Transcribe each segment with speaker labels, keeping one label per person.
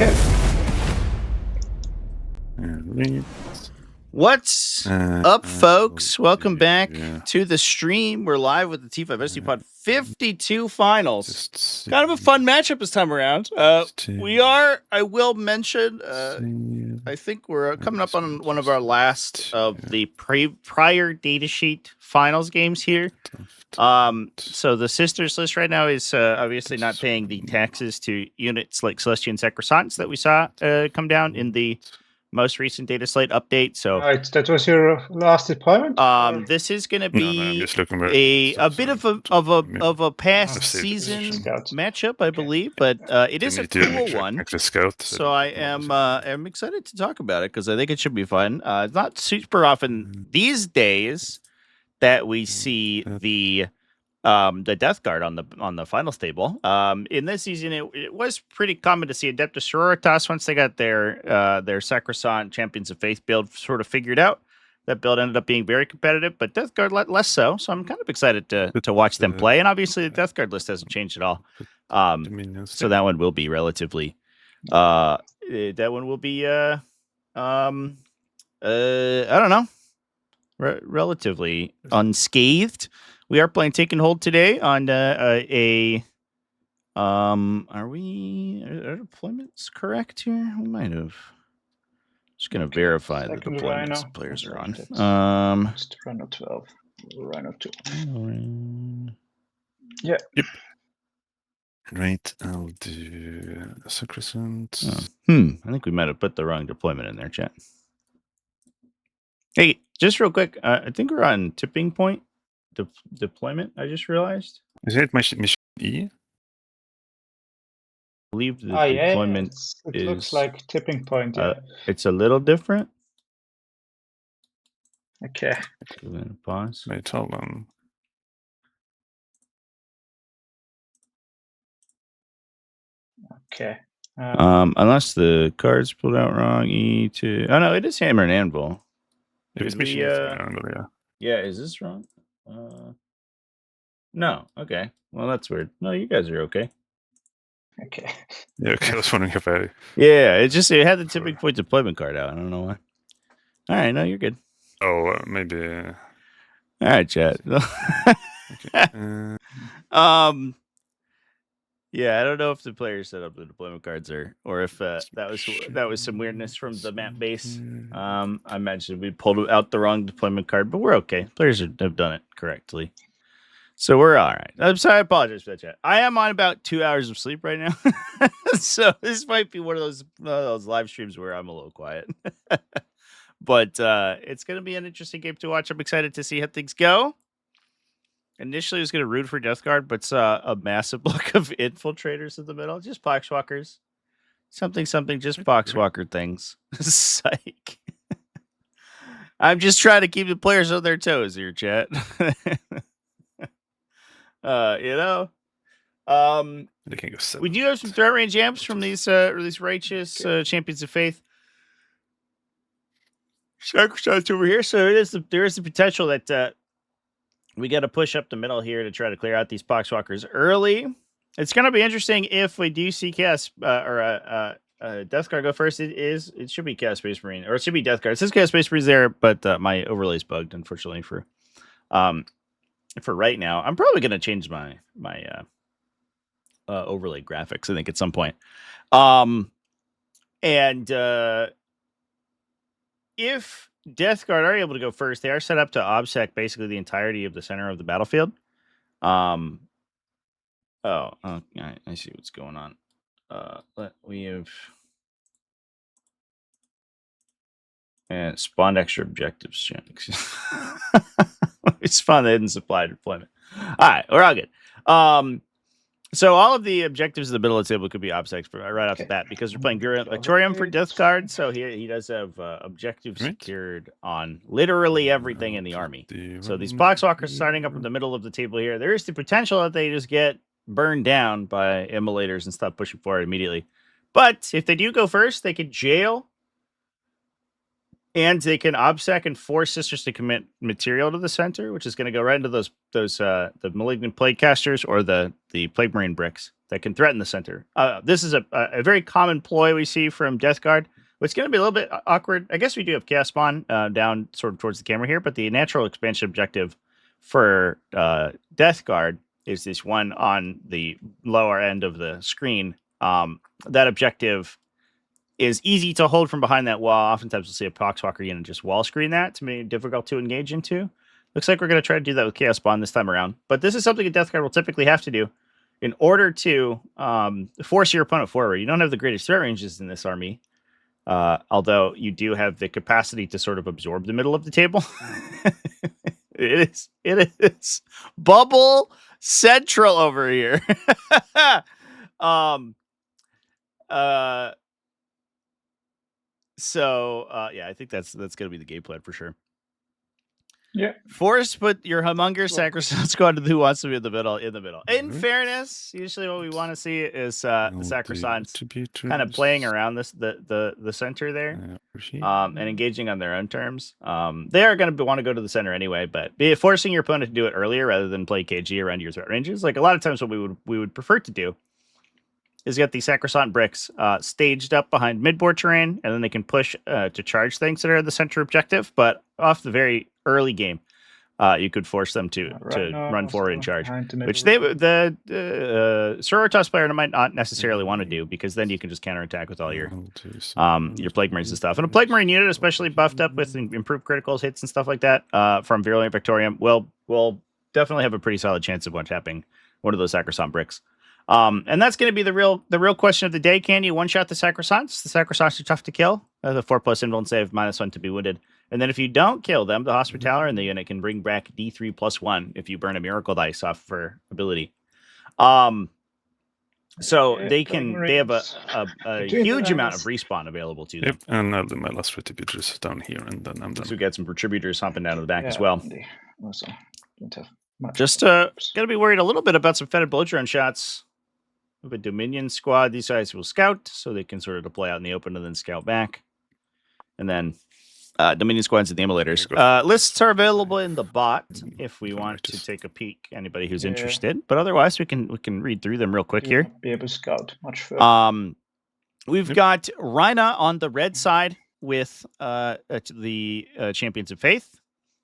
Speaker 1: Okay.
Speaker 2: What's up, folks? Welcome back to the stream. We're live with the T5S2 Pod 52 finals. Kind of a fun matchup this time around. I will mention, I think we're coming up on one of our last of the prior datasheet finals games here. So the Sisters list right now is obviously not paying the taxes to units like Celestian Sacrosancts that we saw come down in the most recent data slate update. So
Speaker 1: that was your last deployment?
Speaker 2: This is going to be a bit of a past season matchup, I believe, but it is a cool one. So I am excited to talk about it because I think it should be fun. It's not super often these days that we see the Death Guard on the finals table. In this season, it was pretty common to see Adepta Sororitas once they got their Sacrosanct Champions of Faith build sort of figured out. That build ended up being very competitive, but Death Guard less so. So I'm kind of excited to watch them play. And obviously, the Death Guard list hasn't changed at all. So that one will be relatively. I don't know. Relatively unscathed. We are playing Take and Hold today on are deployments correct here? We might have. Just gonna verify the deployments the players are on.
Speaker 1: Rhino 12. Rhino 2.
Speaker 3: Yeah. Yep. Right, I'll do Sacrosanct.
Speaker 2: I think we might have put the wrong deployment in there, chat. Hey, just real quick, I think we're on tipping point deployment. I just realized.
Speaker 3: Is it mission E?
Speaker 2: I believe the deployment
Speaker 1: it looks like tipping point. Yeah.
Speaker 2: It's a little different.
Speaker 1: Okay.
Speaker 2: Pause.
Speaker 3: Wait, hold on.
Speaker 1: Okay.
Speaker 2: Unless the card's pulled out wrong. E2. Oh no, it is hammer and anvil.
Speaker 3: If it's mission anvil, yeah.
Speaker 2: Yeah, is this wrong? No. Okay. Well, that's weird. No, you guys are okay.
Speaker 1: Okay.
Speaker 3: Yeah, okay. I was wondering if I.
Speaker 2: Yeah, it had the tipping point deployment card out. I don't know why. All right, no, you're good.
Speaker 3: Oh, maybe.
Speaker 2: All right, chat.
Speaker 3: Okay.
Speaker 2: Yeah, I don't know if the players set up the deployment cards or if that was some weirdness from the map base. I imagine we pulled out the wrong deployment card, but we're okay. Players have done it correctly. So we're all right. I'm sorry, I apologize for that, chat. I am on about 2 hours of sleep right now. So this might be one of those live streams where I'm a little quiet. But it's going to be an interesting game to watch. I'm excited to see how things go. Initially, I was going to root for Death Guard, but saw a massive block of infiltrators in the middle. Just Poxwalkers. Something, just Poxwalker things. Psych. I'm just trying to keep the players on their toes here, chat. We do have some threat range amps from these righteous champions of faith. Sacrosanct over here, so there is the potential that we got to push up the middle here to try to clear out these Poxwalkers early. It's going to be interesting if we do see Chaos or Death Guard go first. It should be Chaos Space Marine, or it should be Death Guard. It says Chaos Space Marine's there, but my overlay's bugged, unfortunately for right now. I'm probably going to change my overlay graphics, I think, at some point. If Death Guard are able to go first, they are set up to obsec basically the entirety of the center of the battlefield. I see what's going on. We have spawned extra objectives. We spawned the hidden supply deployment. All right, we're all good. So all of the objectives in the middle of the table could be obsecs right off the bat because we're playing Gurent Lectorium for Death Guard. So he does have objectives secured on literally everything in the army. So these Poxwalkers are starting up in the middle of the table here. There is the potential that they just get burned down by immolators and stop pushing forward immediately. But if they do go first, they could jail and they can obsec and force Sisters to commit material to the center, which is going to go right into those the malignant plague casters or the plague marine bricks. that can threaten the center. This is a very common ploy we see from Death Guard. It's going to be a little bit awkward. I guess we do have Chaos Spawn down sort of towards the camera here, but the natural expansion objective for Death Guard is this one on the lower end of the screen. That objective is easy to hold from behind that wall. Oftentimes we'll see a Poxwalker unit just wall screen that to make it difficult to engage into. Looks like we're going to try to do that with Chaos Spawn this time around. But this is something a Death Guard will typically have to do in order to force your opponent forward. You don't have the greatest threat ranges in this army, although you do have the capacity to sort of absorb the middle of the table. It is bubble central over here. Yeah, I think that's going to be the game plan for sure.
Speaker 1: Yeah.
Speaker 2: Force put your humongous Sacrosanct squad to who wants to be in the middle. In fairness, usually what we want to see is the Sacrosancts kind of playing around the center there, and engaging on their own terms. They are going to want to go to the center anyway, but forcing your opponent to do it earlier rather than play KG around your threat ranges. Like a lot of times, what we would prefer to do is get the Sacrosanct bricks staged up behind midboard terrain, and then they can push to charge things that are the center objective. But off the very early game, you could force them to run forward and charge, which the Sororitas player might not necessarily want to do, because then you can just counterattack with all your Plague Marines and stuff. And a Plague Marine unit, especially buffed up with improved criticals, hits, and stuff like that from Virulent Victorium, will definitely have a pretty solid chance of one-tapping one of those Sacrosanct bricks. And that's going to be the real question of the day. Can you one-shot the Sacrosancts? The Sacrosancts are tough to kill. The 4+ invuln save, -1 to be wounded. And then if you don't kill them, the Hospitaller in the unit can bring back D3 +1 if you burn a Miracle Dice off for ability. So they have a huge amount of respawn available to them.
Speaker 3: Yep, and I'll do my last Retributors down here, and then I'm done.
Speaker 2: So we got some Retributors hopping down to the back as well.
Speaker 1: Also, don't have much.
Speaker 2: Just got to be worried a little bit about some Fetid Blow-Drone shots. With a Dominion squad, these guys will scout, so they can sort of deploy out in the open and then scout back. And then Dominion squads and the Immolators. Lists are available in the bot if we want to take a peek. Anybody who's interested, but otherwise we can read through them real quick here.
Speaker 1: Be able to scout much further.
Speaker 2: We've got Rhina on the red side with the Champions of Faith.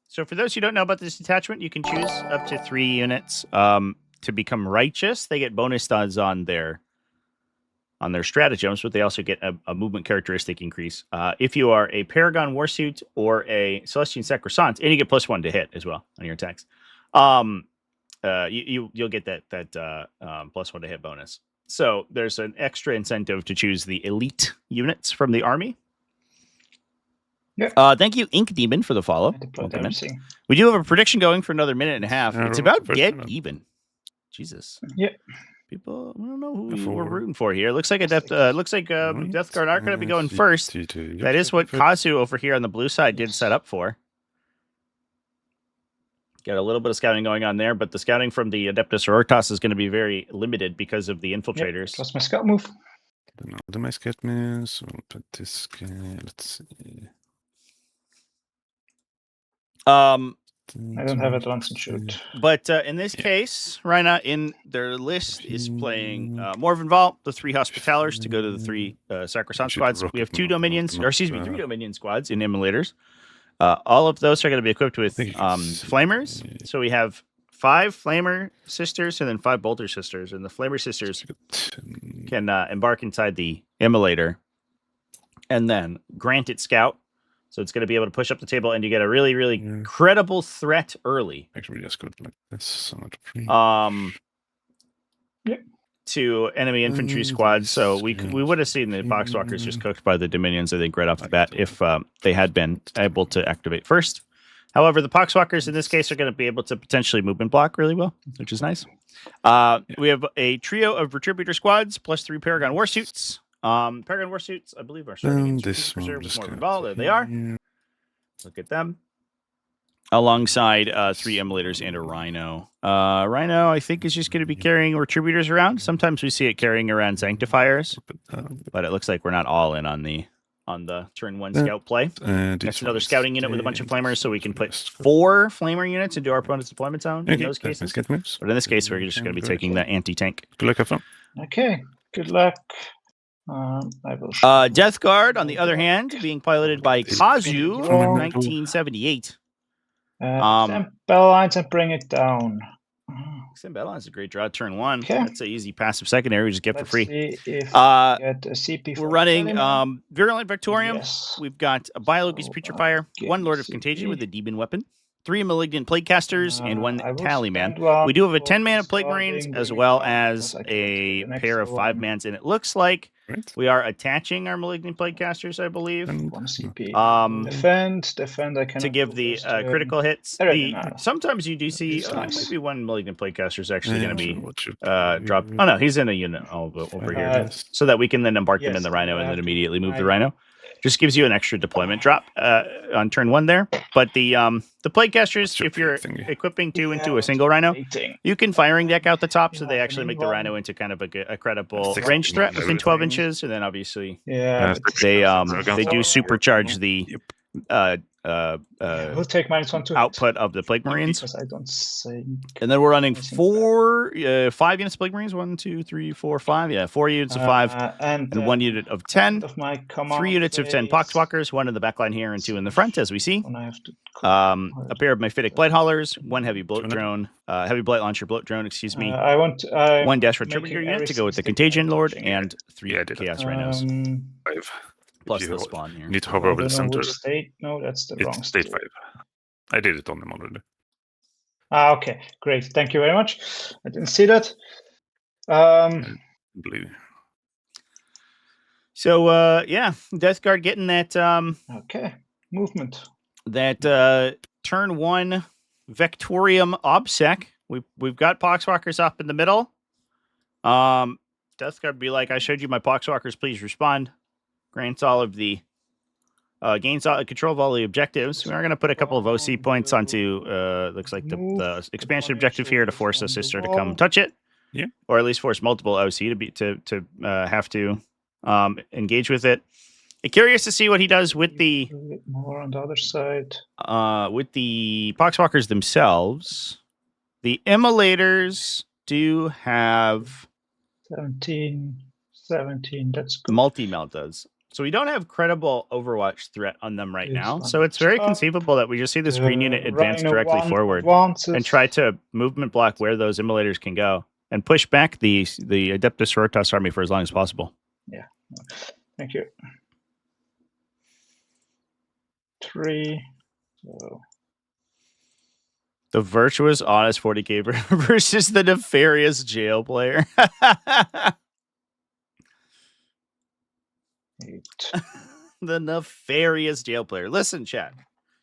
Speaker 2: So for those who don't know about this detachment, you can choose up to 3 units to become righteous. They get bonus studs on their stratagems, but they also get a movement characteristic increase. If you are a Paragon Warsuit or a Celestian Sacrosanct, and you get +1 to hit as well on your attacks, you'll get that +1 to hit bonus. So there's an extra incentive to choose the elite units from the army.
Speaker 1: Yeah.
Speaker 2: Thank you, Ink Demon, for the follow. We do have a prediction going for another minute and a half. It's about dead even. Jesus.
Speaker 1: Yeah.
Speaker 2: People, I don't know who we're rooting for here. Looks like Death Guard aren't going to be going first. That is what Kazu over here on the blue side did set up for. Got a little bit of scouting going on there, but the scouting from the Adepta Sororitas is going to be very limited because of the infiltrators.
Speaker 1: That's my scout move.
Speaker 3: I don't know the my scout moves. We'll put this guy. Let's see.
Speaker 1: I don't have advance and shoot.
Speaker 2: But in this case, Rhina in their list is playing Morven Vault, the 3 Hospitallers to go to the 3 Sacrosanct squads. We have 3 Dominion squads in Immolators. All of those are going to be equipped with Flamers. So we have 5 Flamer Sisters and then 5 Bolter Sisters. And the Flamer Sisters can embark inside the Immolator and then grant it Scout. So it's going to be able to push up the table, and you get a really, really credible threat early.
Speaker 3: Actually, just go like this.
Speaker 2: To enemy infantry squads. So we would have seen the Boxwalkers just cooked by the Dominions, I think, right off the bat if they had been able to activate first. However, the Poxwalkers in this case are going to be able to potentially movement block really well, which is nice. We have a trio of Retributor squads plus 3 Paragon Warsuits. Paragon Warsuits, I believe, are starting this preserved with more Ball. There they are. Look at them. Alongside 3 Immolators and a Rhino. Rhino, I think, is just going to be carrying Retributors around. Sometimes we see it carrying around Sanctifiers, but it looks like we're not all in on the turn 1 scout play. That's another scouting unit with a bunch of Flamers, so we can put 4 Flamer units into our opponent's deployment zone in those cases. But in this case, we're just going to be taking the anti-tank.
Speaker 1: Okay, good luck. I will show
Speaker 2: Death Guard, on the other hand, being piloted by
Speaker 3: This-
Speaker 2: Kazu
Speaker 1: Oh.
Speaker 2: from 1978.
Speaker 1: send battle lines and bring it down.
Speaker 2: Send Battle Line's a great draw. Turn 1.
Speaker 1: Okay.
Speaker 2: That's an easy passive secondary we just get
Speaker 1: Let's
Speaker 2: for free.
Speaker 1: see if
Speaker 2: Uh,
Speaker 1: we get a CP.
Speaker 2: We're
Speaker 1: for
Speaker 2: running
Speaker 1: Telemann.
Speaker 2: Virulent Victorium.
Speaker 1: Yes.
Speaker 2: We've got a Biologist
Speaker 1: So,
Speaker 2: Putrefire, one Lord of
Speaker 1: CP.
Speaker 2: Contagion with a demon weapon, 3 Malignant Plague Casters, and 1
Speaker 1: I will
Speaker 2: Tally Man.
Speaker 1: spend one
Speaker 2: We do have a
Speaker 1: for
Speaker 2: 10 mana Plague Marines
Speaker 1: starving,
Speaker 2: as
Speaker 1: bring it
Speaker 2: well
Speaker 1: down
Speaker 2: as
Speaker 1: because I can't
Speaker 2: a
Speaker 1: get an
Speaker 2: pair of
Speaker 1: extra
Speaker 2: 5
Speaker 1: one.
Speaker 2: mans, and it looks like
Speaker 3: Right.
Speaker 2: we are attaching our Malignant Plague Casters, I believe,
Speaker 3: And
Speaker 1: One CP.
Speaker 2: to
Speaker 1: Defend. I cannot
Speaker 2: give
Speaker 1: do
Speaker 2: the
Speaker 1: first turn.
Speaker 2: critical hits.
Speaker 1: Original.
Speaker 2: Sometimes you do see
Speaker 3: It's nice.
Speaker 2: maybe one Malignant Plague Caster is actually going to be
Speaker 3: what you
Speaker 2: dropped. Oh no, he's in a unit over here.
Speaker 3: Yes.
Speaker 2: So that we can then embark them
Speaker 1: Yes,
Speaker 2: in the Rhino
Speaker 1: I
Speaker 2: and
Speaker 1: have
Speaker 2: then
Speaker 1: to-
Speaker 2: immediately move the
Speaker 1: I-
Speaker 2: Rhino. Just gives you an extra deployment drop on turn 1 there. But the Plague Casters,
Speaker 3: What's your
Speaker 2: if you're
Speaker 3: thingy?
Speaker 2: equipping 2 into
Speaker 1: Yeah,
Speaker 2: a single Rhino,
Speaker 1: waiting.
Speaker 2: you can firing deck out the top, so
Speaker 1: Yeah,
Speaker 2: they
Speaker 1: I
Speaker 2: actually
Speaker 1: need
Speaker 2: make the
Speaker 1: one.
Speaker 2: Rhino into kind of a credible
Speaker 3: 60
Speaker 2: range threat within 12
Speaker 3: everything.
Speaker 2: inches, and then obviously
Speaker 1: Yeah, but
Speaker 2: they
Speaker 3: Dragons
Speaker 2: do
Speaker 3: are-
Speaker 2: supercharge the
Speaker 3: Yep.
Speaker 1: we'll take -1 to it,
Speaker 2: output of the Plague Marines.
Speaker 1: because I don't think.
Speaker 2: And then we're running
Speaker 1: Anything
Speaker 2: 5 units of Plague Marines. 1, 2, 3, 4, 5. Yeah, 4 units of 5 and 1 unit of 10.
Speaker 1: Of my
Speaker 2: 3 units of 10 Poxwalkers, 1 in the back line here and 2 in the front, as we see.
Speaker 1: When I have to
Speaker 2: A pair of Mephitic Blight Haulers, 1 heavy bloat
Speaker 3: Two
Speaker 2: drone, heavy blight launcher bloat drone, excuse me.
Speaker 1: I want
Speaker 2: 1 Dash Retributor unit to go with the Contagion Lord, and 3
Speaker 3: Yeah, I did that.
Speaker 2: Chaos Rhinos,
Speaker 3: 5.
Speaker 2: plus
Speaker 3: you
Speaker 2: the
Speaker 3: hold-
Speaker 2: spawn here.
Speaker 3: You need to
Speaker 1: I
Speaker 3: hover over
Speaker 1: don't
Speaker 3: the
Speaker 1: know
Speaker 3: center.
Speaker 1: which state. No, that's the wrong
Speaker 3: It's state 5. I did it on them already.
Speaker 1: Okay, great. Thank you very much. I didn't see that.
Speaker 3: I believe.
Speaker 2: So, yeah, Death Guard getting that
Speaker 1: Okay, movement.
Speaker 2: turn 1 Vectorium Obsec. We've got Poxwalkers up in the middle. Death Guard be like, I showed you my Poxwalkers, please respond. Grants all of the gains all control of all the objectives. We are going to put a couple of OC points onto looks like the expansion objective here to force a sister to come touch it.
Speaker 3: Yeah.
Speaker 2: Or at least force multiple OC to have to engage with it. I'm curious to see what he does with the
Speaker 1: A bit more on the other side.
Speaker 2: Poxwalkers themselves. The Immolators do have
Speaker 1: 17. That's good.
Speaker 2: multi-melt does. So we don't have credible Overwatch threat on them right
Speaker 1: Yes,
Speaker 2: now.
Speaker 1: on
Speaker 2: So it's very
Speaker 1: top.
Speaker 2: conceivable that we just see this green unit advance
Speaker 1: Rhino
Speaker 2: directly
Speaker 1: 1
Speaker 2: forward
Speaker 1: advances.
Speaker 2: and try to movement block where those Immolators can go and push back the Adepta Sororitas army for as long as possible.
Speaker 1: Thank you. 3. So
Speaker 2: The virtuous, honest 40k versus the nefarious jail player.
Speaker 1: 8.
Speaker 2: The nefarious jail player. Listen, chat.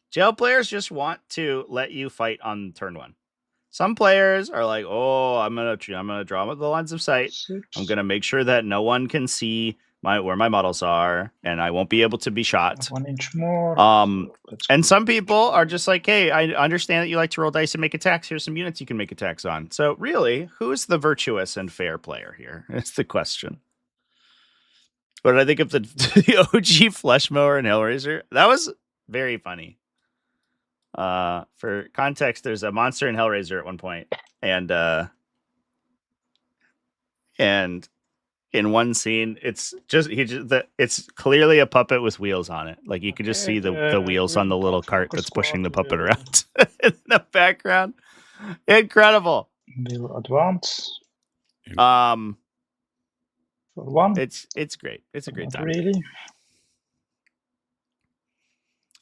Speaker 2: Jail players just want to let you fight on turn 1. Some players are like, "Oh, I'm gonna draw the lines of sight.
Speaker 1: 6.
Speaker 2: I'm gonna make sure that no one can see where my models are, and I won't be able to be shot."
Speaker 1: 1 inch more. That's
Speaker 2: And some people are just like, "Hey, I understand that you like to roll dice and make attacks. Here's some units you can make attacks on." So really, who's the virtuous and fair player here? That's the question. But I think of the OG Fleshmower and Hellraiser, that was very funny. For context, there's a monster in Hellraiser at one point, and in one scene, it's clearly a puppet with wheels on it. Like you could just see the wheels on the little cart that's pushing the puppet around in the background. Incredible.
Speaker 1: will advance for 1.
Speaker 2: It's great. It's a great
Speaker 1: Not
Speaker 2: time.
Speaker 1: really.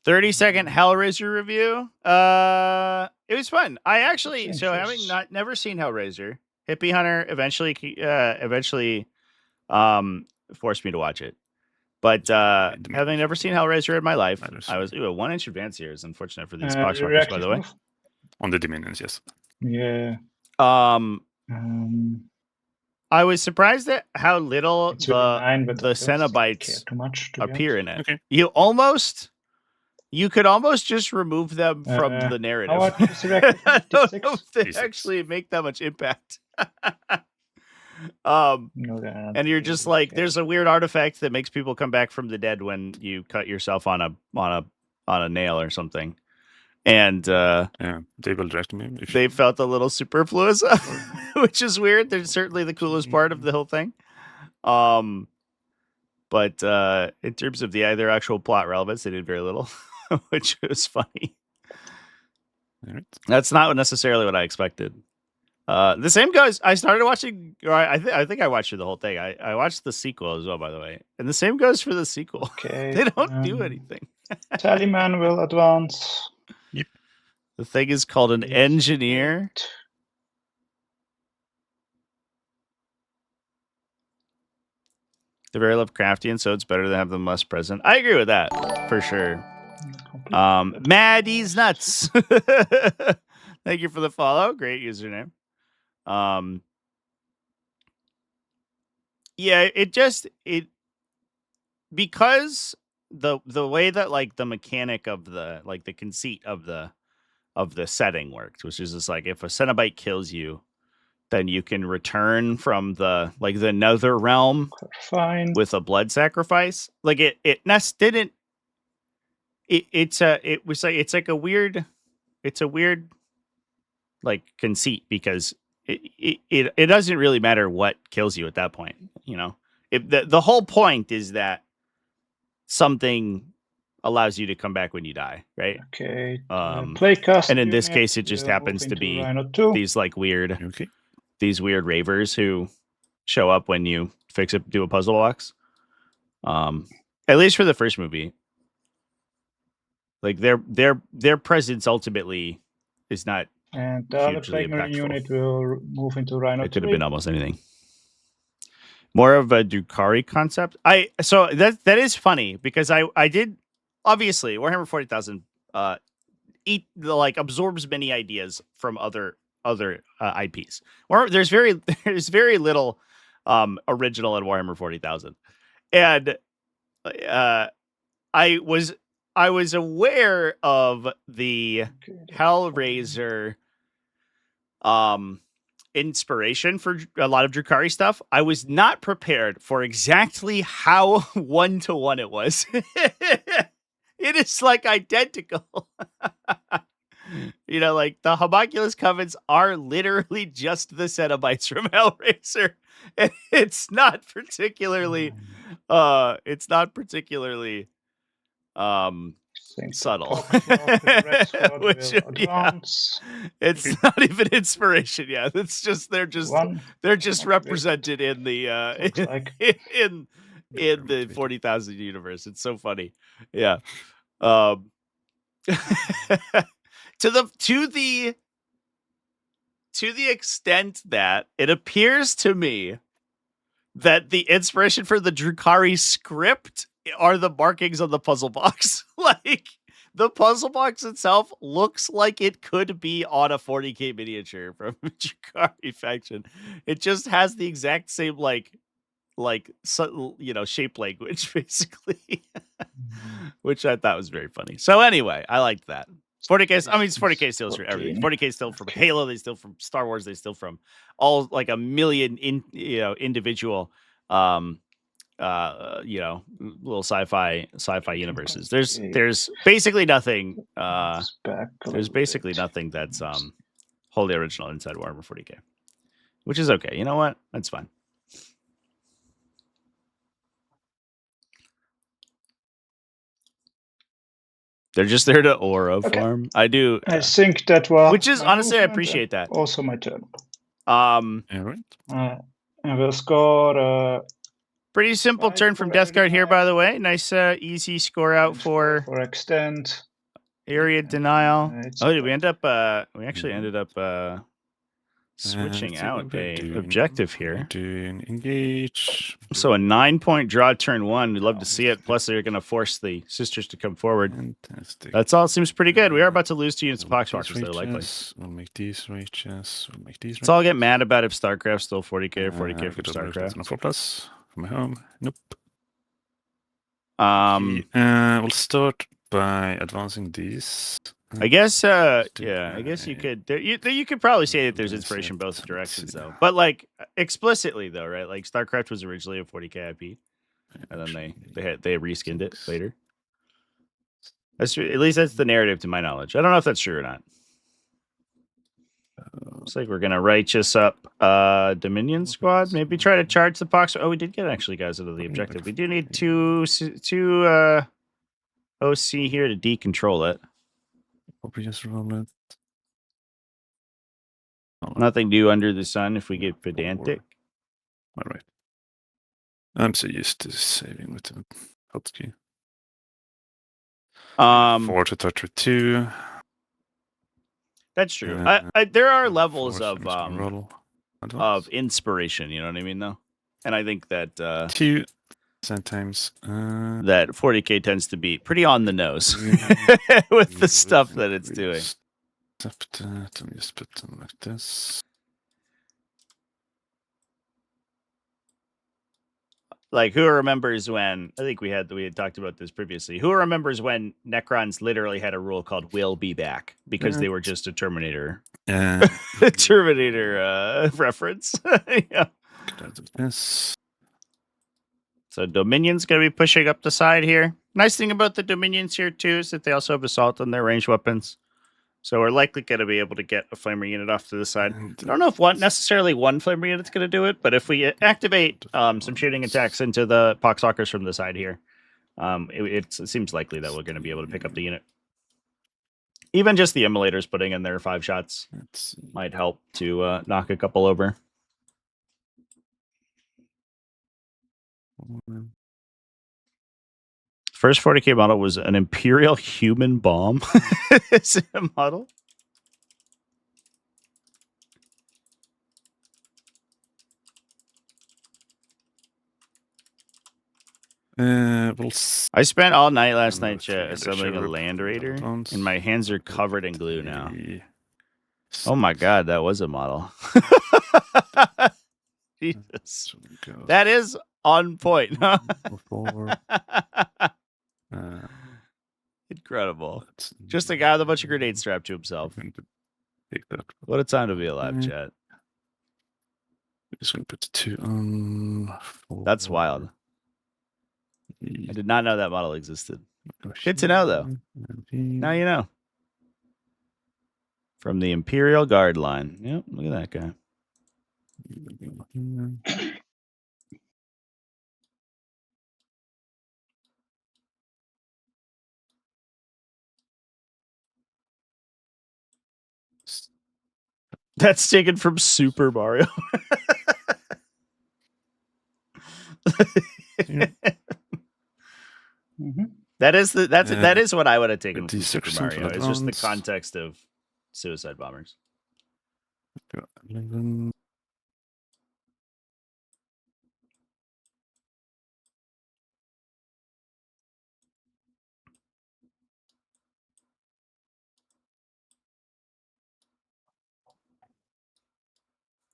Speaker 2: 30-second Hellraiser review. It was fun. I actually, so having never seen Hellraiser, Hippie Hunter eventually forced me to watch it. But having never seen Hellraiser in my life, I was a 1 inch advance here. Is unfortunate for these Poxwalkers, by the way.
Speaker 1: Move?
Speaker 3: On the Dominions, yes.
Speaker 1: Yeah.
Speaker 2: I was surprised at how little
Speaker 1: It's really 9, but
Speaker 2: the
Speaker 1: I don't care
Speaker 2: Cenobites
Speaker 1: too much to be
Speaker 2: appear
Speaker 1: honest.
Speaker 2: in it.
Speaker 3: Okay.
Speaker 2: You could almost just remove them from the narrative.
Speaker 1: How much is Reactor
Speaker 2: I don't
Speaker 1: 56?
Speaker 2: know if they
Speaker 3: 56.
Speaker 2: actually make that much impact.
Speaker 1: No, they're not
Speaker 2: And you're just
Speaker 1: really
Speaker 2: like,
Speaker 1: okay.
Speaker 2: there's a weird artifact that makes people come back from the dead when you cut yourself on a nail or something. And
Speaker 3: Yeah, they will direct me. If
Speaker 2: they felt a little superfluous, which is weird. They're certainly the coolest part of the whole thing. But in terms of their actual plot relevance, they did very little, which was funny.
Speaker 3: Alright.
Speaker 2: That's not necessarily what I expected. The same goes. I started watching. Or I think I watched the whole thing. I watched the sequel as well, by the way. And the same goes for the sequel.
Speaker 1: Okay.
Speaker 2: They don't do anything.
Speaker 1: Tallyman will advance.
Speaker 2: The thing is called an engineer. They're very Lovecraftian, so it's better to have them less present. I agree with that for sure. Maddie's nuts. Thank you for the follow. Great username. Yeah, because the way that like the mechanic of the like the conceit of the setting worked, which is just like if a Cenobite kills you, then you can return from the nether realm with a blood sacrifice. Like it's a weird like conceit because it doesn't really matter what kills you at that point. You know, the whole point is that something allows you to come back when you die, right?
Speaker 1: Okay. Playcast
Speaker 2: and in this case, it just happens to be these like weird, these weird ravers who show up when you do a puzzle box. At least for the first movie, like their presence ultimately is not.
Speaker 1: And the other Flamer unit will move into Rhino.
Speaker 2: It could have been almost anything. More of a Drukhari concept. So that is funny because I did obviously Warhammer 40,000 absorbs many ideas from other IPs. Or there's very little original in Warhammer 40,000, and I was aware of the Hellraiser inspiration for a lot of Drukhari stuff. I was not prepared for exactly how 1-to-1 it was. It is like identical. You know, like the homunculus covens are literally just the Cenobites from Hellraiser. And it's not particularly subtle. Which, it's not even inspiration. Yeah, it's just they're just represented in the in the 40,000 universe. It's so funny. Yeah. To the extent that it appears to me that the inspiration for the Drukhari script are the markings on the puzzle box. Like the puzzle box itself looks like it could be on a 40K miniature from Drukhari faction. It just has the exact same shape language basically, which I thought was very funny. So anyway, I liked that. 40K. I mean, 40K steals from everything. 40K steal from Halo. They steal from Star Wars. They steal from all like a million individual little sci-fi universes. There's basically nothing. There's basically nothing that's wholly original inside Warhammer 40K, which is okay. You know what? That's fine. They're just there to aura farm. I do.
Speaker 1: I think that was.
Speaker 2: Which is honestly, I appreciate that.
Speaker 1: Also my turn.
Speaker 3: Right.
Speaker 1: I will score.
Speaker 2: Pretty simple turn from Death Guard here, by the way. Nice, easy score out for
Speaker 1: extend.
Speaker 2: Area denial. Did we end up? We actually ended up switching out a objective here.
Speaker 3: Engage.
Speaker 2: So a 9-point draw turn 1. We'd love to see it. Plus, they're going to force the sisters to come forward.
Speaker 3: Fantastic.
Speaker 2: That's all. Seems pretty good. We are about to lose 2 units of Poxwalkers, though, likely.
Speaker 3: We'll make these righteous. We'll make these.
Speaker 2: That's all I get mad about if StarCraft's still 40K or 40K for StarCraft.
Speaker 3: 4+ from home. Nope. We'll start by advancing these.
Speaker 2: I guess, I guess you could. You could probably say that there's inspiration both directions, though. But like explicitly, though, right? Like StarCraft was originally a 40K IP, and then they reskinned it later. At least that's the narrative to my knowledge. I don't know if that's true or not. Looks like we're gonna righteous up Dominion squad. Maybe try to charge the box. Oh, we did get actually guys out of the objective. We do need two OC here to decontrol it.
Speaker 3: Probably just roll it. Oh,
Speaker 2: Nothing new under the sun if we get pedantic.
Speaker 3: all right. I'm so used to saving with the hotkey. 4 to 32.
Speaker 2: That's true. There are levels
Speaker 3: 4,
Speaker 2: of
Speaker 3: so I'm just gonna roll advance.
Speaker 2: inspiration. You know what I mean, though. And I think that
Speaker 3: 2 sometimes
Speaker 2: that 40k tends to be pretty on the nose with the stuff that it's doing.
Speaker 3: Let me just put them like this.
Speaker 2: Like, who remembers when? I think we had talked about this previously. Who remembers when Necrons literally had a rule called "will be back" because they were just a Terminator, Terminator reference. Yeah.
Speaker 3: Get out of this.
Speaker 2: So Dominion's going to be pushing up the side here. Nice thing about the Dominions here too is that they also have assault on their ranged weapons. So we're likely going to be able to get a flamer unit off to the side. I don't know if necessarily one flamer unit's going to do it, but if we activate some shooting attacks into the poxhawkers from the side here, it seems likely that we're going to be able to pick up the unit. Even just the immolators putting in their 5 shots might help to knock a couple over. First 40k model was an Imperial human bomb. Is it a model? I spent all night last night assembling a Land Raider, and my hands are covered in glue now. Oh my god, that was a model. Jesus. That is on point. Huh? Incredible. Just a guy with a bunch of grenades strapped to himself. What a time to be alive, chat.
Speaker 3: Just gonna put 2 on.
Speaker 2: That's wild. I did not know that model existed. Good to know, though. Now you know. From the Imperial Guard line. Yep, look at that guy. That's taken from Super Mario. That is what I would have taken from Super Mario. It's just the context of suicide bombers.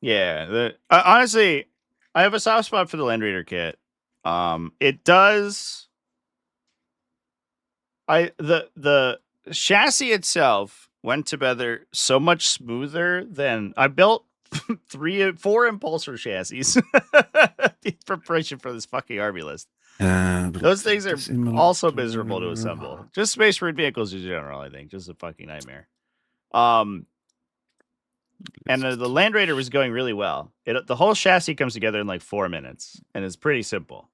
Speaker 2: Yeah, honestly, I have a soft spot for the Land Raider kit. It does. The chassis itself went together so much smoother than I built 4 impulsor chassis in preparation for this fucking army list. Those things are also miserable to assemble. Just Space Marine vehicles in general, I think, just a fucking nightmare. And the Land Raider was going really well. The whole chassis comes together in like 4 minutes, and it's pretty simple.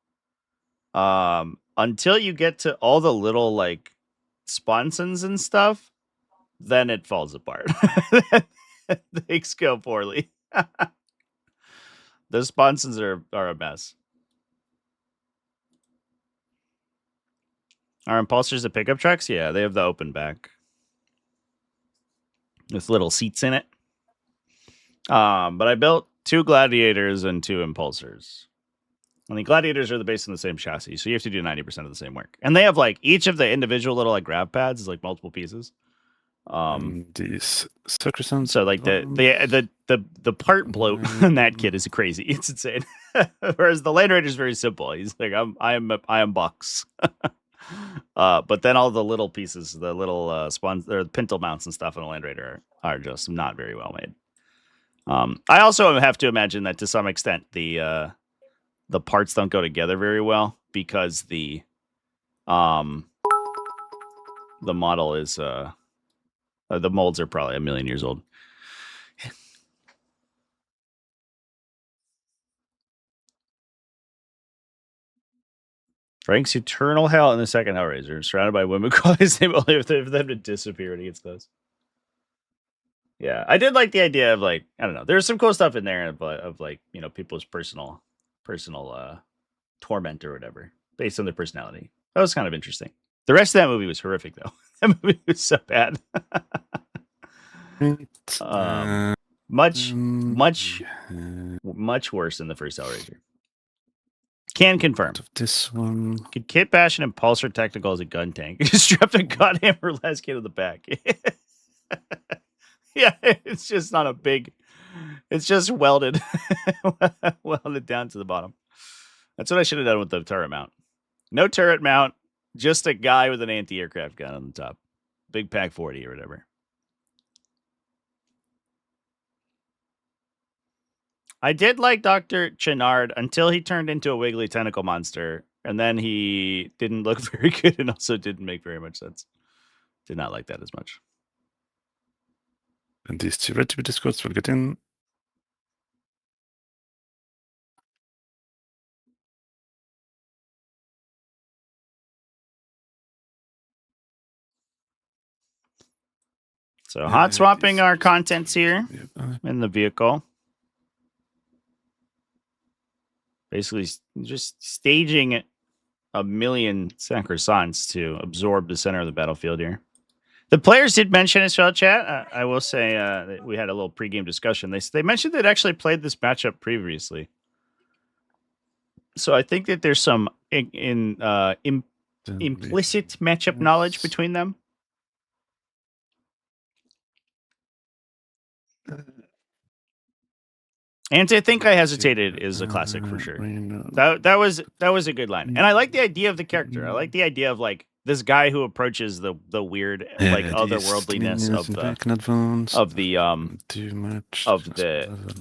Speaker 2: Until you get to all the little like sponsons and stuff, then it falls apart. Things go poorly. The sponsons are a mess. Are impulsors the pickup trucks? Yeah, they have the open back with little seats in it. But I built 2 gladiators and 2 impulsors. And the gladiators are based on the same chassis, so you have to do 90% of the same work. And they have like each of the individual little like grab pads is like multiple pieces.
Speaker 3: These Sacrosanct.
Speaker 2: So like the part bloat in that kit is crazy. It's insane. Whereas the Land Raider is very simple. He's like I am box. But then all the little pieces, the little the pintle mounts and stuff in the Land Raider are just not very well made. I also have to imagine that to some extent the parts don't go together very well because the the model is the molds are probably 1 million years old. Frank's eternal hell in the second Hellraiser, surrounded by women calling his name only for them to disappear when he gets close. Yeah, I did like the idea of like, I don't know, there's some cool stuff in there of like, you know, people's personal torment or whatever based on their personality. That was kind of interesting. The rest of that movie was horrific though. That movie was so bad. Much worse than the first Hellraiser. Can confirm.
Speaker 3: This one.
Speaker 2: Could Kit bash an impulsor technical as a gun tank? Just strapped a goddamn last kid on the back. Yeah, it's just not a big. It's just welded, welded down to the bottom. That's what I should have done with the turret mount. No turret mount, just a guy with an anti-aircraft gun on the top. Big Pack 40 or whatever. I did like Dr. Chenard until he turned into a wiggly tentacle monster. And then he didn't look very good and also didn't make very much sense. Did not like that as much.
Speaker 3: And these two red to discords will get in.
Speaker 2: So hot swapping our contents here
Speaker 3: Yep.
Speaker 2: in the vehicle. Basically just staging 1 million Sacrosants to absorb the center of the battlefield here. The players did mention as well, chat. I will say that we had a little pregame discussion. They mentioned they'd actually played this matchup previously. So I think that there's some implicit matchup knowledge between them. And to think I hesitated is a classic for sure. That was a good line, and I like the idea of the character. I like the idea of like this guy who approaches the weird like otherworldliness of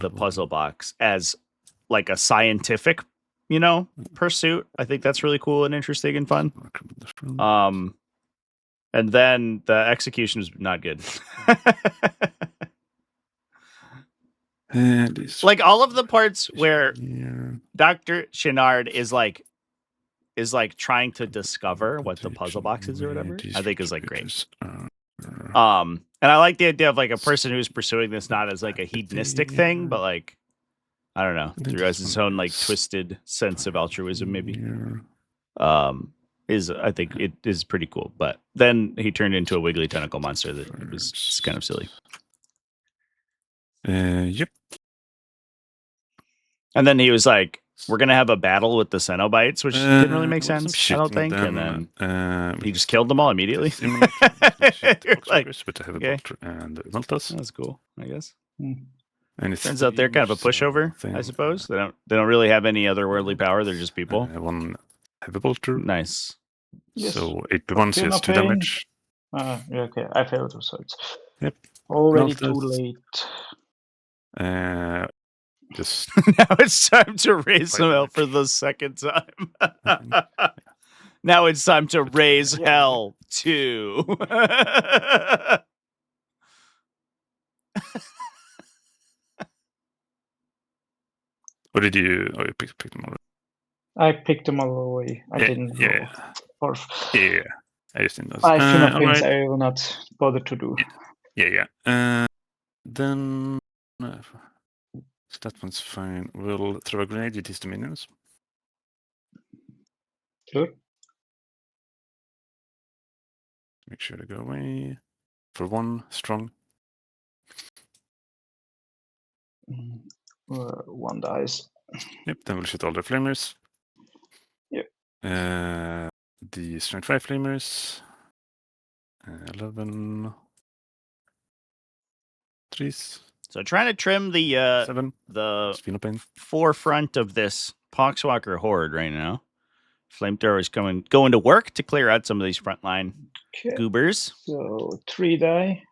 Speaker 2: the puzzle box as like a scientific, you know, pursuit. I think that's really cool and interesting and fun. And then the execution is not good. Like all of the parts where Dr. Chenard is like trying to discover what the puzzle box is or whatever, I think is like great. And I like the idea of like a person who's pursuing this not as like a hedonistic thing, but like I don't know, through his own like twisted sense of altruism, maybe. I think it is pretty cool. But then he turned into a wiggly tentacle monster that was just kind of silly.
Speaker 3: Yep.
Speaker 2: And then he was like, we're going to have a battle with the Cenobites, which didn't really make sense, I don't think. And then he just killed them all immediately. Like, okay. That's cool, I guess. Turns out they're kind of a pushover, I suppose. They don't really have any otherworldly power. They're just people.
Speaker 3: One heavy bolter.
Speaker 2: Nice.
Speaker 1: Yes.
Speaker 3: So 8 gets 2 damage.
Speaker 1: Yeah, okay, I failed, so it's
Speaker 3: already
Speaker 1: too late.
Speaker 3: Just
Speaker 2: now it's time to raise some hell for the second time. Now it's time to raise hell too.
Speaker 3: What did you? Oh, you picked them all.
Speaker 1: I picked them all away. I didn't.
Speaker 3: Yeah. Yeah. I just didn't.
Speaker 1: I will not bother to do.
Speaker 3: Yeah. Then that one's fine. We'll throw a grenade with these 2 minions.
Speaker 1: Sure.
Speaker 3: Make sure to go away. For 1 strong.
Speaker 1: 1 dies.
Speaker 3: Yep. Then we'll shoot all the flamers.
Speaker 1: Yep.
Speaker 3: The strength 5 flamers. 11. 3s.
Speaker 2: So trying to trim the
Speaker 3: 7.
Speaker 2: The forefront of this Poxwalker horde right now. Flamethrower is going to work to clear out some of these frontline goobers.
Speaker 1: So 3 die.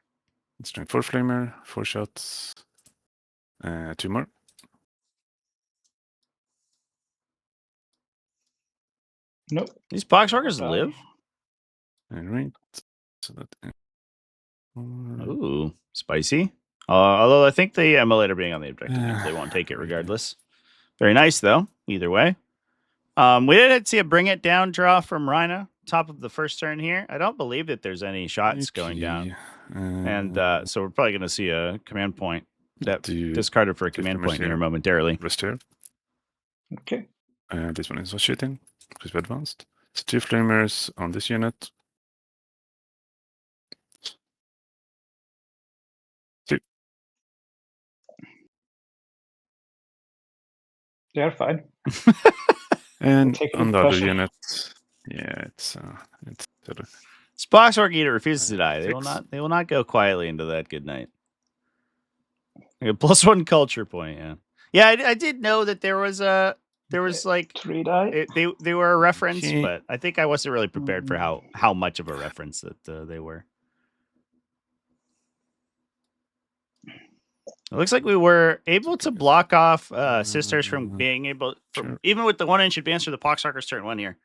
Speaker 3: Strength 4 flamer, 4 shots. 2 more.
Speaker 1: Nope.
Speaker 2: These Poxwalkers live.
Speaker 3: All right. cancel that.
Speaker 2: Ooh, spicy. Although I think the emulator being on the objective means they won't take it regardless. Very nice though. Either way. We did see a bring it down draw from Rhina, top of the first turn here. I don't believe that there's any shots going down. And so we're probably going to see a command point that discarded for a command point here momentarily.
Speaker 3: Rest here.
Speaker 1: Okay.
Speaker 3: This one is not shooting. Crisp advanced. So 2 flamers on this unit. 2.
Speaker 1: They're fine.
Speaker 3: And
Speaker 1: Take it
Speaker 3: on
Speaker 1: with
Speaker 3: the other
Speaker 1: pleasure.
Speaker 3: unit, yeah, it's sort of
Speaker 2: Spoxwork Eater refuses to die. They
Speaker 3: 6.
Speaker 2: will not go quietly into that good night. Like a +1 culture point, yeah. Yeah, I did know that there was like
Speaker 1: 3 die.
Speaker 2: they were a reference,
Speaker 3: Okay.
Speaker 2: but I think I wasn't really prepared for how much of a reference that they were. It looks like we were able to block off sisters from being able, even with the 1-inch advance for the Poxwalker's turn 1 here.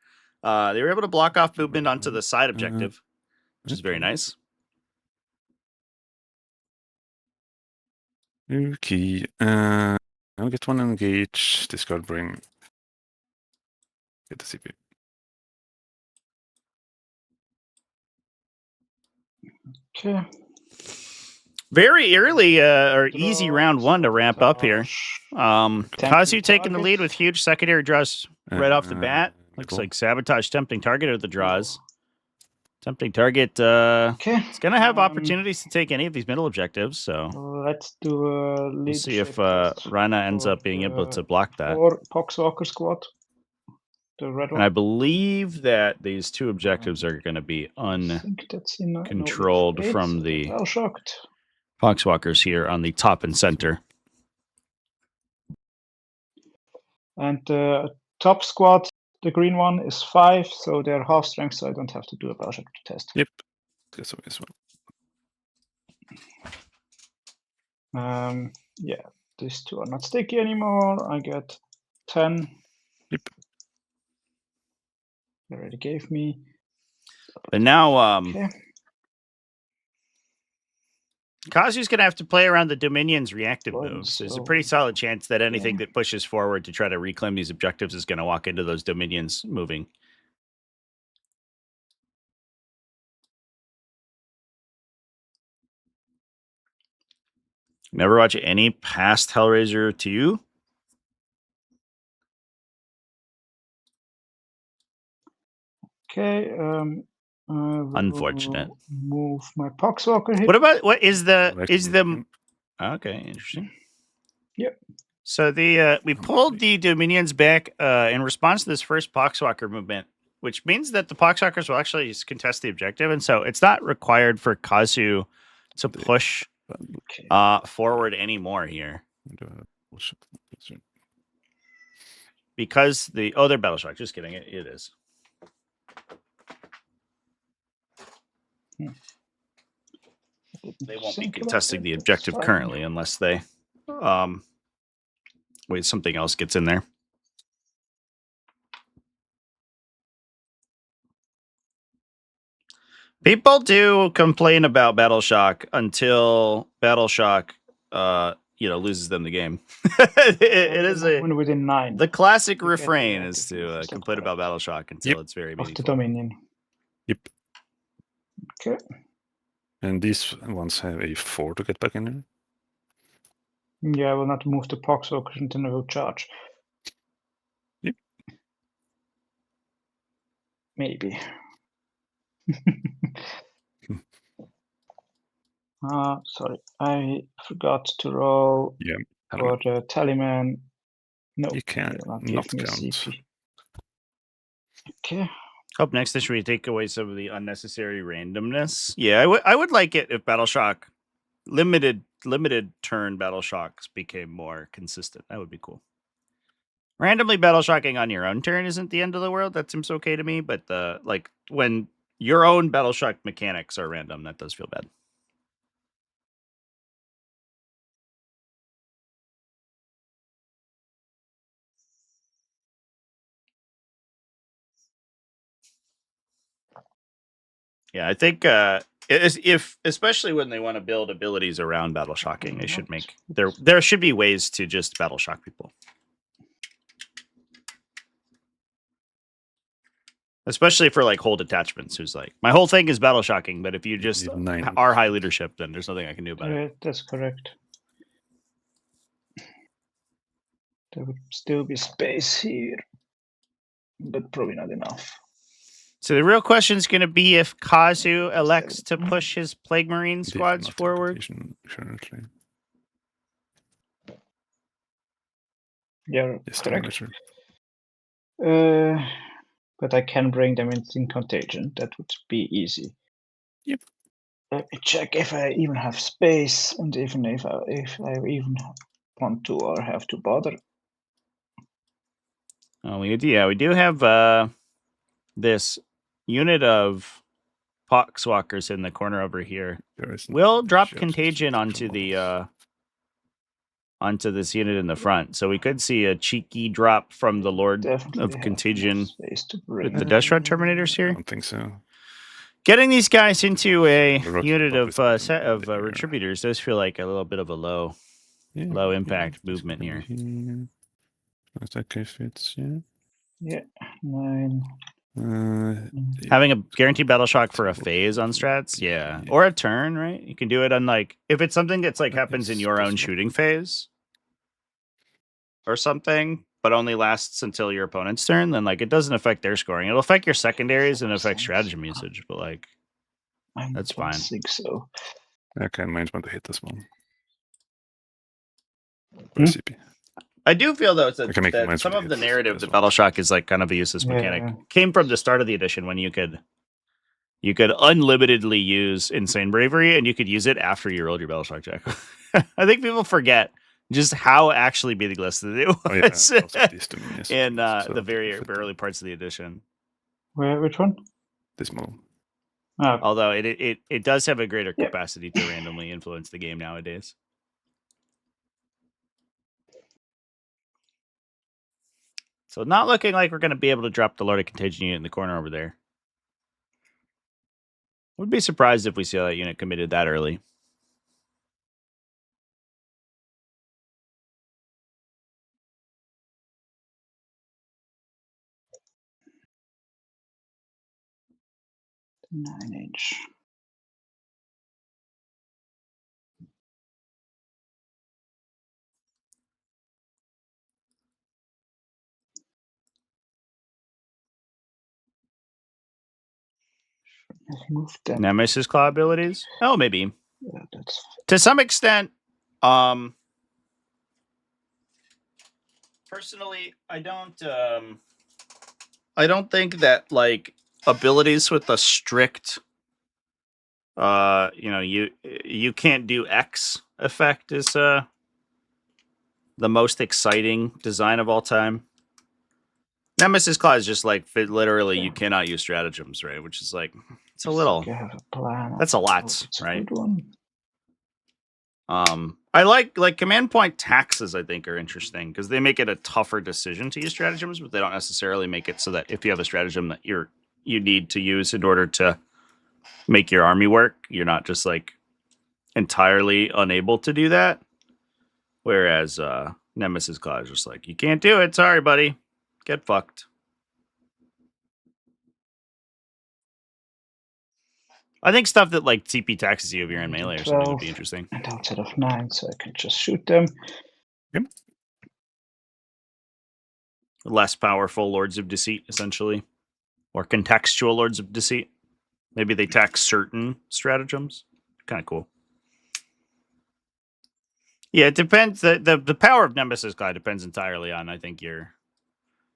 Speaker 2: They were able to block off movement onto the side objective, which is very nice.
Speaker 3: Okay. I'll get 1 engage. Discard bring. Get the CP.
Speaker 1: Okay.
Speaker 2: Very early or easy round 1 to ramp up here. Kazu taking the lead with huge secondary draws right off the bat. Looks like Sabotage tempting target are the draws. Tempting target it's going to have opportunities to take any of these middle objectives, so
Speaker 1: let's do a leadership.
Speaker 2: We'll see if Rhina ends up being able to block that.
Speaker 1: Or Poxwalker squad. The red one.
Speaker 2: And I believe that these 2 objectives are going to be uncontrolled from the Poxwalkers here on the top and center.
Speaker 1: And top squad, the green one, is 5, so they're half strength, so I don't have to do a battle shock test.
Speaker 3: Yep. This one.
Speaker 1: Yeah, these 2 are not sticky anymore. I get 10.
Speaker 3: Yep.
Speaker 1: They already gave me.
Speaker 2: But now,
Speaker 1: Okay.
Speaker 2: Kazu's going to have to play around the Dominion's reactive moves. There's a pretty solid chance that anything that pushes forward to try to reclaim these objectives is going to walk into those Dominions moving. Never watch any past Hellraiser 2?
Speaker 1: Okay,
Speaker 2: Unfortunate.
Speaker 1: Move my Poxwalker here.
Speaker 2: What is the okay, interesting.
Speaker 1: Yep.
Speaker 2: So we pulled the Dominions back in response to this first Poxwalker movement, which means that the Poxwalkers will actually just contest the objective, and so it's not required for Kazu to push forward anymore here. Because they're Battle Shock. Just kidding, it is. They won't be contesting the objective currently unless they wait, something else gets in there. People do complain about Battle Shock until Battle Shock loses them the game. it is
Speaker 1: within 9.
Speaker 2: The classic refrain is to complain about Battle Shock until it's very meaningful.
Speaker 1: Of the Dominion.
Speaker 3: Yep.
Speaker 1: Okay.
Speaker 3: And these ones have a 4 to get back in there.
Speaker 1: Yeah, I will not move the Poxwalkers until I will charge.
Speaker 3: Yep.
Speaker 1: Maybe. Sorry, I forgot to roll for the Tallyman. No,
Speaker 3: you can not count. CP.
Speaker 1: Okay.
Speaker 2: Up next, should we take away some of the unnecessary randomness? Yeah, I would like it if Battle Shock limited turn Battle Shocks became more consistent. That would be cool. Randomly Battle Shocking on your own turn isn't the end of the world. That seems okay to me, but when your own Battle Shock mechanics are random, that does feel bad. Yeah, I think if especially when they want to build abilities around battle shocking, they should make there should be ways to just battle shock people. Especially for like whole detachments, who's like, my whole thing is battle shocking, but if you just are high leadership, then there's nothing I can do about it.
Speaker 1: That's correct. There would still be space here, but probably not enough.
Speaker 2: So the real question is going to be if Kazu elects to push his Plague Marine squads forward.
Speaker 3: Currently.
Speaker 1: Yeah,
Speaker 3: Yes,
Speaker 1: correct. But I can bring them in contagion. That would be easy.
Speaker 3: Yep.
Speaker 1: Let me check if I even have space, and even if I even want to or have to bother.
Speaker 2: Oh, we do have this unit of poxwalkers in the corner over here. We'll drop contagion onto the onto this unit in the front, so we could see a cheeky drop from the Lord
Speaker 1: Definitely
Speaker 2: of Contagion with the
Speaker 1: bring.
Speaker 2: Death Shroud Terminators here.
Speaker 3: I don't think so.
Speaker 2: Getting these guys into a
Speaker 3: The
Speaker 2: unit of
Speaker 3: Rocket
Speaker 2: set of
Speaker 3: here.
Speaker 2: Retributors does feel like a little bit of a low impact movement here.
Speaker 3: As that case fits, yeah.
Speaker 1: Yeah, 9.
Speaker 2: Having a guaranteed battle shock for a phase on strats, yeah, or a turn, right? You can do it on like if it's something that's like happens in your own shooting phase or something, but only lasts until your opponent's turn. Then like it doesn't affect their scoring. It'll affect your secondaries and affect stratagem usage, but like that's fine.
Speaker 1: I think so.
Speaker 3: Okay, might want to hit this one.
Speaker 1: Hmm?
Speaker 3: CP.
Speaker 2: I do feel though that
Speaker 3: that
Speaker 2: some of the narrative that Battle Shock is like kind of a useless mechanic came from the start of the edition when you could unlimitedly use Insane Bravery and you could use it after you rolled your Battle Shock check. I think people forget just how actually meaningless it was in the very early parts of the edition.
Speaker 1: Which one?
Speaker 3: This model.
Speaker 1: Oh.
Speaker 2: Although it does have a greater capacity to randomly influence the game nowadays. So not looking like we're going to be able to drop the Lord of Contagion unit in the corner over there. Would be surprised if we see that unit committed that early.
Speaker 1: Nine-inch. Move them.
Speaker 2: Nemesis Claw abilities? Oh, maybe.
Speaker 1: Yeah, that's...
Speaker 2: To some extent, personally, I don't think that like abilities with a strict you can't do X effect is the most exciting design of all time. Nemesis Claw is just like literally you cannot use stratagems, right? Which is like it's a little.
Speaker 1: I have a plan.
Speaker 2: That's a lot, right?
Speaker 1: Good one.
Speaker 2: I like command point taxes. I think are interesting because they make it a tougher decision to use stratagems, but they don't necessarily make it so that if you have a stratagem that you need to use in order to make your army work, you're not just like entirely unable to do that. Whereas Nemesis Claw is just like you can't do it. Sorry, buddy, get fucked. I think stuff that like TP taxes you if you're in melee or something would be interesting.
Speaker 1: And outside of 9, so I can just shoot them.
Speaker 3: Yep.
Speaker 2: Less powerful Lords of Deceit, essentially. Or contextual Lords of Deceit. Maybe they tax certain stratagems. Kind of cool. Yeah, it depends. The power of Nemesis Claw depends entirely on, I think,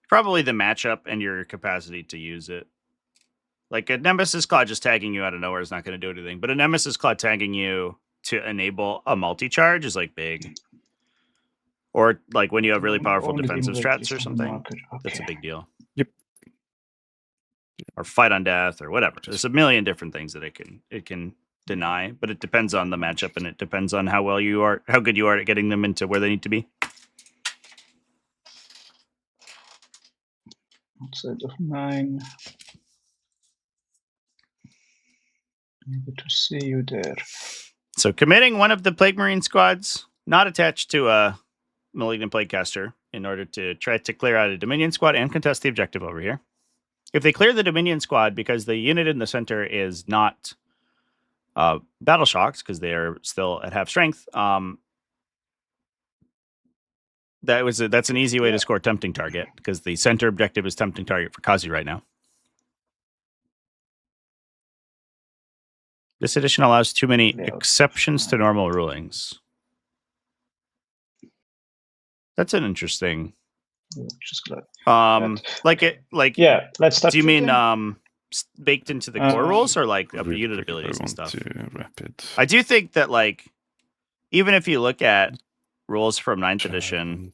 Speaker 2: probably the matchup and your capacity to use it. Like a Nemesis Claw just tagging you out of nowhere is not going to do anything, but a Nemesis Claw tagging you to enable a multi-charge is like big. Or like when you have really powerful defensive strats or something, that's a big deal.
Speaker 3: Yep.
Speaker 2: Or fight on death or whatever. There's a million different things that it can deny, but it depends on the matchup and it depends on how good you are at getting them into where they need to be.
Speaker 1: Outside of 9. Good to see you there.
Speaker 2: So committing one of the Plague Marine squads not attached to a Malignant Plaguecaster in order to try to clear out a Dominion squad and contest the objective over here. If they clear the Dominion squad because the unit in the center is not battle shocked because they are still at half strength, that's an easy way to score tempting target because the center objective is tempting target for Kazi right now. This edition allows too many exceptions to normal rulings. That's an interesting.
Speaker 1: Just
Speaker 2: let's
Speaker 1: start.
Speaker 2: Do you mean baked into the core rules or like of
Speaker 3: really
Speaker 2: unit
Speaker 3: quick,
Speaker 2: abilities and stuff?
Speaker 3: Rapid.
Speaker 2: I do think that like even if you look at rules from 9th edition,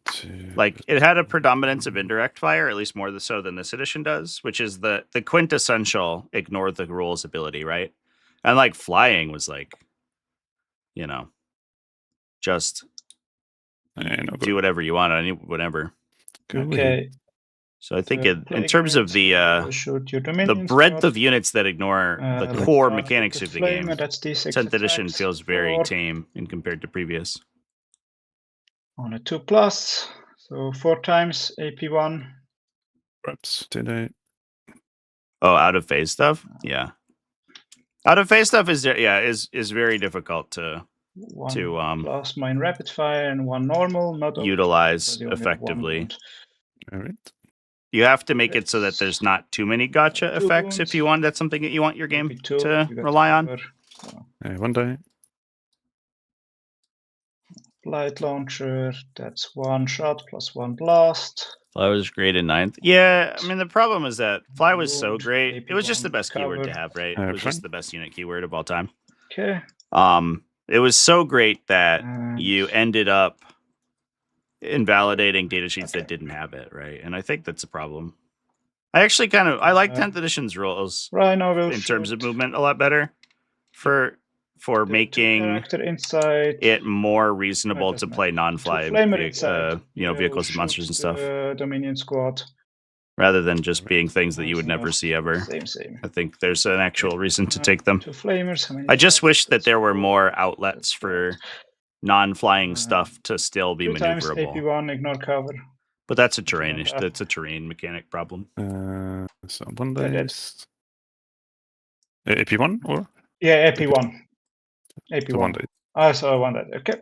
Speaker 2: like it had a predominance of indirect fire, at least more so than this edition does, which is the quintessential ignore the rules ability, right? And like flying was like, you know, just do whatever you want on whatever.
Speaker 1: Okay.
Speaker 2: So I think in terms of the breadth of units that ignore the core mechanics of the game, 10th edition feels very tame in compared to previous.
Speaker 1: On a 2+, so 4 times AP1.
Speaker 3: Perhaps today.
Speaker 2: Oh, out of phase stuff? Yeah. Out of phase stuff is very difficult to
Speaker 1: plus mine rapid fire and 1 normal, not
Speaker 2: utilize effectively.
Speaker 3: All right.
Speaker 2: You have to make it so that there's not too many gotcha effects if you want. That's something that you want your game to rely on.
Speaker 3: 1 die.
Speaker 1: Light launcher, that's 1 shot plus 1 blast.
Speaker 2: Fly was great in 9th. Yeah, I mean the problem is that Fly was so great. It was just the best keyword to have, right? It was just the best unit keyword of all time.
Speaker 1: Okay.
Speaker 2: It was so great that you ended up invalidating datasheets that didn't have it, right? And I think that's a problem. I actually I like 10th edition's rules in terms of movement a lot better for making it more reasonable to play non-fly vehicles and monsters and stuff.
Speaker 1: Dominion squad.
Speaker 2: Rather than just being things that you would never see ever.
Speaker 1: Same.
Speaker 2: I think there's an actual reason to take them.
Speaker 1: 2 flamers.
Speaker 2: I just wish that there were more outlets for non-flying stuff to still be
Speaker 1: 2 times
Speaker 2: maneuverable.
Speaker 1: AP1, ignore cover.
Speaker 2: But that's a terrain mechanic problem.
Speaker 3: So 1 dice. AP1 or?
Speaker 1: Yeah, AP1. AP1.
Speaker 3: So 1 die.
Speaker 1: Oh, so 1 die. Okay.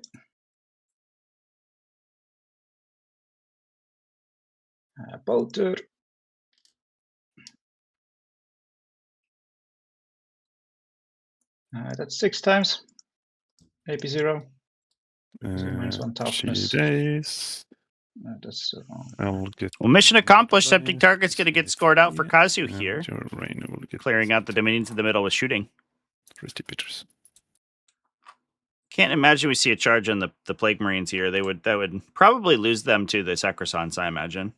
Speaker 1: Bolter. That's 6 times. AP0. Minus 1 toughness.
Speaker 3: Days.
Speaker 1: That's
Speaker 3: I'll get.
Speaker 2: Well, mission accomplished. Septic target's going to get scored out for Kazu here.
Speaker 3: Get
Speaker 2: Clearing out the dominions in the middle with shooting.
Speaker 3: Christy pictures.
Speaker 2: Can't imagine we see a charge on the Plague Marines here. That would probably lose them to the Sacrosancts, I imagine.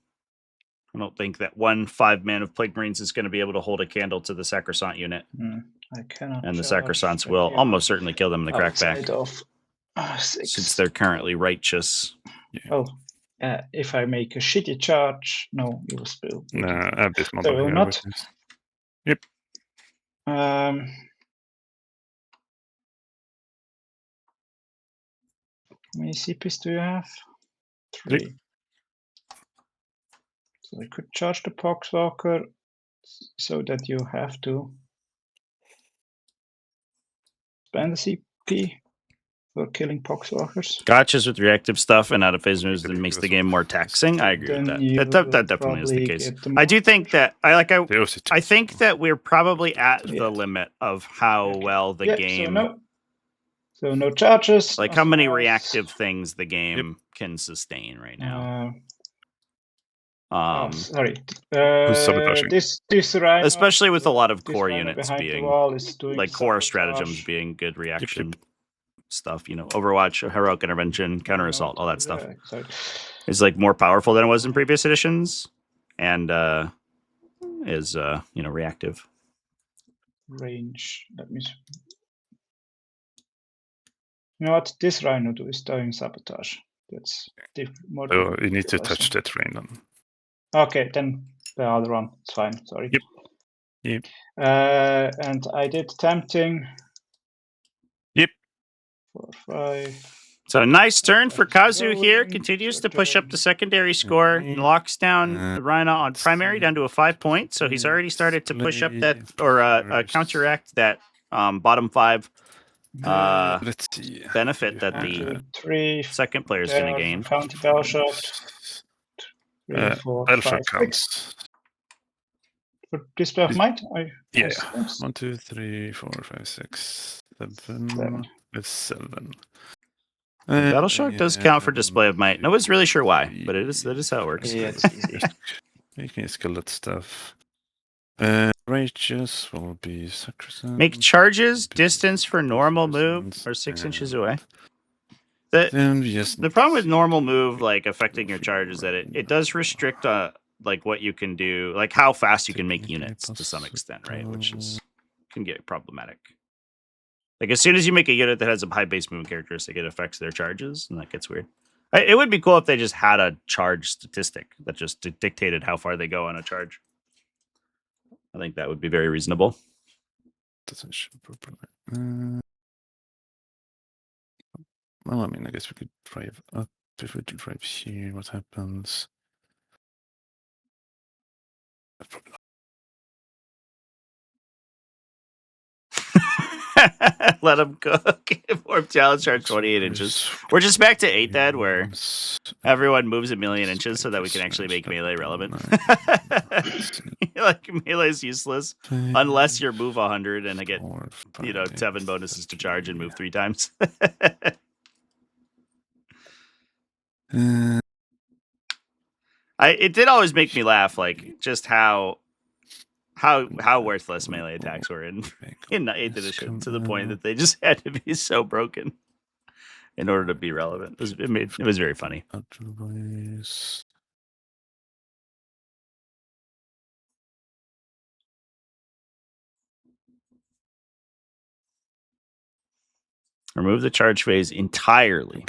Speaker 2: I don't think that 1 5-man of Plague Marines is going to be able to hold a candle to the Sacrosanct unit.
Speaker 1: I cannot.
Speaker 2: And the Sacrosancts will almost certainly kill them in the crackback. Since they're currently righteous.
Speaker 3: Yeah.
Speaker 1: Oh, if I make a shitty charge, no, you will spill.
Speaker 3: No, I have this model
Speaker 1: They will
Speaker 3: here.
Speaker 1: not.
Speaker 3: Yep.
Speaker 1: How many CPs do you have? 3. So I could charge the Poxwalker so that you have to spend a CP for killing Poxwalkers.
Speaker 2: Gotchas with reactive stuff and out of phase moves that makes the game more taxing. I agree with that. That definitely is the case. I do think that I think that we're probably at the limit of how well the game.
Speaker 1: So no charges.
Speaker 2: Like how many reactive things the game can sustain right now.
Speaker 1: Sorry.
Speaker 3: Who's sabotaging?
Speaker 1: This Rhino,
Speaker 2: especially with a lot of core units
Speaker 1: behind
Speaker 2: being
Speaker 1: the wall is doing
Speaker 2: like core
Speaker 1: sabotage.
Speaker 2: stratagems being good reaction stuff. Overwatch, heroic intervention, counter assault, all that stuff is like more powerful than it was in previous editions, and is reactive.
Speaker 1: Range. Let me. You know what this Rhino is doing sabotage. That's more.
Speaker 3: So you need to touch that terrain then.
Speaker 1: Okay, then the other one. It's fine. Sorry.
Speaker 3: Yep.
Speaker 1: And I did tempting 4, 5.
Speaker 2: So nice turn for Kazu here.
Speaker 1: Going,
Speaker 2: Continues
Speaker 1: your
Speaker 2: to push up
Speaker 1: turn.
Speaker 2: the secondary score.
Speaker 3: Okay.
Speaker 2: Locks down Rhina on primary down to a 5 point. So he's already started to push up that or counteract that bottom 5
Speaker 3: let's see.
Speaker 2: benefit that
Speaker 1: 1,
Speaker 2: the
Speaker 1: 2, 3.
Speaker 2: second player is going to
Speaker 1: There,
Speaker 2: gain.
Speaker 1: counter battle shot. 3, 4,
Speaker 3: Belfort
Speaker 1: 5, 6.
Speaker 3: counts.
Speaker 1: For display of might,
Speaker 3: Yeah.
Speaker 1: suppose.
Speaker 3: 1, 2, 3, 4, 5, 6, 7.
Speaker 1: Seven.
Speaker 3: It's 7.
Speaker 2: Battle shock does count for display of might. Nobody's really sure why, but that is how it works.
Speaker 4: Yeah, it's easy.
Speaker 3: Making skeleton stuff. Righteous will be sacrosanct.
Speaker 2: Make charges distance for normal move or 6 inches away.
Speaker 3: Then we just
Speaker 2: The problem with normal move, like affecting your charge, is that it does restrict like what you can do, like how fast you can make units to some extent, right? Which can get problematic. Like as soon as you make a unit that has a high base movement characteristic, it affects their charges, and that gets weird. It would be cool if they just had a charge statistic that just dictated how far they go on a charge. I think that would be very reasonable.
Speaker 3: doesn't show properly. Well, I mean, I guess we could drive up. If we do drive here, what happens? Probably not.
Speaker 2: Let them cook. Warp challenge charge 28 inches. We're just back to 8 Dad, where everyone moves a million inches so that we can actually make melee relevant. Like melee is useless unless you move 100 and I get 7 bonuses to charge and move 3 times. It did always make me laugh, like just how worthless melee attacks were in 8th edition, to the point that they just had to be so broken in order to be relevant. It was very funny.
Speaker 3: Otherwise,
Speaker 2: Remove the charge phase entirely.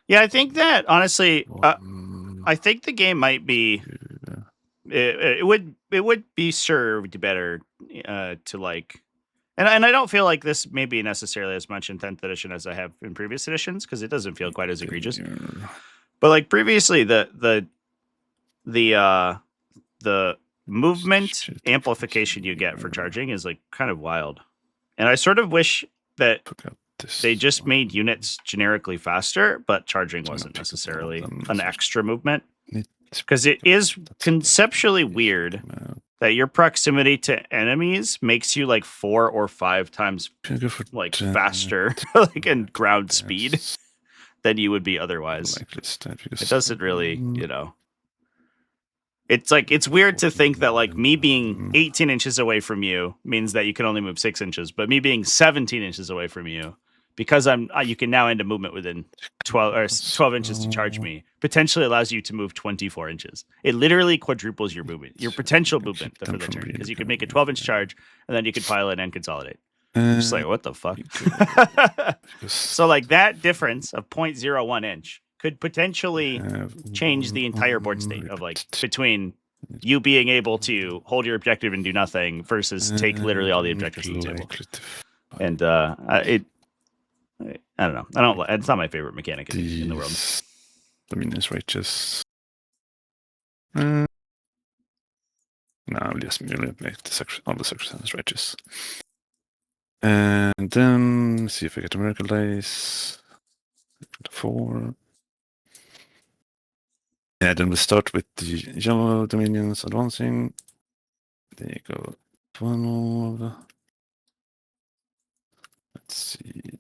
Speaker 2: Yeah, I think that honestly, I think the game might be. It would be served better to like, and I don't feel like this may be necessarily as much in 10th edition as I have in previous editions, because it doesn't feel quite as egregious. But like previously, the movement amplification you get for charging is like kind of wild, and I sort of wish that they just made units generically faster, but charging wasn't necessarily an extra movement. Because it is conceptually weird that your proximity to enemies makes you like 4 or 5 times like faster, like in ground speed, than you would be otherwise. It doesn't really, It's like it's weird to think that like me being 18 inches away from you means that you can only move 6 inches, but me being 17 inches away from you, because you can now end a movement within 12 inches to charge me, potentially allows you to move 24 inches. It literally quadruples your movement, your potential movement for the turn, because you could make a 12-inch charge and then you could pile it and consolidate. Just like, what the fuck? So like that difference of 0.01 inch could potentially change the entire board state of like between you being able to hold your objective and do nothing versus take literally all the objectives on the table. And I don't know. It's not my favorite mechanic in the world.
Speaker 3: I mean, it's righteous. No, we'll just merely make all the sections righteous. And then see if I get a miracle dice. 4. Yeah, then we start with the yellow dominions advancing. There you go. 12. Let's see.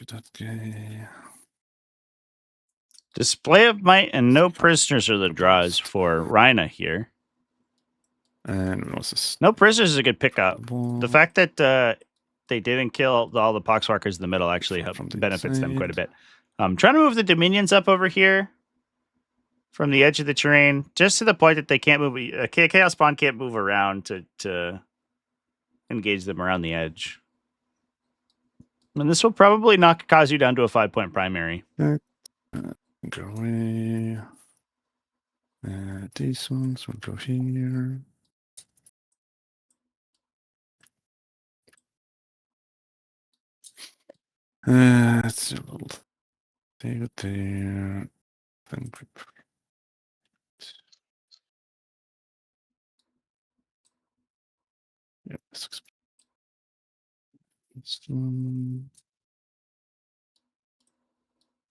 Speaker 3: That guy.
Speaker 2: Display of might and no prisoners are the draws for Rhina here.
Speaker 3: And what's this?
Speaker 2: No prisoners is a good pickup. The fact that they didn't kill all the poxwalkers in the middle actually benefits them quite a bit. I'm trying to move the dominions up over here from the edge of the terrain, just to the point that they can't move. Chaos Spawn can't move around to engage them around the edge. And this will probably knock Kazu down to a 5-point primary.
Speaker 3: Go away. These ones will go here. Let's do a little thing there. Then yeah, this one.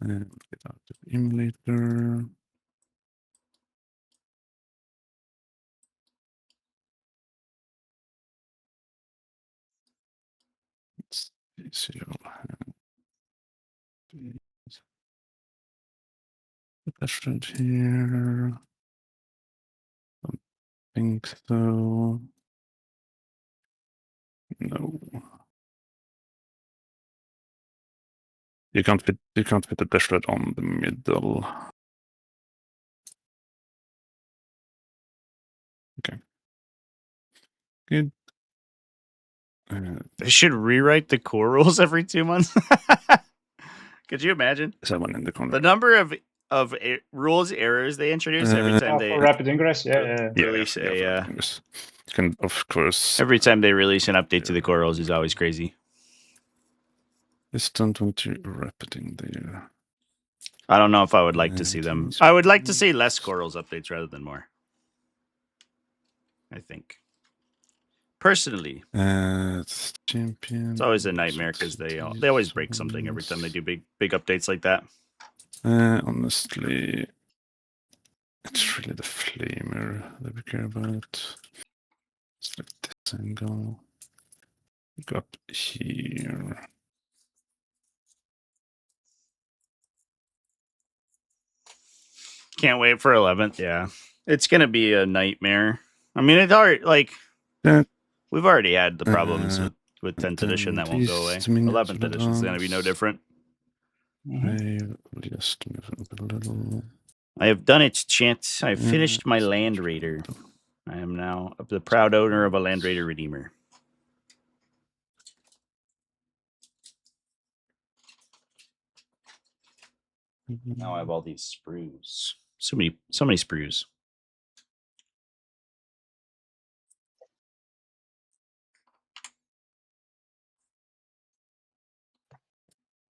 Speaker 3: And get out the emulator. Let's see. That's right here. Don't think so. No. You can't fit the dashlet on the middle. Okay. Good.
Speaker 2: They should rewrite the core rules every 2 months. Could you imagine
Speaker 3: Someone in the corner.
Speaker 2: the number of rules errors they introduce every time they
Speaker 1: For rapid ingress,
Speaker 2: release a
Speaker 3: You can, of course.
Speaker 2: every time they release an update to the core rules is always crazy.
Speaker 3: Just don't want to rapid in there.
Speaker 2: I don't know if I would like to see them. I would like to see less core rules updates rather than more. I think. Personally,
Speaker 3: It's champion.
Speaker 2: it's always a nightmare because they always break something every time they do big updates like that.
Speaker 3: Honestly, it's really the flamer that we care about. Let's let this angle. Go up here.
Speaker 2: Can't wait for 11th. Yeah, it's gonna be a nightmare. I mean, it's already like we've already had the problems with 10th edition that won't go away. 11th edition is gonna be no different.
Speaker 3: I will just move up a little.
Speaker 2: I have done its chance. I've finished my Land Raider. I am now the proud owner of a Land Raider Redeemer. Now I have all these sprues. So many sprues.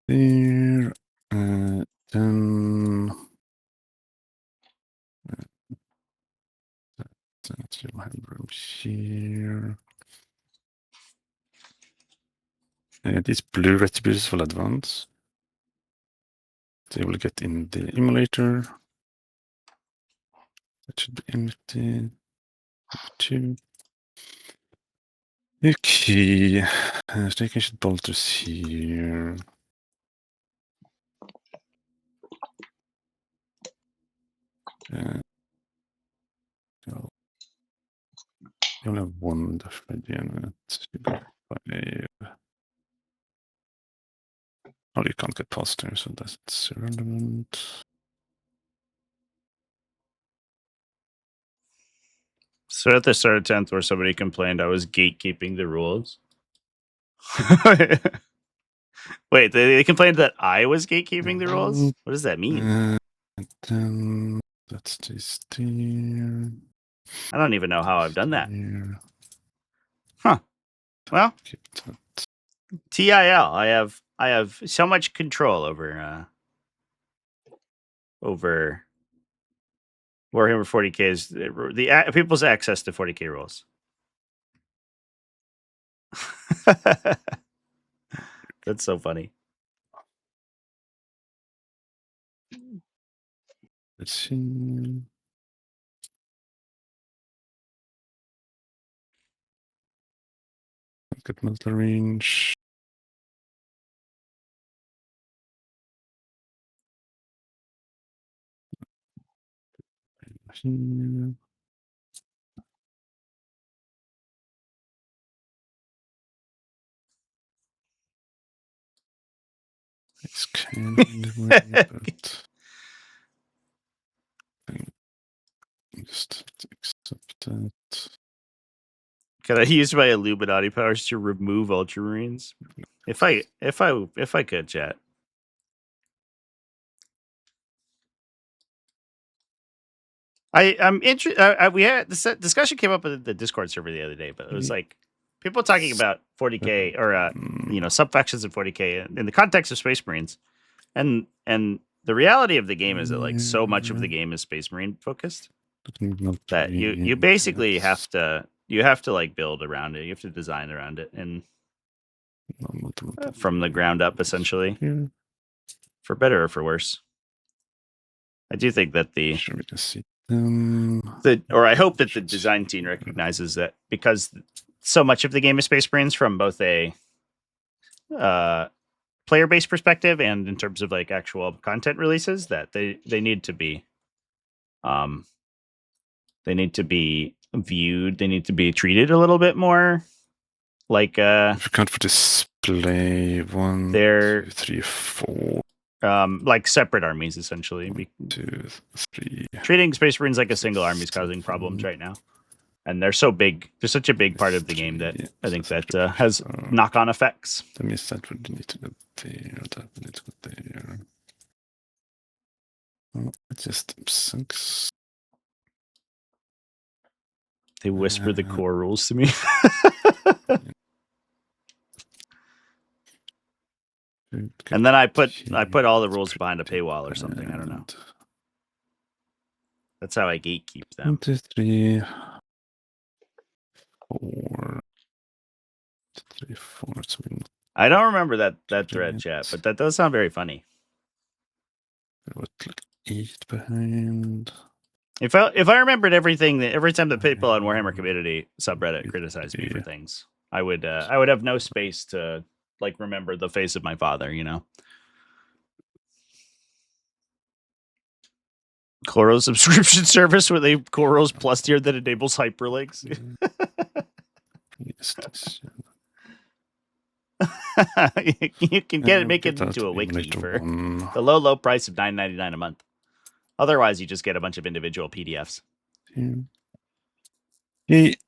Speaker 3: There, then that's your room here. These blue retributions will advance. They will get in the emulator. That should be empty. 2. Okay. Stagnation bolters here. So you only have one dash unit. You got 5. Oh, you can't get past there, so that's irrelevant.
Speaker 2: So at the start of 10th where somebody complained I was gatekeeping the rules. Wait, they complained that I was gatekeeping the rules? What does that mean?
Speaker 3: And then that's this there.
Speaker 2: I don't even know how I've done that.
Speaker 3: Here.
Speaker 2: Huh. Well,
Speaker 3: Keep that.
Speaker 2: TIL. I have so much control over Warhammer 40K's the people's access to 40K rules. That's so funny.
Speaker 3: Let's see. Get muzzle range. Here. It's kind of in the way, but just accept that.
Speaker 2: Can I use my Illuminati powers to remove Ultramarines? If I could, chat. I'm interested. We had this discussion came up with the Discord server the other day, but it was like people talking about 40k or sub factions in 40k in the context of Space Marines, and the reality of the game is that like so much of the game is Space Marine focused that you basically have to like build around it. You have to design around it and from the ground up, essentially, for better or for worse. I do think that
Speaker 3: Sure, we can see.
Speaker 2: or I hope that the design team recognizes that because so much of the game is Space Marines from both a player-based perspective and in terms of like actual content releases, that they need to be viewed, they need to be treated a little bit more like
Speaker 3: If you count for display, 1,
Speaker 2: they're
Speaker 3: 2, 3, 4,
Speaker 2: like separate armies essentially.
Speaker 3: 1, 2, 3.
Speaker 2: Treating Space Marines like a single army is causing problems right now. And they're so big. They're such a big part of the game that I think that has knock-on effects.
Speaker 3: That means that would need to go there. That would need to go there. Oh, it just sinks.
Speaker 2: They whisper the core rules to me. And then I put all the rules behind a paywall or something. I don't know. That's how I gatekeep them.
Speaker 3: 1, 2, 3, 4. 3, 4. So
Speaker 2: I don't remember that thread, chat, but that does sound very funny.
Speaker 3: what, like 8 behind?
Speaker 2: If I remembered everything, that every time the people on Warhammer community subreddit criticized me for things, I would have no space to like remember the face of my father, you know. Coro subscription service with a Coros Plus tier that enables hyperlinks. You can make it into a wiki for the low price of $9.99 a month. Otherwise, you just get a bunch of individual PDFs. It's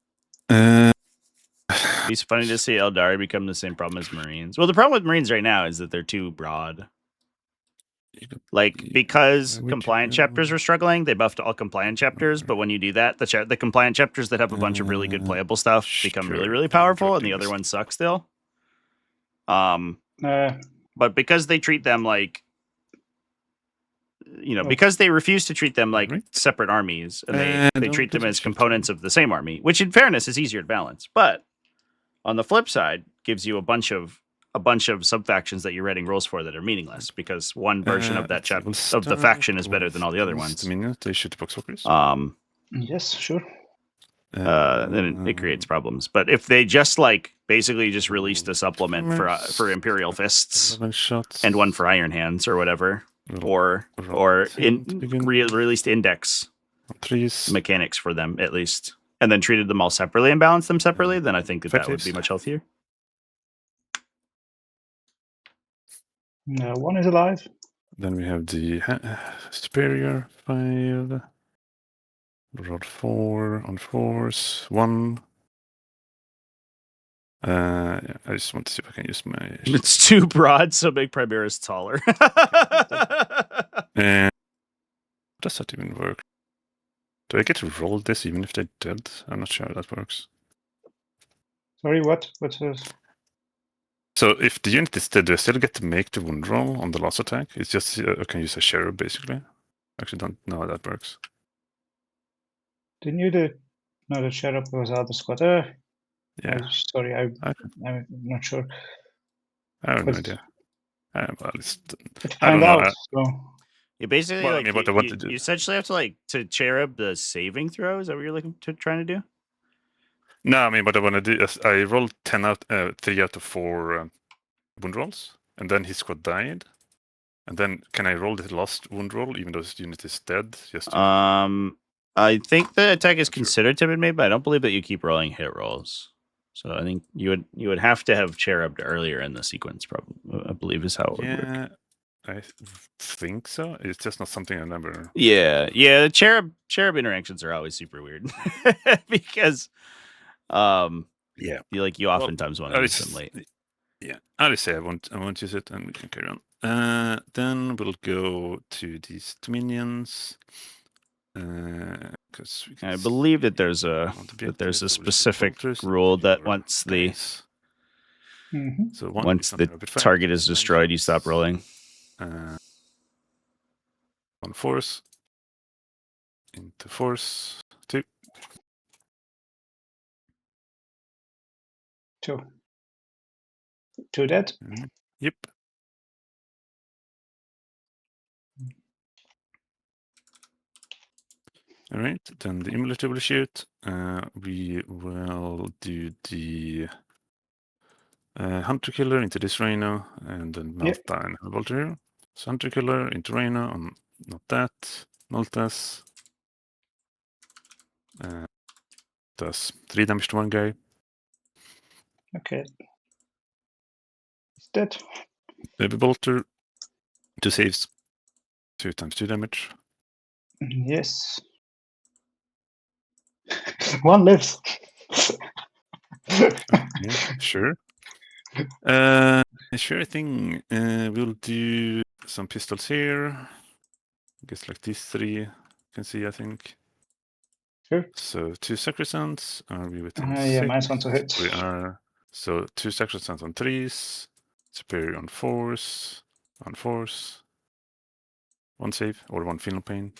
Speaker 2: funny to see Eldari become the same problem as Marines. Well, the problem with Marines right now is that they're too broad. Like, because compliant chapters are struggling, they buffed all compliant chapters, but when you do that, the compliant chapters that have a bunch of really good playable stuff become really, really powerful, and the other ones suck still. But because they treat them like, because they refuse to treat them like separate armies, and they treat them as components of the same army, which in fairness is easier to balance. But on the flip side, gives you a bunch of sub-factions that you're writing rules for that are meaningless because one version of that of the faction is better than all the other ones.
Speaker 1: Yes, sure.
Speaker 2: Then it creates problems. But if they just basically just released a supplement for Imperial Fists and one for Iron Hands or whatever, or released index mechanics for them at least, and then treated them all separately and balanced them separately, then I think that would be much healthier.
Speaker 1: One is alive.
Speaker 3: Then we have the superior 5. Rod 4 on 4s. 1. I just want to see if I can use my.
Speaker 2: It's too broad, so make Primaris taller.
Speaker 3: Does that even work? Do I get to roll this even if they're dead? I'm not sure how that works.
Speaker 1: Sorry, what? What's this?
Speaker 3: So if the unit is dead, do I still get to make the wound roll on the last attack? It's just I can use a cherub basically. I actually don't know how that works.
Speaker 1: Didn't you do? No, the cherub was out of the squad.
Speaker 3: Yeah.
Speaker 1: Sorry, I'm not sure.
Speaker 3: I have no idea. Well,
Speaker 1: it's find out. So.
Speaker 2: You basically you essentially have to cherub the saving throw. Is that what you're trying to do?
Speaker 3: No, I mean what I want to do is I rolled 3 out of 4 wound rolls, and then his squad died. And then can I roll the last wound roll even though his unit is dead? Just
Speaker 2: I think the attack is considered to have been made, but I don't believe that you keep rolling hit rolls. So I think you would have to have cherubed earlier in the sequence. Probably, I believe is how it would work.
Speaker 3: I think so. It's just not something I never.
Speaker 2: Yeah. Cherub interactions are always super weird because, you oftentimes want to use them late.
Speaker 3: Yeah, I'll say I won't use it, and we can carry on. Then we'll go to these dominions. Because
Speaker 2: I believe that there's a specific rule that once the
Speaker 3: So
Speaker 2: target is destroyed, you stop rolling.
Speaker 3: On force into force 2.
Speaker 1: 2. 2 dead.
Speaker 3: Yep. All right, then the emulator will shoot. We will do the Hunter Killer into this Rhino, and then Malta and Volta here. So Hunter Killer into Rhino on not that. Maltas. Does 3 damage to one guy.
Speaker 1: Okay. It's dead.
Speaker 3: Baby Bolter, 2 saves, 2 times 2 damage.
Speaker 1: Yes. 1 lives.
Speaker 3: Yeah, sure. Sure thing. We'll do some pistols here. I guess like these 3 you can see, I think.
Speaker 1: Sure.
Speaker 3: So 2 Sacrosants. Are we within
Speaker 1: Yeah,
Speaker 3: 6?
Speaker 1: -1 to hit.
Speaker 3: We are. So 2 Sacrosants on 3s. Superior on 4s. On 4s. 1 save or 1 final pain.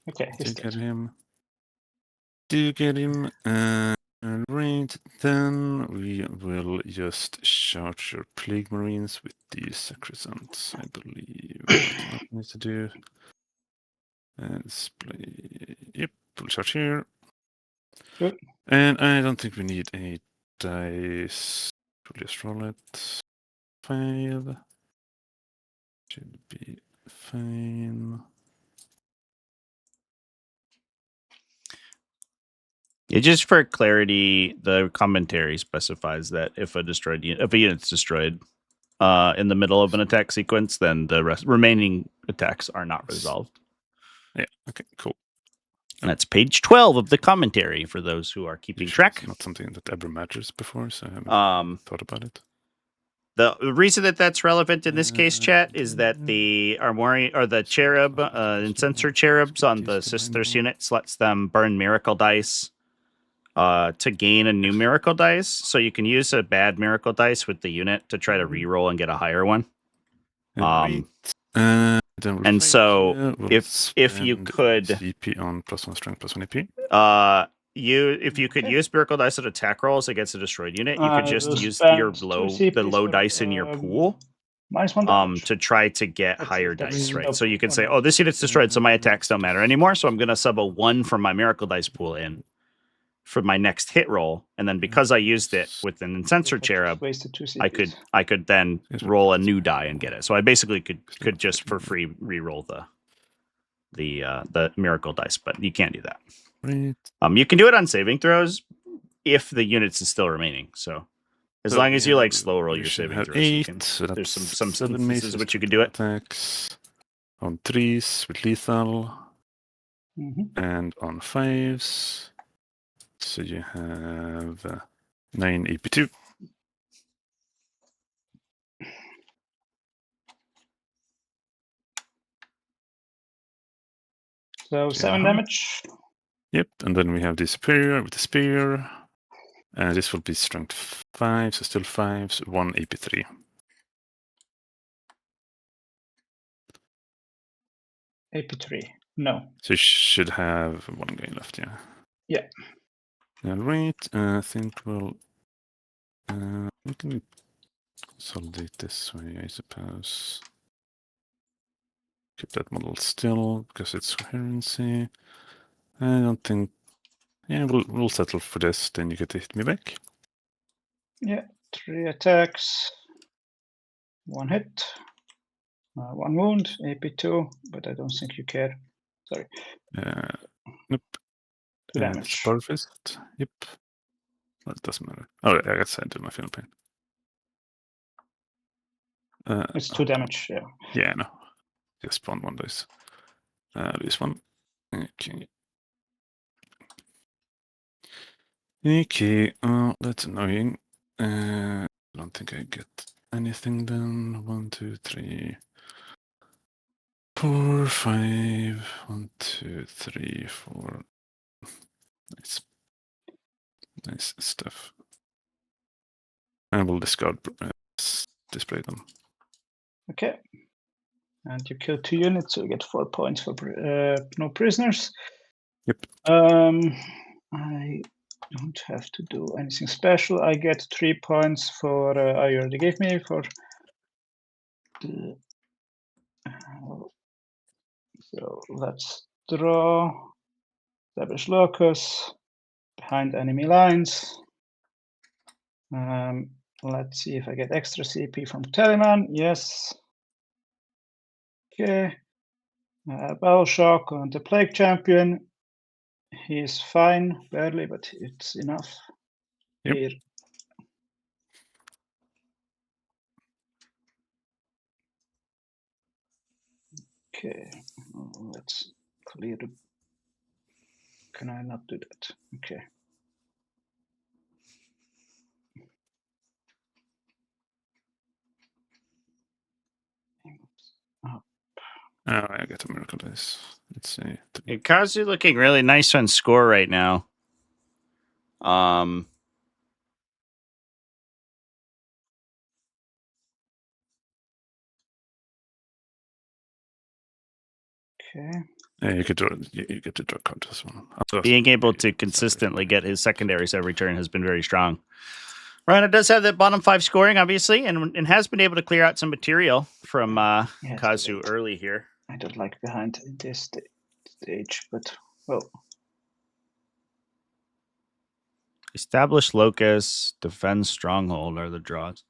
Speaker 1: Okay, he's
Speaker 3: get
Speaker 1: dead.
Speaker 3: him. Do get him. Right, then we will just charge your Plague Marines with the Sacrosants, I believe. Nothing else needs to do. Display. Yep, we'll charge here.
Speaker 1: Good.
Speaker 3: And I don't think we need any dice. We'll just roll it. 5. Should be fine.
Speaker 2: Yeah, just for clarity, the commentary specifies that if a unit's destroyed in the middle of an attack sequence, then the remaining attacks are not resolved.
Speaker 3: Yeah. Okay. Cool.
Speaker 2: And that's page 12 of the commentary for those who are keeping track.
Speaker 3: It's not something that ever matters before, so I haven't thought about it.
Speaker 2: The reason that that's relevant in this case, chat, is that the Armori or the cherub, Incenser cherubs on the Sisters units lets them burn miracle dice to gain a new miracle dice. So you can use a bad miracle dice with the unit to try to reroll and get a higher one. And so if you could
Speaker 3: CP on +1 strength, +1 AP.
Speaker 2: if you could use miracle dice at attack rolls against a destroyed unit, you could just use the low dice in your pool
Speaker 1: -1 damage.
Speaker 2: to try to get higher dice, right? So you can say, oh, this unit's destroyed, so my attacks don't matter anymore, so I'm going to sub a 1 from my miracle dice pool in for my next hit roll, and then because I used it with an Incenser Cherub, I could then roll a new die and get it. So I basically could just for free re-roll the miracle dice, but you can't do that.
Speaker 3: Right.
Speaker 2: You can do it on saving throws if the units is still remaining. So as long as you like slow roll your saving throws,
Speaker 3: 8, so
Speaker 2: there's some instances which you can do it.
Speaker 3: Attacks on 3s with lethal, and on 5s. So you have 9 AP2.
Speaker 1: So 7 damage.
Speaker 3: Yep, and then we have the superior with the spear. And this will be strength 5, so still 5s, 1 AP3.
Speaker 1: AP3. No.
Speaker 3: So you should have 1 guy left, yeah.
Speaker 1: Yeah.
Speaker 3: All right, I think we can consolidate this way, I suppose. Keep that model still because it's coherency. I don't think. Yeah, we'll settle for this. Then you get to hit me back.
Speaker 1: Yeah, 3 attacks, 1 hit, 1 wound, AP2, but I don't think you care. Sorry.
Speaker 3: Nope.
Speaker 1: 2 damage.
Speaker 3: Power fist. Yep. Well, it doesn't matter. Oh, I guess I did my final pain.
Speaker 1: It's 2 damage. Yeah.
Speaker 3: Yeah, no. Just spawn 1 dice. Lose 1. Okay. Okay. Oh, that's annoying. I don't think I get anything then. 1, 2, 3. 4, 5, 1, 2, 3, 4. Nice stuff. I will discard display them.
Speaker 1: Okay. And you kill 2 units, so you get 4 points for no prisoners.
Speaker 3: Yep.
Speaker 1: I don't have to do anything special. I get 3 points for I already gave me for the, so let's draw, establish locus behind enemy lines. Let's see if I get extra CP from Telemann. Yes. Okay. Battle shock on the plague champion. He's fine, barely, but it's enough.
Speaker 3: Yep.
Speaker 1: Here. Okay, let's clear the. Can I not do that? Okay.
Speaker 3: Oh, I get a miracle dice. Let's see.
Speaker 2: Yeah, Kazu looking really nice on score right now.
Speaker 1: Okay.
Speaker 3: Yeah, you could draw. You get to draw cards as well.
Speaker 2: Being able to consistently get his secondaries every turn has been very strong. Rhino does have the bottom 5 scoring, obviously, and has been able to clear out some material from Kazu early here.
Speaker 1: I don't like behind this stage, but well.
Speaker 2: Establish locus, defend stronghold are the draws.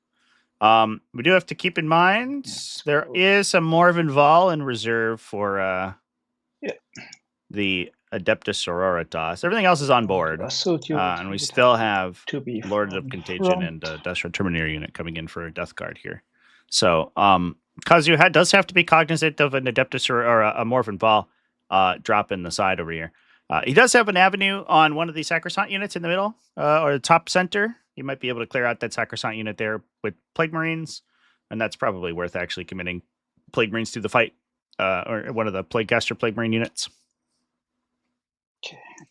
Speaker 2: We do have to keep in mind there is a Morven Vol in reserve for the Adepta Sororitas. Everything else is on board. And we still have Lord of Contagion and Destro Terminator unit coming in for a Death Guard here. So Kazu does have to be cognizant of an Adeptus or a Morven Vol drop in the side over here. He does have an avenue on one of the Sacrosanct units in the middle or the top center. You might be able to clear out that Sacrosanct unit there with Plague Marines, and that's probably worth actually committing Plague Marines to the fight or one of the Plaguecaster Plague Marine units.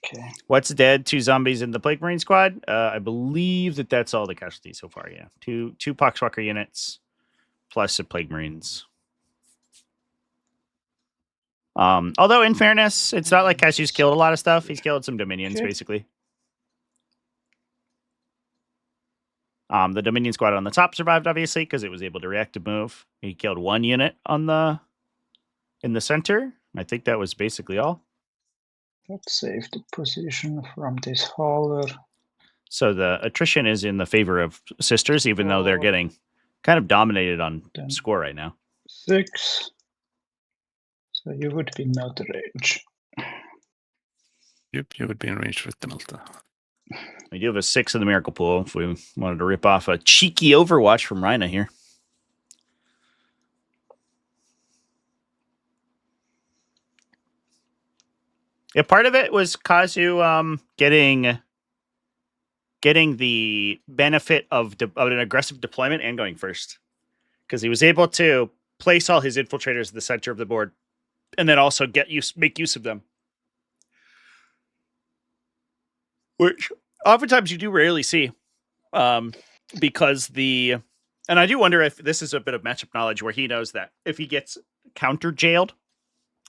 Speaker 1: Okay.
Speaker 2: What's dead? 2 zombies in the Plague Marine squad. I believe that's all the casualties so far. Yeah, two Poxwalker units plus the Plague Marines. Although in fairness, it's not like Kazu's killed a lot of stuff. He's killed some Dominions basically. The Dominion squad on the top survived obviously because it was able to react to move. He killed 1 unit in the center. I think that was basically all.
Speaker 1: Let's save the position from this hauler.
Speaker 2: So the attrition is in the favor of Sisters, even though they're getting kind of dominated on score right now.
Speaker 1: 6. So you would be not range.
Speaker 3: Yep, you would be in range with the Melta.
Speaker 2: We do have a 6 in the Miracle Pool if we wanted to rip off a cheeky Overwatch from Rhina here. Yeah, part of it was Kazu getting the benefit of an aggressive deployment and going first. Because he was able to place all his infiltrators at the center of the board and then also make use of them. Which oftentimes you do rarely see. Because and I do wonder if this is a bit of matchup knowledge where he knows that if he gets counter jailed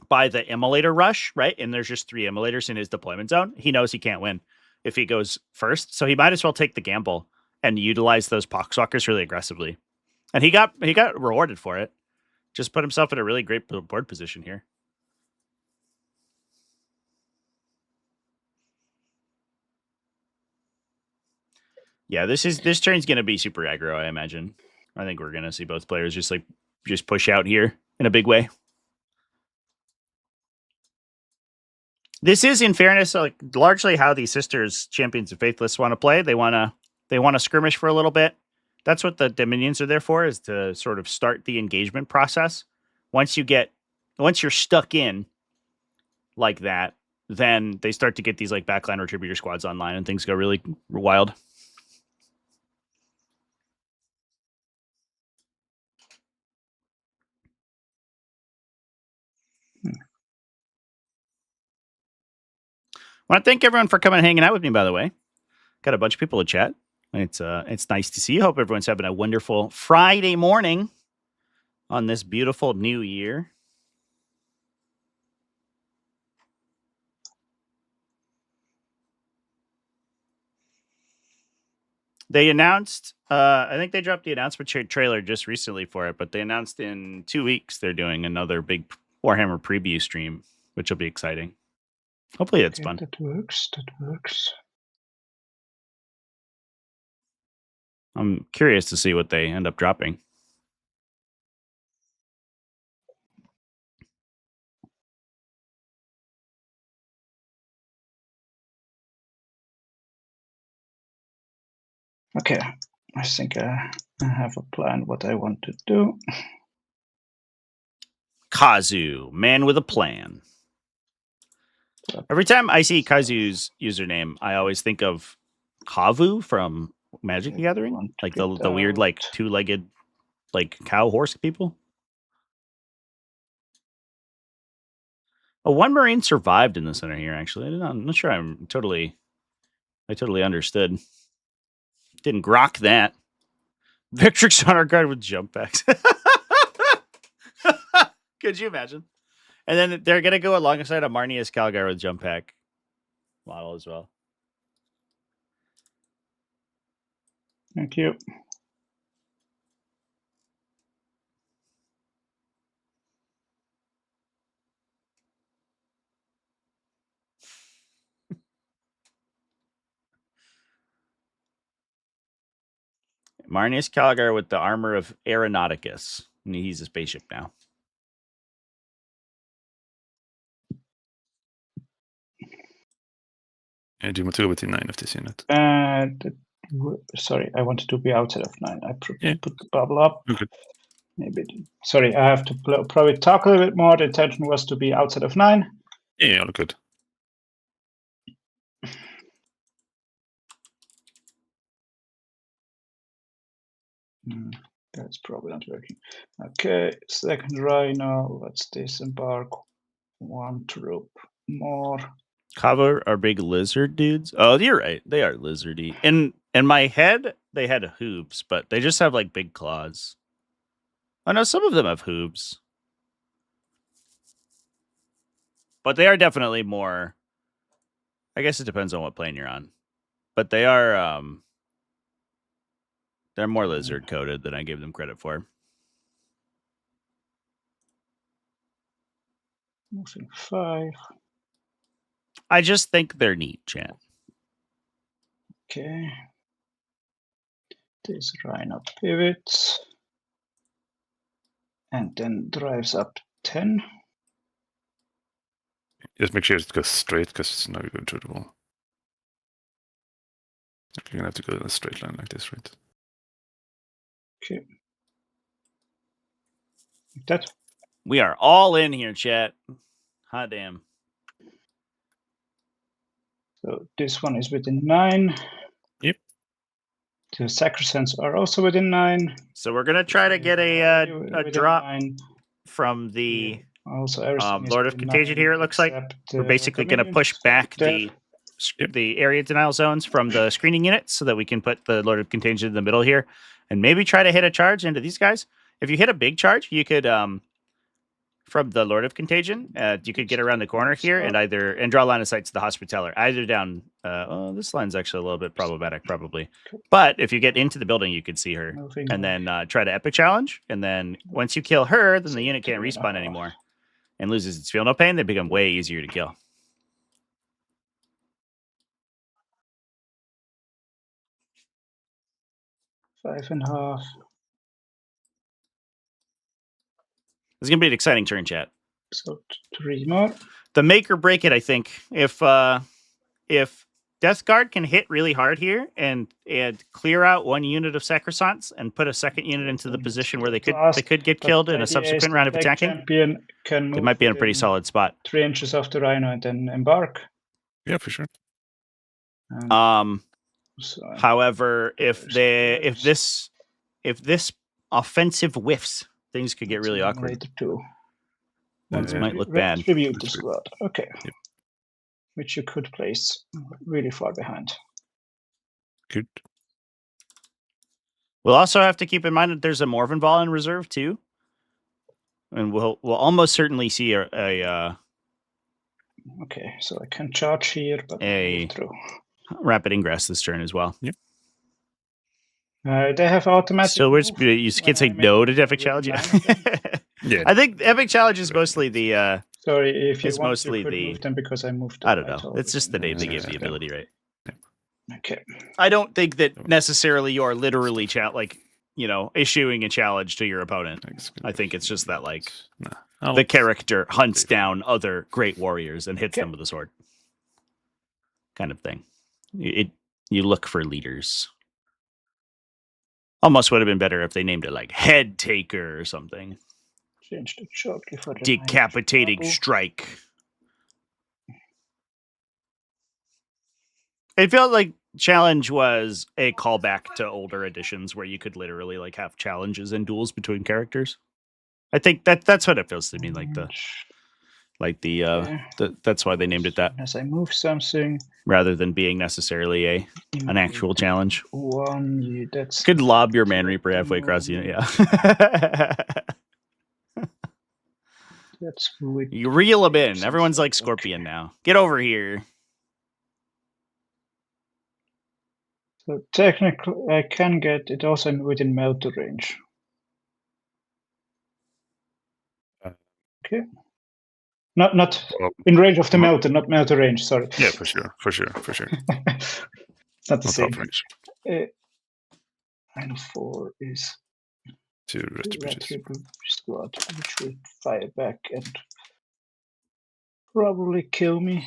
Speaker 2: by the immolator rush, right? And there's just 3 immolators in his deployment zone. He knows he can't win if he goes first. So he might as well take the gamble and utilize those Poxwalkers really aggressively. And he got rewarded for it. Just put himself in a really great board position here. Yeah, this turn's going to be super aggro, I imagine. I think we're going to see both players just push out here in a big way. This is, in fairness, largely how the Sisters Champions of Faithless want to play. They want to skirmish for a little bit. That's what the Dominions are there for, is to sort of start the engagement process. Once you're stuck in like that, then they start to get these backline Retributor squads online and things go really wild. want to thank everyone for coming and hanging out with me, by the way. Got a bunch of people to chat. It's nice to see you. Hope everyone's having a wonderful Friday morning on this beautiful new year. They announced, I think they dropped the announcement trailer just recently for it, but they announced in 2 weeks they're doing another big Warhammer preview stream, which will be exciting. Hopefully it's fun.
Speaker 1: That works.
Speaker 2: I'm curious to see what they end up dropping.
Speaker 1: Okay, I think I have a plan what I want to do.
Speaker 2: Kazu, man with a plan. Every time I see Kazu's username, I always think of Kavu from Magic the Gathering, like the weird, like two-legged, like cow horse people. Oh, one Marine survived in the center here. Actually, I'm not sure. I totally understood. Didn't grok that. Victrix on our guard with jump packs. Could you imagine? And then they're gonna go alongside a Marnius Calgar with jump pack model as well.
Speaker 1: Thank you.
Speaker 2: Marnius Calgar with the armor of Aeronauticus. And he's a spaceship now.
Speaker 3: Do you want to go with the 9 of this unit?
Speaker 1: Sorry, I wanted to be outside of 9. I put the bubble up.
Speaker 3: Okay.
Speaker 1: Maybe. Sorry, I have to probably talk a little bit more. The intention was to be outside of 9.
Speaker 3: Yeah, all good.
Speaker 1: That's probably not working. Okay, second Rhino. Let's disembark 1 troop more.
Speaker 2: Kava are big lizard dudes. Oh, you're right. They are lizardy. In my head, they had hooves, but they just have like big claws. Oh no, some of them have hooves. But they are definitely more. I guess it depends on what plane you're on. But they are they're more lizard coated than I gave them credit for.
Speaker 1: Moving 5.
Speaker 2: I just think they're neat, chat.
Speaker 1: Okay. This Rhino pivots. And then drives up 10.
Speaker 3: Just make sure it goes straight, because now you're going through the wall. You're going to have to go in a straight line like this, right?
Speaker 1: Okay. Like that.
Speaker 2: We are all in here, chat. Hot damn.
Speaker 1: So this one is within 9.
Speaker 3: Yep.
Speaker 1: The Sacrosancts are also within 9.
Speaker 2: So we're gonna try to get a drop
Speaker 1: 9.
Speaker 2: from the
Speaker 1: Also,
Speaker 2: Lord of Contagion here. It looks like we're basically gonna push back the area denial zones from the screening units so that we can put the Lord of Contagion in the middle here, and maybe try to hit a charge into these guys. If you hit a big charge, you could from the Lord of Contagion, you could get around the corner here and draw line of sight to the Hospitaller, either down. This line's actually a little bit problematic, probably. But if you get into the building, you could see her, and then try to epic challenge. And then once you kill her, then the unit can't respawn anymore and loses its feel no pain. They become way easier to kill.
Speaker 1: Five and a half.
Speaker 2: It's gonna be an exciting turn, chat.
Speaker 1: So 3 more.
Speaker 2: The make or break it, I think. If Death Guard can hit really hard here and clear out 1 unit of Sacrosancts and put a second unit into the position where they could get killed in a subsequent round of attacking, it might be in a pretty solid spot.
Speaker 1: 3 inches off the Rhino and then embark.
Speaker 3: Yeah, for sure.
Speaker 2: However, if this offensive whiffs, things could get really awkward.
Speaker 1: Too.
Speaker 2: Things might look bad.
Speaker 1: Tribute the squad. Okay.
Speaker 3: Yep.
Speaker 1: which you could place really far behind.
Speaker 3: Good.
Speaker 2: We'll also have to keep in mind that there's a Morven Ball in reserve too, and we'll almost certainly see a
Speaker 1: Okay, so I can charge here, but
Speaker 2: A-
Speaker 1: move through.
Speaker 2: rapid ingress this turn as well.
Speaker 1: They have automatic.
Speaker 2: So you
Speaker 1: move
Speaker 2: can't
Speaker 1: when
Speaker 2: say
Speaker 1: I make
Speaker 2: no to
Speaker 1: with
Speaker 2: Epic Challenge.
Speaker 1: 9 of them.
Speaker 3: Yeah.
Speaker 2: I think Epic Challenge is mostly the.
Speaker 1: Sorry, if you
Speaker 2: It's
Speaker 1: want,
Speaker 2: mostly
Speaker 1: you could
Speaker 2: the-
Speaker 1: move them because I moved.
Speaker 2: I don't know. It's just the name they give the
Speaker 3: Yeah.
Speaker 2: ability, right?
Speaker 1: Okay.
Speaker 2: I don't think that necessarily you are literally issuing a challenge to your opponent. I think it's just that the character hunts down other great warriors and hits them with a sword, kind of thing. You look for leaders. Almost would have been better if they named it like Head Taker or something.
Speaker 1: Changed it shortly for the
Speaker 2: Decapitating strike. It felt like challenge was a callback to older editions where you could literally have challenges and duels between characters. I think that's what it feels to me that's why they named it that,
Speaker 1: As I move something,
Speaker 2: rather than being necessarily an actual challenge.
Speaker 1: That's
Speaker 2: Could lob your Man Reaper halfway across the unit, yeah.
Speaker 1: That's weird.
Speaker 2: You reel them in. Everyone's like Scorpion now. Get over here.
Speaker 1: So technically, I can get it also within melter range. Okay. Not in range of the melter, not melter range. Sorry.
Speaker 3: Yeah, for sure.
Speaker 1: It's not the
Speaker 3: Not
Speaker 1: same.
Speaker 3: half range.
Speaker 1: 904 is
Speaker 3: To retribution.
Speaker 1: squad, which will fire back and probably kill me.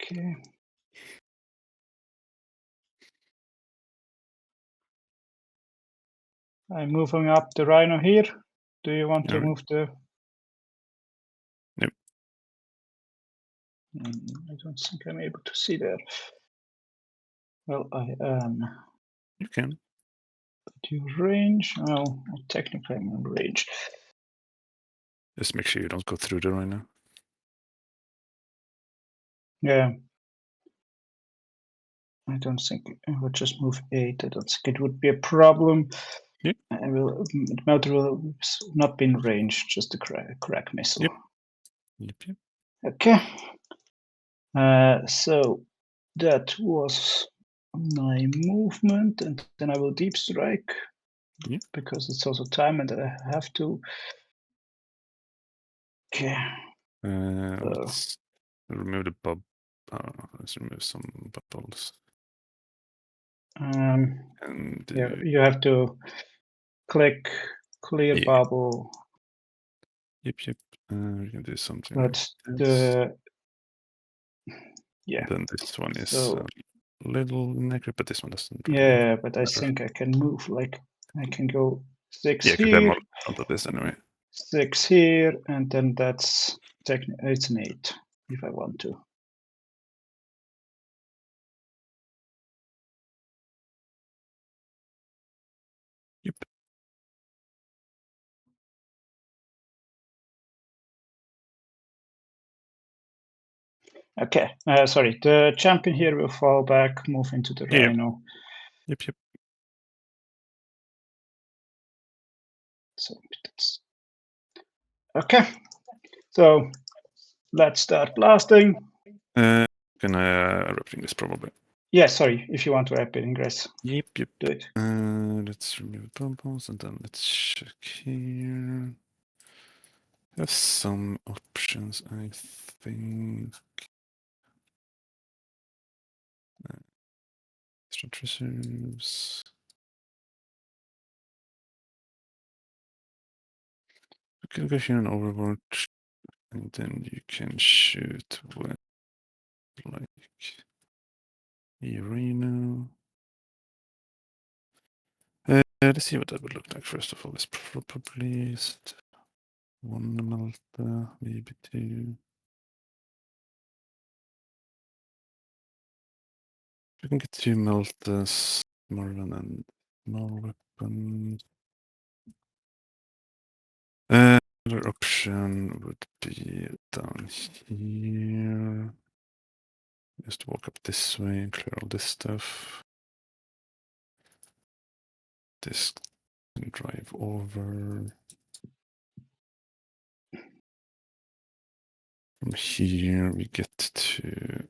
Speaker 1: Okay. I'm moving up the Rhino here. Do you want to
Speaker 3: Alright.
Speaker 1: move the?
Speaker 3: Nope.
Speaker 1: I don't think I'm able to see that. Well, I am.
Speaker 3: You can.
Speaker 1: Do you range? Oh, technically I'm in range.
Speaker 3: Just make sure you don't go through the rhino.
Speaker 1: Yeah. I don't think I would just move 8. I don't think it would be a problem.
Speaker 3: Yep.
Speaker 1: Melter will not be in range, just a crack missile.
Speaker 3: Yep.
Speaker 1: Okay. So that was my movement, and then I will deep strike because it's also time, and I have to. Okay.
Speaker 3: Let's remove the bub. Let's remove some bubbles. And
Speaker 1: you have to click clear bubble.
Speaker 3: Yep. We can do something.
Speaker 1: But
Speaker 3: like
Speaker 1: yeah.
Speaker 3: Then this one is
Speaker 1: So,
Speaker 3: a little inaccurate, but this one doesn't.
Speaker 1: Yeah, but I
Speaker 3: matter.
Speaker 1: think I can move. I can go 6
Speaker 3: Yeah, because
Speaker 1: here,
Speaker 3: I'm on top of this anyway.
Speaker 1: 6 here, and then that's it's an 8 if I want to.
Speaker 3: Yep.
Speaker 1: Okay, sorry. The champion here will fall back, move into the Rhino.
Speaker 3: Yep.
Speaker 1: So that's okay. So let's start blasting.
Speaker 3: Can I repping this probably?
Speaker 1: Yeah, sorry. If you want to rapid ingress,
Speaker 3: Yep.
Speaker 1: do it.
Speaker 3: Let's remove bubbles and then let's check here. Have some options, I think. Extra reserves. You can go here on Overwatch, and then you can shoot with like Arena. Let's see what that would look like. First of all, it's probably 1 Malta, maybe 2. You can get 2 Maltas, Marvin, and small weapons. Another option would be down here. Just walk up this way and clear all this stuff. This can drive over. From here we get to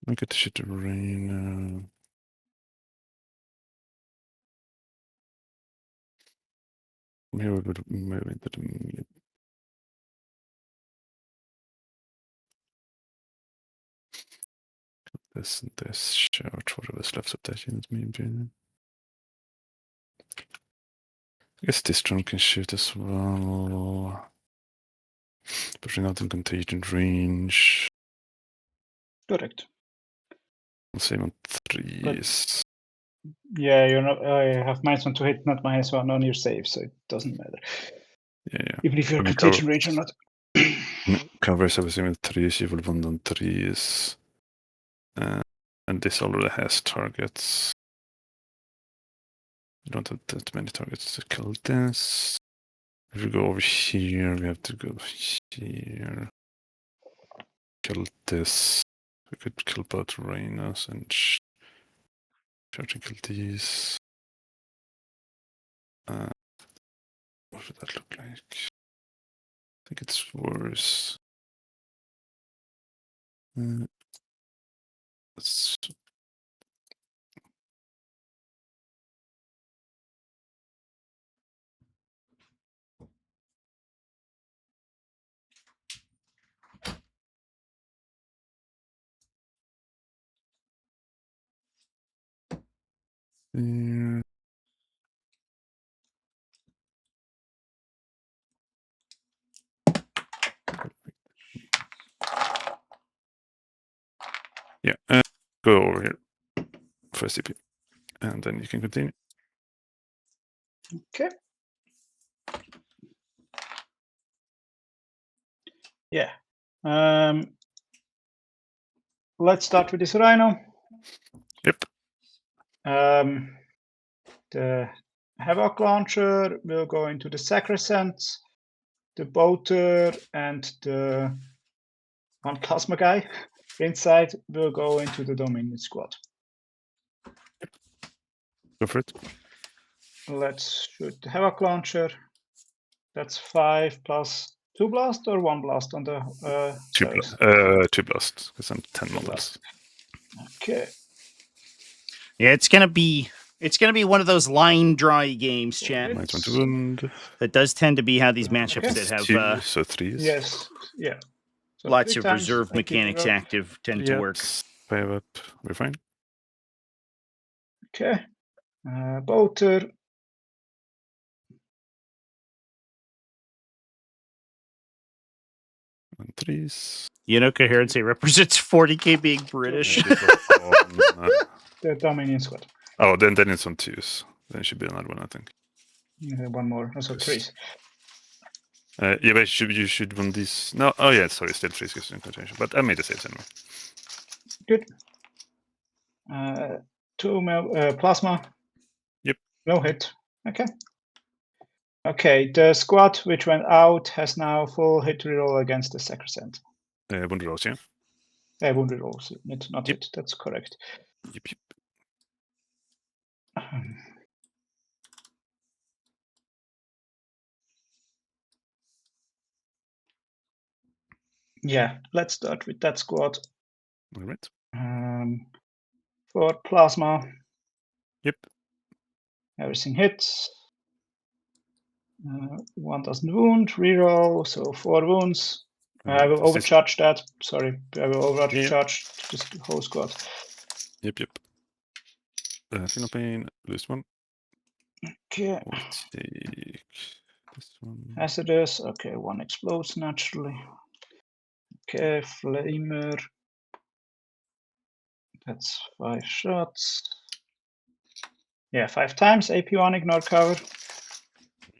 Speaker 3: I get the shit to rain. Here we would move into the this and this shout whatever's left of that unit maybe. I guess this drone can shoot as well. But we're not in contagion range.
Speaker 1: Correct.
Speaker 3: Same on 3s.
Speaker 1: Yeah, you're not. I have -1 to hit, not -1 on your save, so it doesn't matter.
Speaker 3: Yeah.
Speaker 1: Even if you're
Speaker 3: I mean,
Speaker 1: contagion range or not.
Speaker 3: Covers everything with 3s, you will 1 on 3s. And this already has targets. You don't have that many targets to kill this. If we go over here, we have to go here. Kill this. We could kill both Rhinos and try to kill these. What would that look like? I think it's worse. Let's there. Yeah, go over here for CP, and then you can continue.
Speaker 1: Okay. Yeah. Let's start with this Rhino.
Speaker 3: Yep.
Speaker 1: The Havoc launcher will go into the Sacrosanct. The Boater and the one Plasma guy inside will go into the Dominion squad.
Speaker 3: Go for it.
Speaker 1: Let's shoot the Havoc launcher. That's 5 plus 2 blast or 1 blast on the
Speaker 3: 2 blasts, because I'm 10 models.
Speaker 1: Okay.
Speaker 2: Yeah, it's gonna be one of those line dry games, chat.
Speaker 3: -20 wound.
Speaker 2: That does tend to be how these matchups that have
Speaker 3: 2, so 3s.
Speaker 1: Yes. Yeah. So
Speaker 2: lots
Speaker 1: 3
Speaker 2: of
Speaker 1: times
Speaker 2: reserve
Speaker 1: I keep it
Speaker 2: mechanics
Speaker 1: up.
Speaker 2: active tend to work.
Speaker 3: 5 up. We're fine.
Speaker 1: Okay. Boater.
Speaker 3: And 3s.
Speaker 2: You know, coherency represents 40k being British.
Speaker 1: The Dominion squad.
Speaker 3: Oh, then it's on 2s. Then it should be another one, I think.
Speaker 1: One more. Also 3s.
Speaker 3: Yeah, but you should run these. No, oh yeah, sorry, still 3s because in continuation. But I made the saves anyway.
Speaker 1: Good. 2 plasma.
Speaker 3: Yep.
Speaker 1: No hit. Okay. Okay, the squad which went out has now full hit reroll against the Sacrosanct.
Speaker 3: Wounded rolls, yeah?
Speaker 1: Wounded rolls, not
Speaker 3: Yep.
Speaker 1: hit, that's correct.
Speaker 3: Yep.
Speaker 1: Yeah, let's start with that squad.
Speaker 3: All right.
Speaker 1: For plasma.
Speaker 3: Yep.
Speaker 1: Everything hits. 1 doesn't wound, reroll, so 4 wounds. I will overcharge that. Sorry, I will overcharge this whole squad.
Speaker 3: Yep. Signal pain, lose 1.
Speaker 1: Okay.
Speaker 3: We'll take this one.
Speaker 1: Hazardous. Okay, 1 explodes naturally. Okay, flamer. That's 5 shots. Yeah, 5 times. AP1, ignore cover.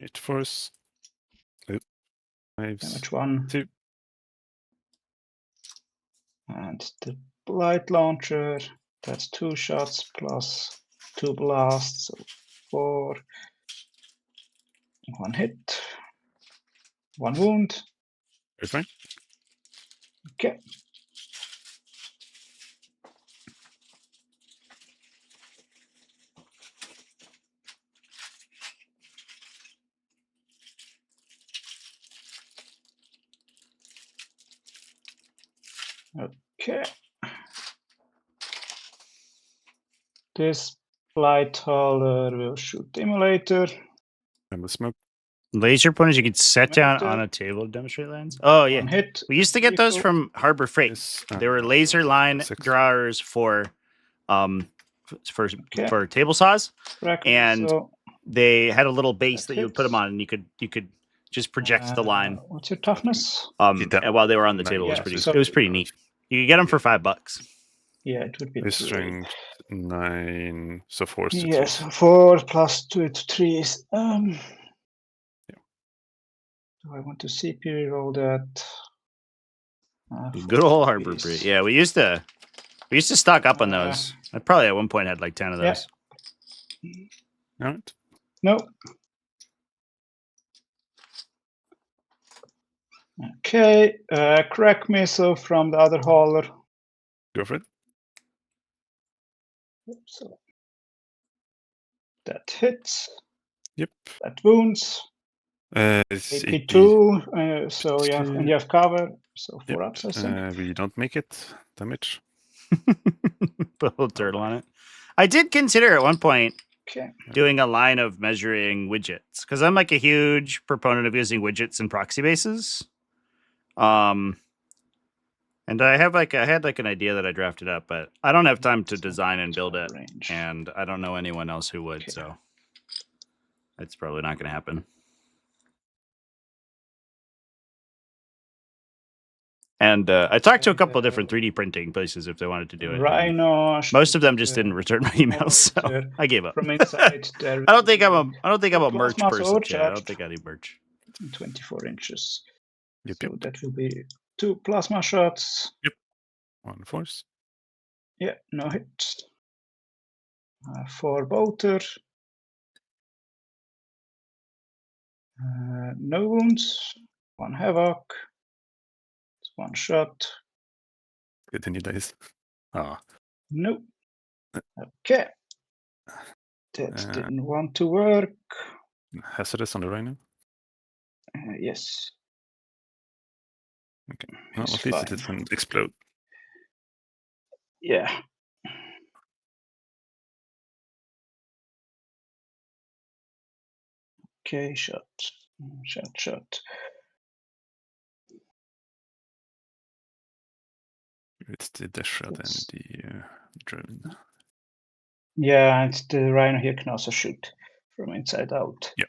Speaker 3: 8 force. 5,
Speaker 1: Damage 1.
Speaker 3: 2.
Speaker 1: And the blight launcher, that's 2 shots plus 2 blasts, so 4. 1 hit. 1 wound.
Speaker 3: Very fine.
Speaker 1: Okay. Okay. This blight holder will shoot the emulator.
Speaker 3: And the smoke.
Speaker 2: Laser pointers you could set down
Speaker 1: Emulator.
Speaker 2: on a table to demonstrate lands. Oh yeah,
Speaker 1: 1 hit.
Speaker 2: we used to get those
Speaker 1: lethal.
Speaker 2: from Harbor Freight.
Speaker 3: Yes,
Speaker 2: They were laser line
Speaker 3: 6.
Speaker 2: drawers for for
Speaker 1: Okay.
Speaker 2: table saws,
Speaker 1: Correct.
Speaker 2: and
Speaker 1: So,
Speaker 2: they had a little base
Speaker 1: that
Speaker 2: that you would put them
Speaker 1: hits.
Speaker 2: on, and you could just project the line.
Speaker 1: What's your toughness?
Speaker 3: Yeah.
Speaker 2: And while they were on the
Speaker 3: Nice.
Speaker 2: table,
Speaker 1: Yeah,
Speaker 2: it was pretty neat. You could get them for $5.
Speaker 1: Yeah, it would be
Speaker 3: His
Speaker 1: 3.
Speaker 3: strength 9, so 4 to 3.
Speaker 1: Yes, 4 plus 2 to 3 is. Do I want to CP roll that?
Speaker 2: Good old Harbor
Speaker 1: please.
Speaker 2: Freight. Yeah, we used to stock up on those. I probably at one point had like 10 of those.
Speaker 3: All right.
Speaker 1: No. Okay, crack missile from the other hauler.
Speaker 3: Go for it.
Speaker 1: So that hits.
Speaker 3: Yep.
Speaker 1: That wounds.
Speaker 3: It's
Speaker 1: AP2. So yeah, and you have cover. So 4
Speaker 3: Yep.
Speaker 1: ups, I think.
Speaker 3: We don't make it. Damage.
Speaker 2: Put a little turtle on it. I did consider at one point
Speaker 1: Okay.
Speaker 2: doing a line of measuring widgets because I'm like a huge proponent of using widgets in proxy bases. And I had like an idea that I drafted up, but I don't have time to design and build it,
Speaker 1: Range.
Speaker 2: and I don't know anyone else who would,
Speaker 1: Okay.
Speaker 2: so it's probably not going to happen. And I talked to a couple of different 3D printing places if they wanted to do it. and
Speaker 1: Rhino.
Speaker 2: most of them just didn't return my emails, so
Speaker 1: emulator
Speaker 2: I gave up.
Speaker 1: From inside there.
Speaker 2: I don't think I'm a merch
Speaker 1: Plasma
Speaker 2: person. Chad. I don't
Speaker 1: overcharged.
Speaker 2: think I need merch.
Speaker 1: 24 inches.
Speaker 3: Yep,
Speaker 1: So
Speaker 3: yep.
Speaker 1: that will be 2 plasma shots.
Speaker 3: 1 force.
Speaker 1: Yeah, no hit. 4 bolter. No wounds. 1 havoc. It's 1 shot.
Speaker 3: Get any dice. Ah.
Speaker 1: Nope. Okay. That didn't want to work.
Speaker 3: Hazardous on the rhino.
Speaker 1: Yes.
Speaker 3: Okay. Well,
Speaker 1: It's
Speaker 3: at least it
Speaker 1: fine.
Speaker 3: didn't explode.
Speaker 1: Yeah. Okay, shot. Shot.
Speaker 3: It's the dash shot and
Speaker 1: Yes.
Speaker 3: the drone.
Speaker 1: Yeah, and the rhino here can also shoot from inside out.
Speaker 3: Yeah.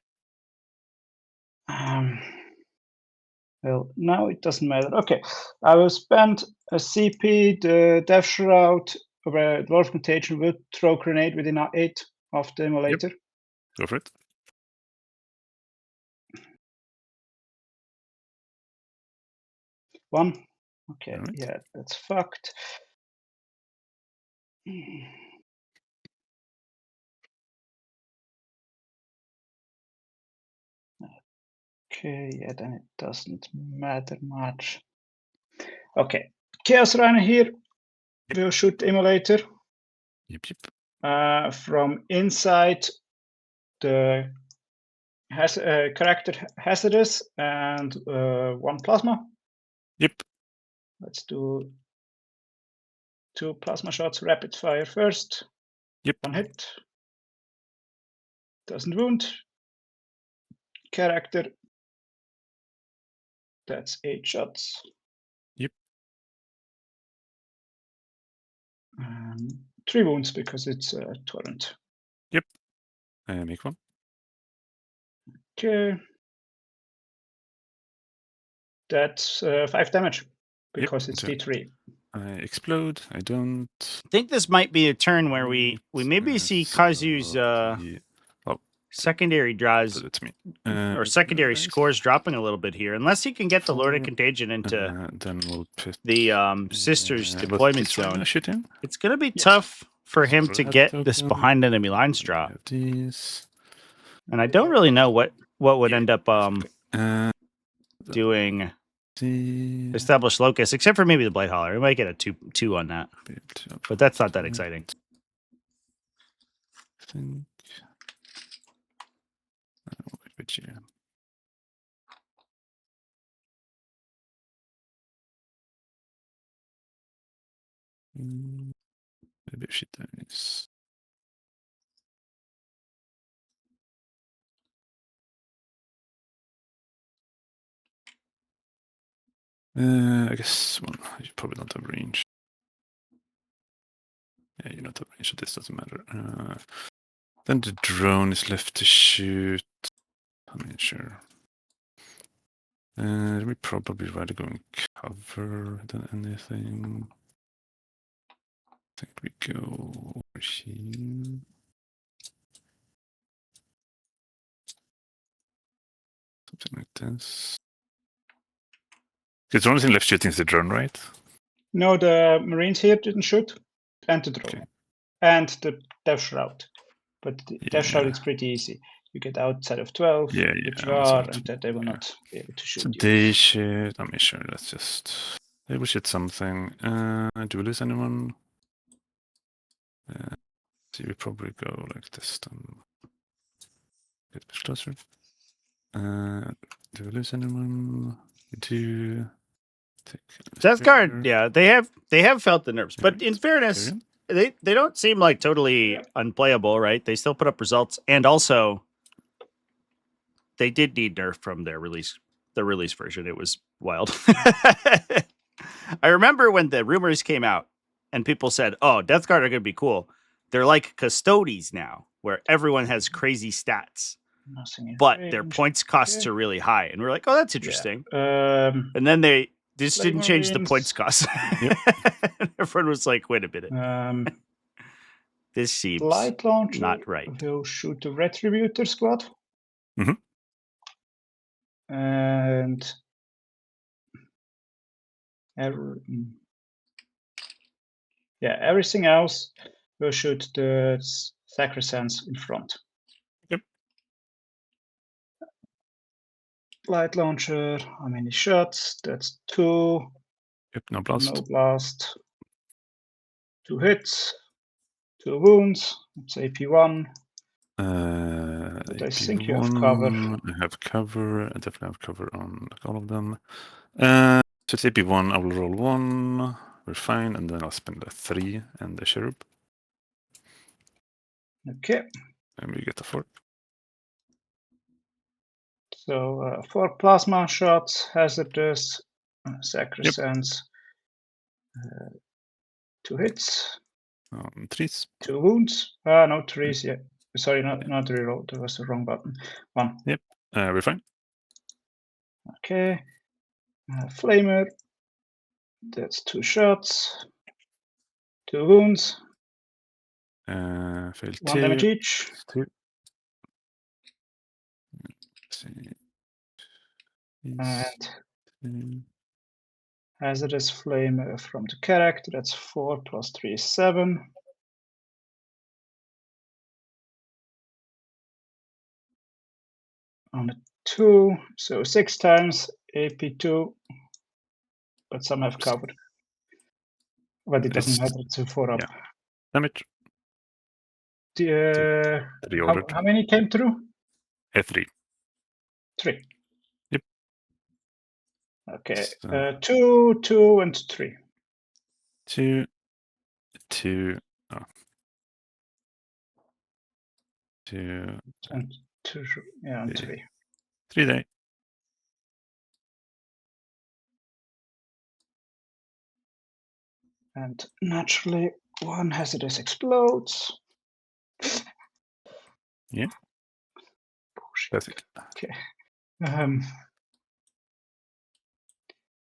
Speaker 1: Well, now it doesn't matter. Okay, I will spend a CP, the Death Shroud, where Dwarf Contagion will throw grenade within 8 of the emulator.
Speaker 3: Go for it.
Speaker 1: One. Okay,
Speaker 3: Alright.
Speaker 1: yeah, that's fucked. Okay, yeah, then it doesn't matter much. Okay, Chaos Rhino here will shoot the emulator.
Speaker 3: Yep.
Speaker 1: From inside the character hazardous and 1 plasma.
Speaker 3: Yep.
Speaker 1: Let's do 2 plasma shots, rapid fire first.
Speaker 3: Yep.
Speaker 1: 1 hit. Doesn't wound. Character. That's 8 shots.
Speaker 3: Yep.
Speaker 1: 3 wounds because it's a torrent.
Speaker 3: Yep. Make 1.
Speaker 1: Okay. That's 5 damage because it's
Speaker 3: okay.
Speaker 1: D3.
Speaker 3: I explode. I don't.
Speaker 2: I think this might be a turn where we maybe see Kazu's secondary draws
Speaker 3: That's me.
Speaker 2: or secondary scores dropping a little bit here, unless he can get the Lord of Contagion into
Speaker 3: then we'll put
Speaker 2: the Sisters deployment zone.
Speaker 3: Shit in.
Speaker 2: It's going to be
Speaker 1: Yes.
Speaker 2: tough for him to
Speaker 3: Sororitas
Speaker 2: get this
Speaker 3: open.
Speaker 2: behind enemy lines drop.
Speaker 3: Have these.
Speaker 2: And I don't really know what would end up doing
Speaker 3: The
Speaker 2: established locus, except for maybe the Blight Hauler. We might get a 2 on that, but that's not that exciting.
Speaker 3: I think. But yeah. Maybe she dies. I guess you probably don't have range. Yeah, you don't have range, so this doesn't matter. Then the drone is left to shoot. I mean, sure. We probably rather go in cover than anything. I think we go over here. Something like this. Because the only thing left shooting is the drone, right?
Speaker 1: No, the Marines here didn't shoot, and the drone,
Speaker 3: Okay.
Speaker 1: and the Death Shroud. But the Death Shroud
Speaker 3: Yeah.
Speaker 1: is pretty easy. You get outside of 12,
Speaker 3: Yeah,
Speaker 1: which
Speaker 3: yeah,
Speaker 1: you
Speaker 3: also
Speaker 1: are,
Speaker 3: not-
Speaker 1: and then they will
Speaker 3: yeah.
Speaker 1: not be able to shoot
Speaker 3: So
Speaker 1: you.
Speaker 3: they shoot. I mean, sure. Let's just. They will shoot something. Do we lose anyone? So we probably go like this. Then get a bit closer. Do we lose anyone? We do.
Speaker 2: Death Guard, yeah, they have felt the nerfs, but in fairness, they don't seem like totally unplayable, right? They still put up results, and also they did need nerf from their release version. It was wild. I remember when the rumors came out and people said, "Oh, Death Guard are going to be cool." They're like Custodes now, where everyone has crazy stats,
Speaker 1: Nothing in
Speaker 2: but their
Speaker 1: range.
Speaker 2: points costs
Speaker 1: Okay.
Speaker 2: are really high, and we're like, "Oh, that's interesting."
Speaker 1: And
Speaker 2: then they just
Speaker 1: Flame
Speaker 2: didn't change the
Speaker 1: Marines.
Speaker 2: points cost.
Speaker 3: Yep.
Speaker 2: Everyone was like, "Wait a minute, this seems
Speaker 1: Light Launcher
Speaker 2: not right."
Speaker 1: will shoot the Retributor squad.
Speaker 3: Mhm.
Speaker 1: And everything else will shoot the Sacrosands in front.
Speaker 3: Yep.
Speaker 1: Light Launcher, how many shots? That's 2.
Speaker 3: Yep. No blast.
Speaker 1: No blast. 2 hits. 2 wounds. It's AP1. But I think you have cover.
Speaker 3: I have cover. I definitely have cover on like all of them. So it's AP1. I will roll 1. We're fine, and then I'll spend a 3 and the cherub,
Speaker 1: Okay.
Speaker 3: and we get a 4.
Speaker 1: So 4 plasma shots, hazardous, Sacrosands. 2 hits.
Speaker 3: 3s.
Speaker 1: 2 wounds. No, 3s. Yeah. Sorry, not reroll. That was the wrong button. 1.
Speaker 3: Yep. We're fine.
Speaker 1: Okay. Flamer. That's 2 shots. 2 wounds.
Speaker 3: Failed
Speaker 1: 1
Speaker 3: 2.
Speaker 1: damage each.
Speaker 3: 2. Let's see.
Speaker 1: And hazardous flame from the character. That's 4 plus 3 is 7. On a 2, so 6 times AP2, but some have covered. But it doesn't matter, it's a 4 up.
Speaker 3: Yeah. Damage.
Speaker 1: How many came through?
Speaker 3: 3.
Speaker 1: 3.
Speaker 3: Yep.
Speaker 1: Okay.
Speaker 3: So,
Speaker 1: 2, 2, and 3.
Speaker 3: 2. 2. 2.
Speaker 1: And 2. Yeah, and 3.
Speaker 3: 3 day.
Speaker 1: And naturally, 1 hazardous explodes.
Speaker 3: Yeah.
Speaker 1: Bullshit.
Speaker 3: That's it.
Speaker 1: Okay.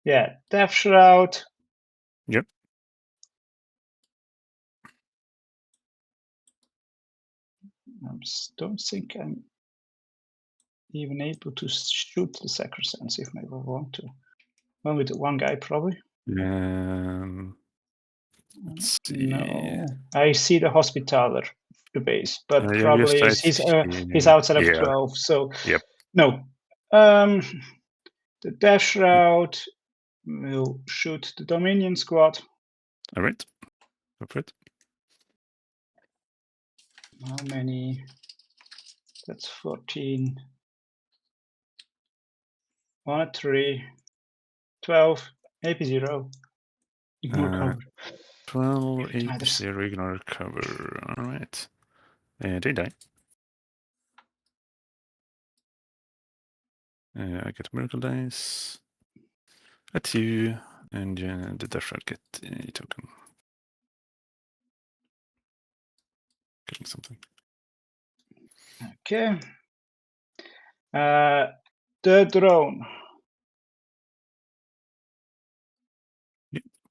Speaker 1: Yeah, Death Shroud.
Speaker 3: Yep.
Speaker 1: don't think I'm even able to shoot the Sacrosanct if I want to. Well, with one guy probably.
Speaker 3: Let's see.
Speaker 1: No, I see the Hospitaller, the base, but
Speaker 3: Yeah,
Speaker 1: probably
Speaker 3: just
Speaker 1: he's outside of
Speaker 3: yeah.
Speaker 1: 12. So
Speaker 3: Yep.
Speaker 1: no. The Death Shroud will shoot the Dominion squad.
Speaker 3: All right. Go for it.
Speaker 1: How many? That's 14. 1 at 3. 12. AP0. Ignore cover.
Speaker 3: 12,
Speaker 1: Either
Speaker 3: 8, 0, ignore cover. All right. They die. I get miracle dice. A 2, and the Death Shroud get a token. Getting something.
Speaker 1: Okay. The drone.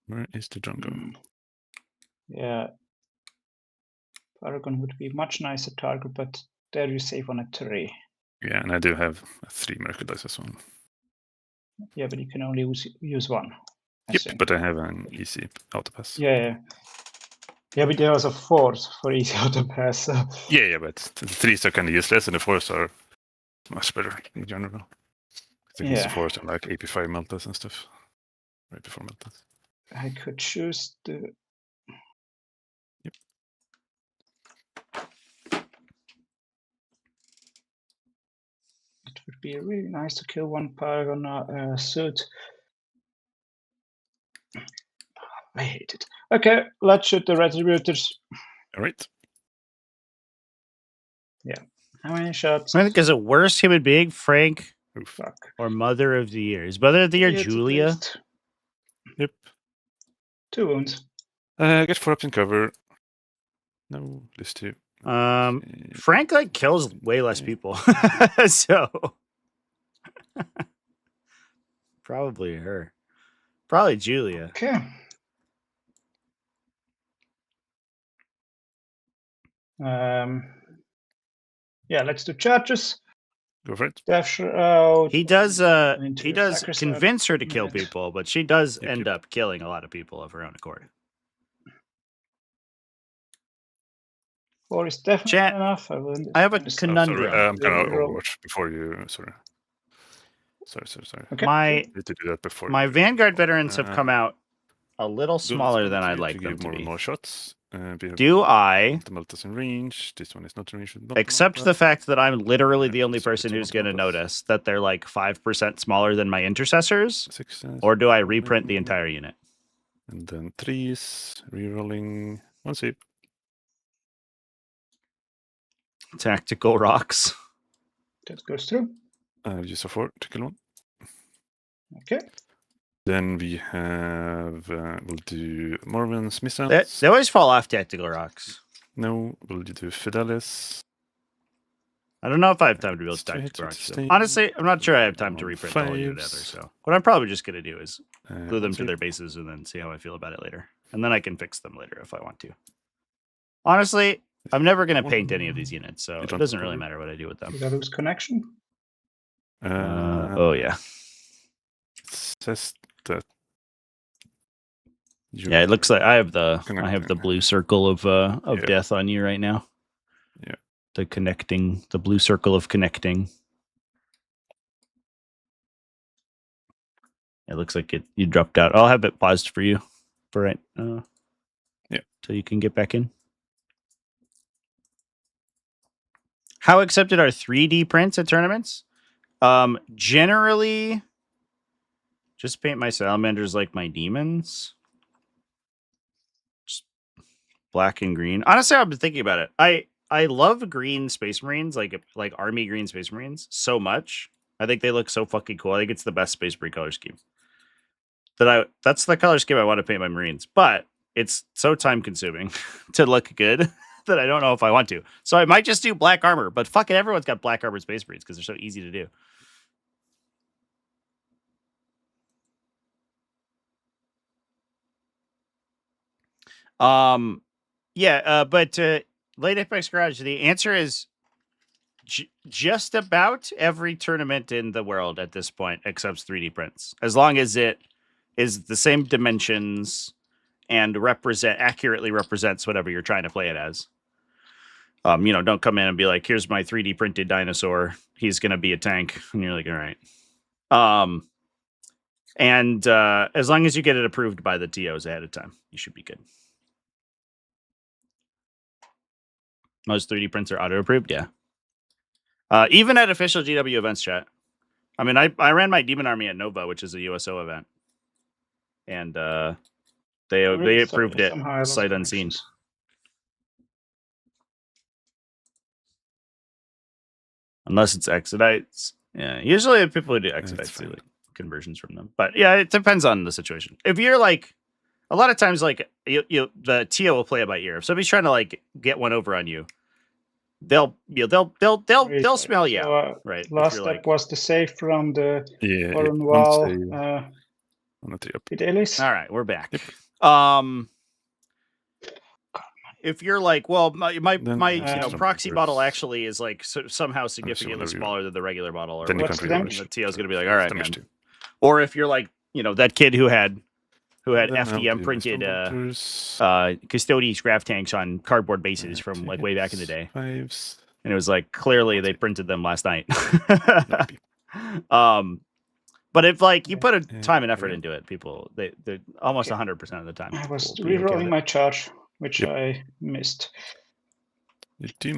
Speaker 3: Where is the drone going?
Speaker 1: Yeah. Paragon would be much nicer target, but there you save on a 3.
Speaker 3: Yeah, and I do have 3 miracle dice as well.
Speaker 1: Yeah, but you can only use 1.
Speaker 3: Yep, but I have an easy auto pass.
Speaker 1: Yeah. Yeah, but there was a 4 for easy auto pass. So.
Speaker 3: Yeah, but the 3s are kind of useless, and the 4s are much better in general. I think the 4s are like AP5 meltas and stuff. Right before meltas.
Speaker 1: I could choose the...
Speaker 3: Yep.
Speaker 1: It would be really nice to kill one Paragon suit. I hate it. Okay, let's shoot the Retributors.
Speaker 3: All right.
Speaker 1: Yeah. How many shots?
Speaker 2: I think is it worst human being, Frank,
Speaker 1: Fuck.
Speaker 2: or Mother of the Year? Is Mother of the Year
Speaker 1: Yeah,
Speaker 2: Julia?
Speaker 3: Yep.
Speaker 1: 2 wounds.
Speaker 3: Get 4 up in cover. No, this 2.
Speaker 2: Frank like kills way less people, so probably her. Probably Julia.
Speaker 1: Okay. Yeah, let's do charges.
Speaker 3: Go for it.
Speaker 1: Death Shroud.
Speaker 2: He does
Speaker 1: into Sacrosanct.
Speaker 2: convince her to kill
Speaker 1: Right.
Speaker 2: people, but she does
Speaker 3: Yep,
Speaker 2: end
Speaker 3: yep.
Speaker 2: up killing a lot of people of her own accord.
Speaker 1: 4 is definitely
Speaker 2: Chat,
Speaker 1: enough.
Speaker 2: I have a
Speaker 1: understand.
Speaker 2: conundrum.
Speaker 3: Sorry, I'm gonna
Speaker 1: Roll.
Speaker 3: Overwatch before you. Sorry.
Speaker 1: Okay.
Speaker 2: My
Speaker 3: Need to do that before.
Speaker 2: my
Speaker 3: you.
Speaker 2: Vanguard veterans have come out a little smaller than I'd like
Speaker 3: to
Speaker 2: them
Speaker 3: give
Speaker 2: to
Speaker 3: more
Speaker 2: be.
Speaker 3: and more shots.
Speaker 2: Do I
Speaker 3: The Meltas in range. This one is not in range.
Speaker 2: accept the fact that I'm literally the only
Speaker 3: so
Speaker 2: person
Speaker 3: it's
Speaker 2: who's going to
Speaker 3: Meltas.
Speaker 2: notice that they're like 5% smaller than my intercessors?
Speaker 3: 6,
Speaker 2: Or do I reprint the entire unit?
Speaker 3: And then 3s, rerolling 1 save.
Speaker 2: Tactical rocks.
Speaker 1: That goes through.
Speaker 3: Use a 4 to kill 1.
Speaker 1: Okay.
Speaker 3: Then we have, we'll do Morven's missiles.
Speaker 2: They always fall off tactical rocks.
Speaker 3: No, we'll do Fidelis.
Speaker 2: I don't know if I have time to build
Speaker 3: Straight
Speaker 2: tactical
Speaker 3: to
Speaker 2: rocks.
Speaker 3: sustain.
Speaker 2: Honestly, I'm not sure I have time to reprint the whole unit either.
Speaker 3: Fives.
Speaker 2: So what I'm probably just going to do is glue them to
Speaker 3: save.
Speaker 2: their bases and then see how I feel about it later. And then I can fix them later if I want to. Honestly, I'm never going to paint any of these units, so it doesn't really matter what I do with them.
Speaker 1: Did I lose connection?
Speaker 2: Oh, yeah.
Speaker 3: It says that.
Speaker 2: Yeah, it looks like I have the blue circle of
Speaker 3: Yeah.
Speaker 2: death on you right now.
Speaker 3: Yeah.
Speaker 2: The blue circle of connecting. It looks like you dropped out. I'll have it paused for you for right.
Speaker 3: Yeah.
Speaker 2: Till you can get back in. How accepted are 3D prints at tournaments? Generally, just paint my salamanders like my demons. Just black and green. Honestly, I've been thinking about it. I love green Space Marines, like Army green Space Marines, so much. I think they look so fucking cool. I think it's the best Space Marine color scheme. That's the color scheme I want to paint my Marines, but it's so time consuming to look good that I don't know if I want to. So I might just do black armor, but fucking everyone's got black armor Space Marines because they're so easy to do. But Late Apex Garage, the answer is just about every tournament in the world at this point accepts 3D prints, as long as it is the same dimensions and accurately represents whatever you're trying to play it as. Don't come in and be like, here's my 3D printed dinosaur. He's going to be a tank. And you're like, all right. And as long as you get it approved by the TOs ahead of time, you should be good. Most 3D prints are auto-approved, yeah. Even at official GW events, chat. I mean, I ran my Demon Army at Nova, which is a USO event. And they approved it sight unseen. Unless it's Exodites. Yeah, usually people who do Exodites do like conversions from them. But yeah, it depends on the situation. If you're like, a lot of times, like the TO will play it by ear. If somebody's trying to like get one over on you, they'll smell you out, right?
Speaker 1: Last step was the save from the foreign wall.
Speaker 2: All right, we're back. Yep. If you're like, well, my proxy bottle actually is like somehow significantly smaller than the regular bottle, or the TO's gonna be like, all right, man. Or if you're like, that kid who had FDM printed Custodes graph tanks on cardboard bases from like way back in the day, and it was like clearly they printed them last night. But if like you put a time and effort into it, people they're almost 100% of the time.
Speaker 1: I was rerolling my charge, which I missed.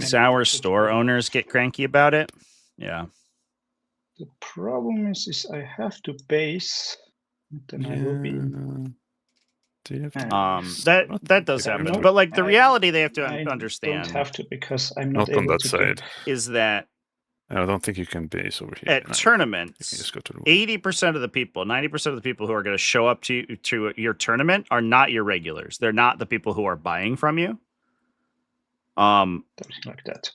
Speaker 2: Sour store owners get cranky about it. Yeah.
Speaker 1: The problem is I have to base. Then I will be.
Speaker 2: That does happen, but like the reality they have to understand.
Speaker 1: Don't have to because I'm not able
Speaker 3: on that
Speaker 1: to
Speaker 3: side.
Speaker 2: Is that
Speaker 3: I don't think you can base over here.
Speaker 2: At tournaments, 80% of the people, 90% of the people who are going to show up to your tournament are not your regulars. They're not the people who are buying from you.
Speaker 1: Something like that.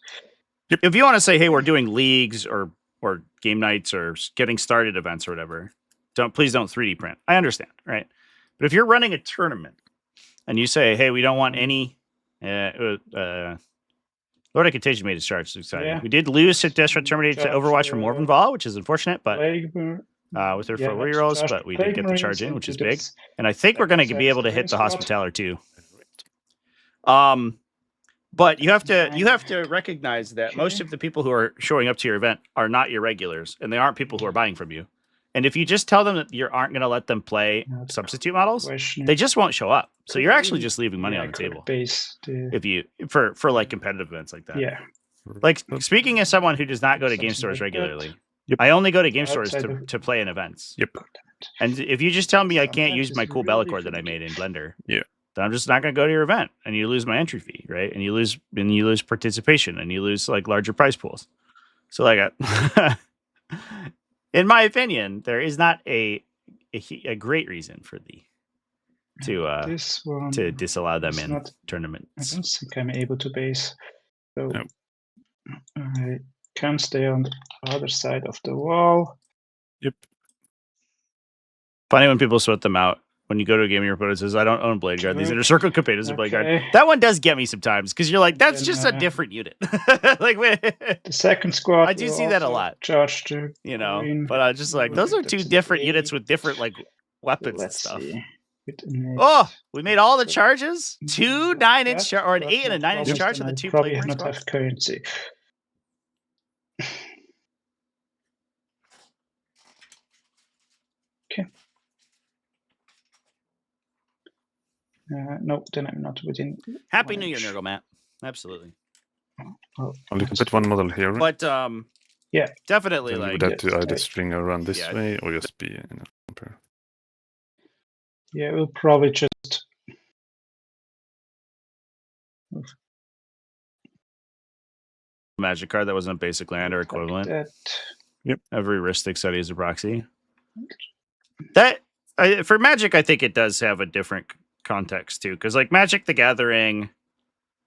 Speaker 2: If you want to say, hey, we're doing leagues or game nights or getting started events or whatever, please don't 3D print. I understand, right? But if you're running a tournament and you say, hey, we don't want any Lord of Contagion made his charge. It's exciting. Yeah. We did lose at Desperate Terminator to Overwatch from Morvenval, which is unfortunate, but with their 4-year-olds, but we did get the charge in, which is big. And I think we're going to be able to hit the Hospitaller too. But you have to recognize that most of the people who are showing up to your event are not your regulars, and they aren't people who are buying from you. And if you just tell them that you aren't going to let them play substitute models, they just won't show up. So you're actually just leaving money on the table. If you for like competitive events like that.
Speaker 1: Yeah.
Speaker 2: Like speaking as someone who does not go to game stores regularly, I only go to game stores to play in events.
Speaker 3: Yep.
Speaker 2: And if you just tell me I can't use my cool Bellicore that I made in Blender, then I'm just not going to go to your event, and you lose my entry fee, right? And you lose participation, and you lose like larger prize pools. So like in my opinion, there is not a great reason for to disallow them in tournaments.
Speaker 1: I don't think I'm able to base, so I can stay on the other side of the wall.
Speaker 3: Yep.
Speaker 2: Funny when people sweat them out. When you go to a game, your opponent says, "I don't own Blade Guard. These Inner-Circle Companions are Blade Guard." That one does get me sometimes because you're like, "That's just a different unit." Like,
Speaker 1: the second squad.
Speaker 2: I do see that a lot.
Speaker 1: Charge to
Speaker 2: but I just like those are two different units with different like weapons and stuff. Oh, we made all the charges. 2 9-inch charge or an 8 and a 9-inch charge of the 2
Speaker 1: probably not have currency. Okay. No, then I'm not within.
Speaker 2: Happy New Year, Nurgle Matt. Absolutely.
Speaker 3: Only can put one model here.
Speaker 2: But
Speaker 1: yeah,
Speaker 2: definitely
Speaker 3: then
Speaker 2: like
Speaker 3: you would have to either string around this way or just be compare.
Speaker 1: Yeah, we'll probably just
Speaker 2: Magic card that wasn't a basic land or equivalent.
Speaker 1: Like
Speaker 3: yep.
Speaker 2: Every Ristic study is a proxy. For Magic, I think it does have a different context too, because like Magic the Gathering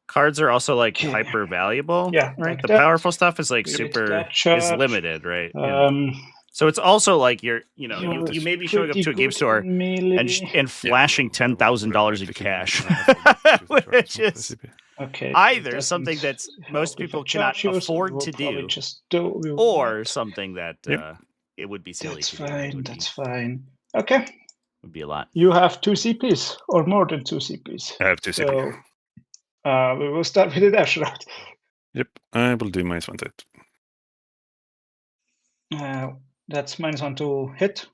Speaker 2: cards are also like hyper valuable.
Speaker 1: Yeah,
Speaker 2: right.
Speaker 1: Like
Speaker 2: the powerful stuff is like super is limited, right? So it's also like you may be showing up to a game store and flashing $10,000 in cash, which is
Speaker 1: Okay.
Speaker 2: Either something that's most people cannot afford to do,
Speaker 1: do,
Speaker 2: or something that
Speaker 3: Yep.
Speaker 2: it would be silly
Speaker 1: that's
Speaker 2: to do. It
Speaker 1: fine.
Speaker 2: would
Speaker 1: That's fine. Okay.
Speaker 2: would be a lot.
Speaker 1: You have 2 CPs or more than 2 CPs.
Speaker 3: I have 2 CP.
Speaker 1: So we will start with the dash route.
Speaker 3: Yep, I will do minus 1 to hit.
Speaker 1: That's -1 to hit.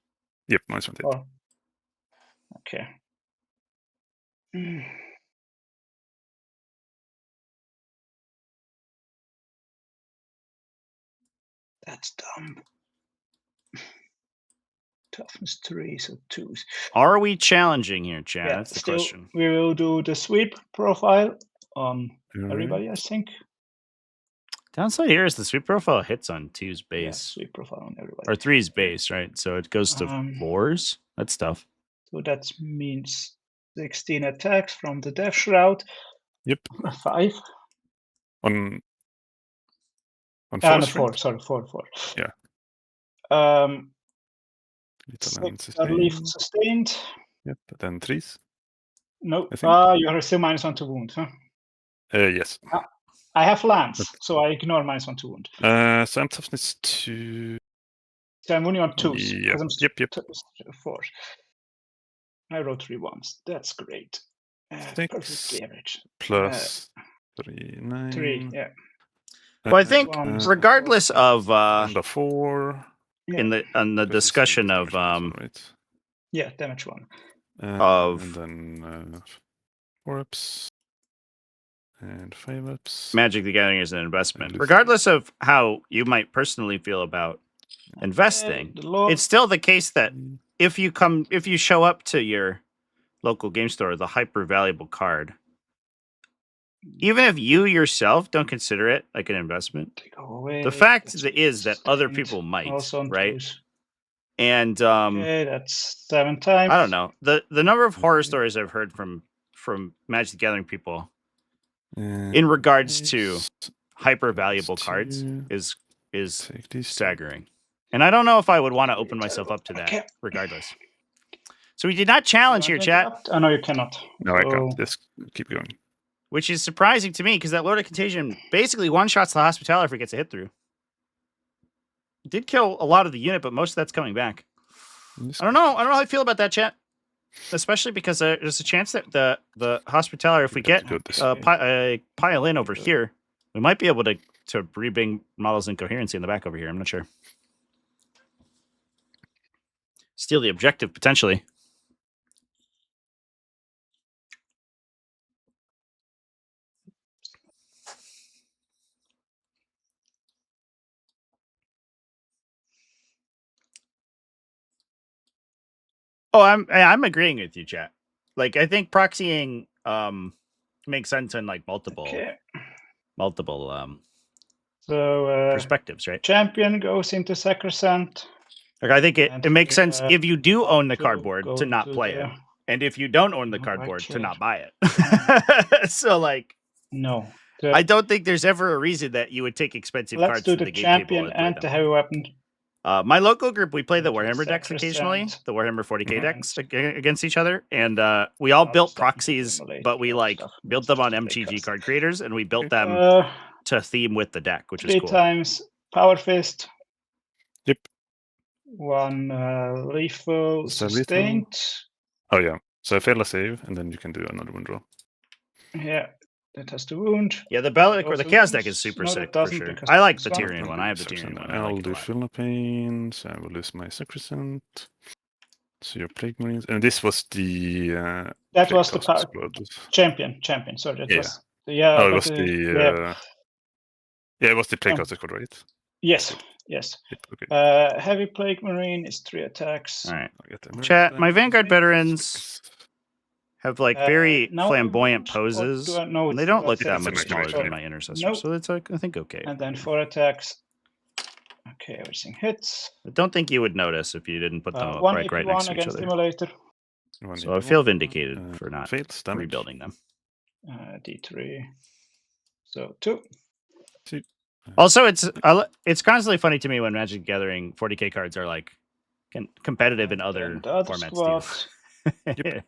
Speaker 3: Yep, minus 1 to hit.
Speaker 1: Or okay. That's dumb. Toughness 3, so 2s.
Speaker 2: Are we challenging here, Chad?
Speaker 1: Yeah,
Speaker 2: That's the
Speaker 1: still,
Speaker 2: question.
Speaker 1: we will do the sweep profile on
Speaker 3: Alright.
Speaker 1: everybody, I think.
Speaker 2: Downside here is the sweep profile hits on 2's
Speaker 1: Yeah,
Speaker 2: base.
Speaker 1: sweep profile on everybody.
Speaker 2: Or 3's base, right? So it goes to 4s. That's tough.
Speaker 1: So that means 16 attacks from the death shroud.
Speaker 3: Yep.
Speaker 1: 5.
Speaker 3: On
Speaker 1: No,
Speaker 3: force,
Speaker 1: 4.
Speaker 3: right?
Speaker 1: Sorry, 4.
Speaker 3: Yeah.
Speaker 1: 6 are left sustained.
Speaker 3: Yep, then 3s.
Speaker 1: No,
Speaker 3: I think.
Speaker 1: you are still -1 to wound, huh?
Speaker 3: Yes.
Speaker 1: I have lance, so I ignore -1 to wound.
Speaker 3: So I'm toughness 2.
Speaker 1: So I'm only on 2s.
Speaker 3: Yeah.
Speaker 1: 'cause I'm
Speaker 3: Yep.
Speaker 1: 4. I rolled 3 1s. That's great.
Speaker 3: 6
Speaker 1: Perfectly average.
Speaker 3: plus 3, 9.
Speaker 1: 3, yeah.
Speaker 2: Well, I think regardless of
Speaker 3: And the 4.
Speaker 2: on the discussion of
Speaker 3: right?
Speaker 1: Yeah, damage 1.
Speaker 2: Of-
Speaker 3: and then 4 ups and 5 ups.
Speaker 2: Magic the Gathering is an investment.
Speaker 3: lose.
Speaker 2: Regardless of how you might personally feel about investing,
Speaker 1: The Lord,
Speaker 2: it's still the case that if you show up to your local game store with a hyper valuable card, even if you yourself don't consider it like an investment,
Speaker 1: they go away.
Speaker 2: the fact
Speaker 1: That's
Speaker 2: is that other
Speaker 1: sustained.
Speaker 2: people might,
Speaker 1: Also on
Speaker 2: right?
Speaker 1: 2s.
Speaker 2: And
Speaker 1: Okay, that's 7 times.
Speaker 2: I don't know. The number of horror stories I've heard from Magic the Gathering people in regards to hyper valuable cards is
Speaker 3: Take these
Speaker 2: staggering. And I don't know if I would want to open myself up to that
Speaker 1: Okay.
Speaker 2: regardless. So we did not challenge here, chat,
Speaker 1: Oh, no, you cannot.
Speaker 3: No, I
Speaker 1: So-
Speaker 3: can't. Just keep going.
Speaker 2: which is surprising to me because that Lord of Contagion basically one-shots the Hospitaller if it gets a hit through. It did kill a lot of the unit, but most of that's coming back. I don't know how I feel about that, chat. Especially because there's a chance that the Hospitaller, if we get a pile in over here, we might be able to rebring Models and Coherency in the back over here. I'm not sure. Steal the objective, potentially. Oh, I'm agreeing with you, chat. Like, I think proxying makes sense in like multiple
Speaker 1: So
Speaker 2: perspectives, right?
Speaker 1: champion goes into Sacrosanct.
Speaker 2: Like, I think
Speaker 1: And
Speaker 2: it makes sense if you do own the
Speaker 1: to
Speaker 2: cardboard
Speaker 1: go
Speaker 2: to not
Speaker 1: to
Speaker 2: play
Speaker 1: the-
Speaker 2: it, and if you don't own the
Speaker 1: Oh,
Speaker 2: cardboard to
Speaker 1: okay.
Speaker 2: not buy it. So, like,
Speaker 1: No.
Speaker 2: I don't think there's ever a reason that you would take expensive
Speaker 1: Let's
Speaker 2: cards
Speaker 1: do
Speaker 2: from
Speaker 1: the
Speaker 2: the game table
Speaker 1: champion
Speaker 2: and play
Speaker 1: and
Speaker 2: them.
Speaker 1: the heavy weapon.
Speaker 2: My local group, we play the
Speaker 1: Okay,
Speaker 2: Warhammer decks
Speaker 1: Sacrosanct.
Speaker 2: occasionally, the Warhammer 40k
Speaker 1: Mhm.
Speaker 2: decks against each other, and we all
Speaker 1: Lot of
Speaker 2: built
Speaker 1: stuff in
Speaker 2: proxies,
Speaker 1: Simulator,
Speaker 2: but we
Speaker 1: lot of
Speaker 2: like
Speaker 1: stuff.
Speaker 2: built
Speaker 1: Let's
Speaker 2: them on
Speaker 1: just play
Speaker 2: MTG
Speaker 1: custom.
Speaker 2: card creators, and we built them to theme with the deck, which is
Speaker 1: 3
Speaker 2: cool.
Speaker 1: times Power Fist.
Speaker 3: Yep.
Speaker 1: 1 lethal
Speaker 3: Is that
Speaker 1: sustained.
Speaker 3: Oh, yeah. So I fail a save, and then you can do another wound roll.
Speaker 1: Yeah, that has the wound.
Speaker 2: Yeah, the Bellic or
Speaker 1: Also
Speaker 2: the Chaos deck
Speaker 1: wounds.
Speaker 2: is super
Speaker 1: No, that
Speaker 2: sick for
Speaker 1: doesn't,
Speaker 2: sure.
Speaker 1: because
Speaker 2: I like
Speaker 1: it's
Speaker 2: the
Speaker 1: one.
Speaker 2: Tyrion one. I have the Tyrion one. I
Speaker 3: I'll
Speaker 2: like it
Speaker 3: do
Speaker 2: a lot.
Speaker 3: Philippine, so I will lose my Sacrosanct. So your Plague Marines. And this was the...
Speaker 1: That was the
Speaker 3: Plague Casters Squad.
Speaker 1: champion. Sorry, that
Speaker 3: Yeah.
Speaker 1: was it
Speaker 3: was the... Yeah, it was the Plague Caster Squad, right?
Speaker 1: Yes.
Speaker 3: Yep, okay.
Speaker 1: Heavy Plague Marine is 3 attacks.
Speaker 2: All right.
Speaker 3: I'll get them
Speaker 2: Chat,
Speaker 3: right
Speaker 2: my
Speaker 3: back.
Speaker 2: Vanguard veterans
Speaker 3: 6.
Speaker 2: have like very
Speaker 1: now
Speaker 2: flamboyant
Speaker 1: what do
Speaker 2: poses.
Speaker 1: I know?
Speaker 2: And they don't look
Speaker 1: It's
Speaker 2: that
Speaker 3: an
Speaker 2: much smaller
Speaker 3: activation.
Speaker 2: than my intercessor,
Speaker 1: Nope.
Speaker 2: so it's like I think okay.
Speaker 1: And then 4 attacks. Okay, everything hits.
Speaker 2: I don't think you would notice if you didn't put them up
Speaker 1: 1
Speaker 2: right
Speaker 1: AP1
Speaker 2: next to each
Speaker 1: against
Speaker 2: other.
Speaker 1: Simulator.
Speaker 2: So I feel vindicated for not
Speaker 3: Fails damage.
Speaker 2: rebuilding them.
Speaker 1: D3. So 2.
Speaker 2: Also, it's constantly funny to me when Magic the Gathering 40k cards are like competitive in other
Speaker 1: And the other
Speaker 2: formats
Speaker 1: squad.
Speaker 2: too.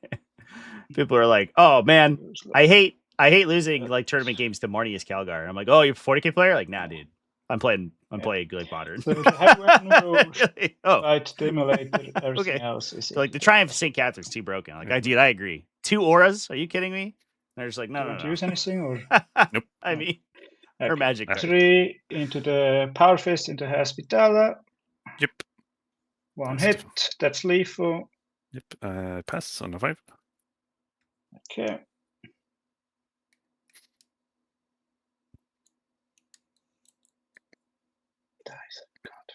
Speaker 2: People are like, "Oh man, I hate I hate losing like tournament games to Marnius Calgar. I'm like, oh, you're a 40k player? Like, nah, dude. I'm playing like modern.
Speaker 1: So the heavy weapon rules,
Speaker 2: Really? Oh,
Speaker 1: light the emulator, everything
Speaker 2: okay.
Speaker 1: else is
Speaker 2: So like the
Speaker 1: equal.
Speaker 2: Triumph of St. Catherine's too broken. Like, dude, I agree. 2 auras? Are you kidding me? And they're just like, no,
Speaker 1: You
Speaker 2: no,
Speaker 1: want to
Speaker 2: no.
Speaker 1: use anything or?
Speaker 3: Nope.
Speaker 2: I
Speaker 1: No.
Speaker 2: mean,
Speaker 1: Okay.
Speaker 2: or magic. card.
Speaker 1: 3 into the Power Fist into Hospitaller.
Speaker 3: Yep.
Speaker 1: 1
Speaker 3: That's
Speaker 1: hit. That's lethal.
Speaker 3: Yep. Pass on a 5.
Speaker 1: Okay. Dice. God.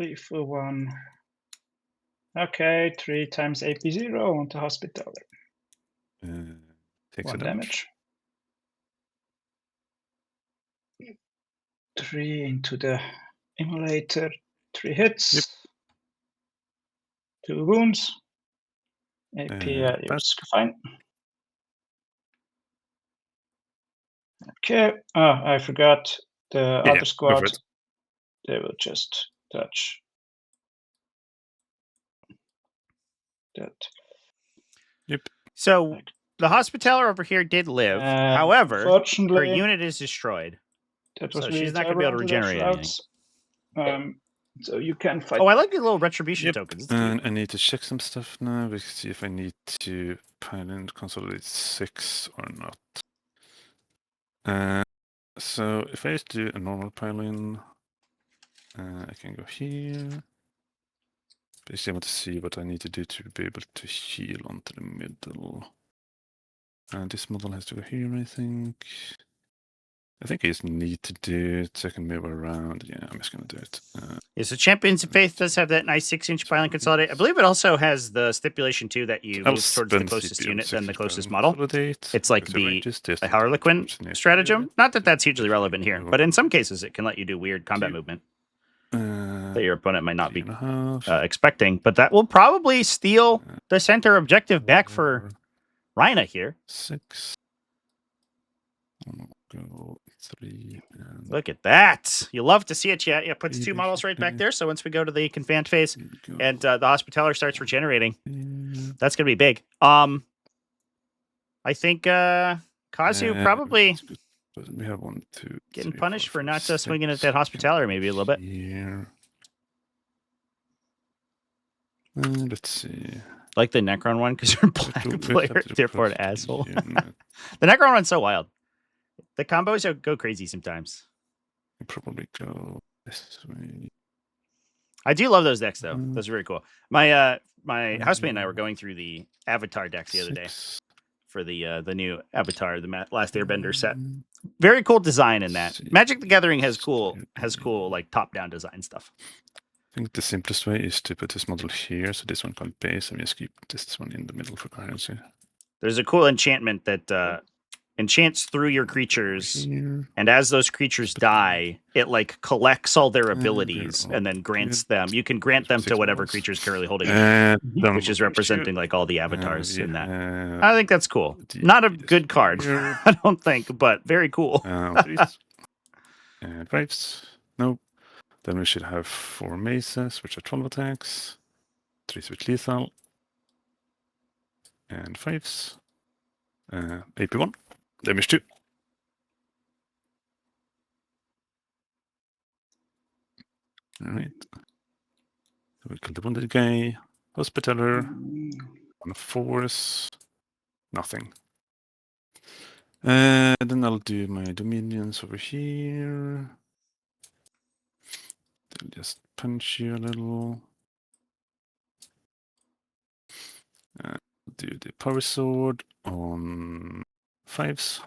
Speaker 1: Lethal 1. Okay, 3 times AP0 onto Hospitaller.
Speaker 3: Takes
Speaker 1: 1
Speaker 3: a damage.
Speaker 1: 3 into the emulator. 3 hits.
Speaker 3: Yep.
Speaker 1: 2 wounds. AP,
Speaker 3: Pass.
Speaker 1: it's fine. Okay. Oh, I forgot the
Speaker 3: Yeah,
Speaker 1: other
Speaker 3: go
Speaker 1: squad.
Speaker 3: for it.
Speaker 1: They will just touch that.
Speaker 3: Yep.
Speaker 2: So
Speaker 1: Like
Speaker 2: the Hospitaller over here did live. However, her
Speaker 1: unfortunately,
Speaker 2: unit is destroyed.
Speaker 1: that was
Speaker 2: so
Speaker 1: really
Speaker 2: she's not going to be able to
Speaker 1: terrible
Speaker 2: regenerate anything.
Speaker 1: So you can fight.
Speaker 2: Oh, I like the little retribution
Speaker 3: Yep.
Speaker 2: tokens. It's cute.
Speaker 3: And I need to check some stuff now. We can see if I need to pile in consolidate 6 or not. So if I just do a normal pile in, I can go here. Basically, I want to see what I need to do to be able to heal onto the middle. And this model has to go here, I think. I think I just need to do it so I can move around. Yeah, I'm just going to do it.
Speaker 2: Yeah, so Champions of Faith does have that nice 6-inch pile and consolidate. I believe it also has the stipulation too that you
Speaker 3: I'll
Speaker 2: move towards the
Speaker 3: spend
Speaker 2: closest
Speaker 3: CP on
Speaker 2: unit than the
Speaker 3: 6
Speaker 2: closest
Speaker 3: pile
Speaker 2: model.
Speaker 3: consolidate,
Speaker 2: It's like
Speaker 3: because
Speaker 2: the
Speaker 3: ranges test it
Speaker 2: Harlequin
Speaker 3: towards near
Speaker 2: stratagem.
Speaker 3: here.
Speaker 2: Not that
Speaker 3: So
Speaker 2: that's hugely
Speaker 3: definitely
Speaker 2: relevant here,
Speaker 3: move
Speaker 2: but in some cases it can let you do weird combat
Speaker 3: Two.
Speaker 2: movement
Speaker 3: that
Speaker 2: that your opponent might not be
Speaker 3: 3.5.
Speaker 2: expecting. But that will probably steal the center objective back for Rhina here.
Speaker 3: 6. Go 3 and
Speaker 2: Look at that. You love to see it, chat. Yeah, puts 2
Speaker 3: Maybe
Speaker 2: models right back
Speaker 3: okay.
Speaker 2: there. So once we go to the confanned phase
Speaker 3: go
Speaker 2: and the Hospitaller starts regenerating,
Speaker 3: here.
Speaker 2: that's going to be big. I think Kazu probably
Speaker 3: It's good. But we have 1, 2,
Speaker 2: getting
Speaker 3: 3,
Speaker 2: punished
Speaker 3: 4,
Speaker 2: for
Speaker 3: 5,
Speaker 2: not
Speaker 3: 6.
Speaker 2: swinging at that Hospitaller maybe a little bit.
Speaker 3: Here. Let's see.
Speaker 2: Like the Necron one because you're a
Speaker 3: We
Speaker 2: black
Speaker 3: have
Speaker 2: player,
Speaker 3: to
Speaker 2: therefore an
Speaker 3: put
Speaker 2: asshole.
Speaker 3: unit.
Speaker 2: The Necron one's so wild. The combos go crazy sometimes.
Speaker 3: We probably go this way.
Speaker 2: I do love those decks though. Those are very cool. My housemate and I were
Speaker 3: Mhm.
Speaker 2: going through the Avatar decks the other day
Speaker 3: 6.
Speaker 2: for the new Avatar, the Last Airbender set. Very cool design in that.
Speaker 3: See.
Speaker 2: Magic the Gathering has cool like top-down design stuff.
Speaker 3: I think the simplest way is to put this model here, so this one can't base, and just keep this one in the middle for coherency.
Speaker 2: There's a cool enchantment that enchants through your creatures,
Speaker 3: Here.
Speaker 2: and as those creatures die, it like collects all their
Speaker 3: they're
Speaker 2: abilities
Speaker 3: all
Speaker 2: and then grants
Speaker 3: good.
Speaker 2: them. You can grant them to
Speaker 3: 6
Speaker 2: whatever
Speaker 3: models.
Speaker 2: creature is currently holding it,
Speaker 3: Then
Speaker 2: which is
Speaker 3: we'll
Speaker 2: representing
Speaker 3: shoot.
Speaker 2: like all the avatars
Speaker 3: We
Speaker 2: in that.
Speaker 3: have
Speaker 2: I think that's cool.
Speaker 3: the
Speaker 2: Not a good card,
Speaker 3: Spear.
Speaker 2: I don't think, but very cool.
Speaker 3: 3s. And 5s. Nope. Then we should have 4 maces, which are 12 attacks. 3s with lethal. And 5s. AP1. Damage 2. Alright. So we kill the wounded guy. Hospitaller. On a force. Nothing. Then I'll do my dominions over here. They'll just punch you a little. Do the power sword on 5s.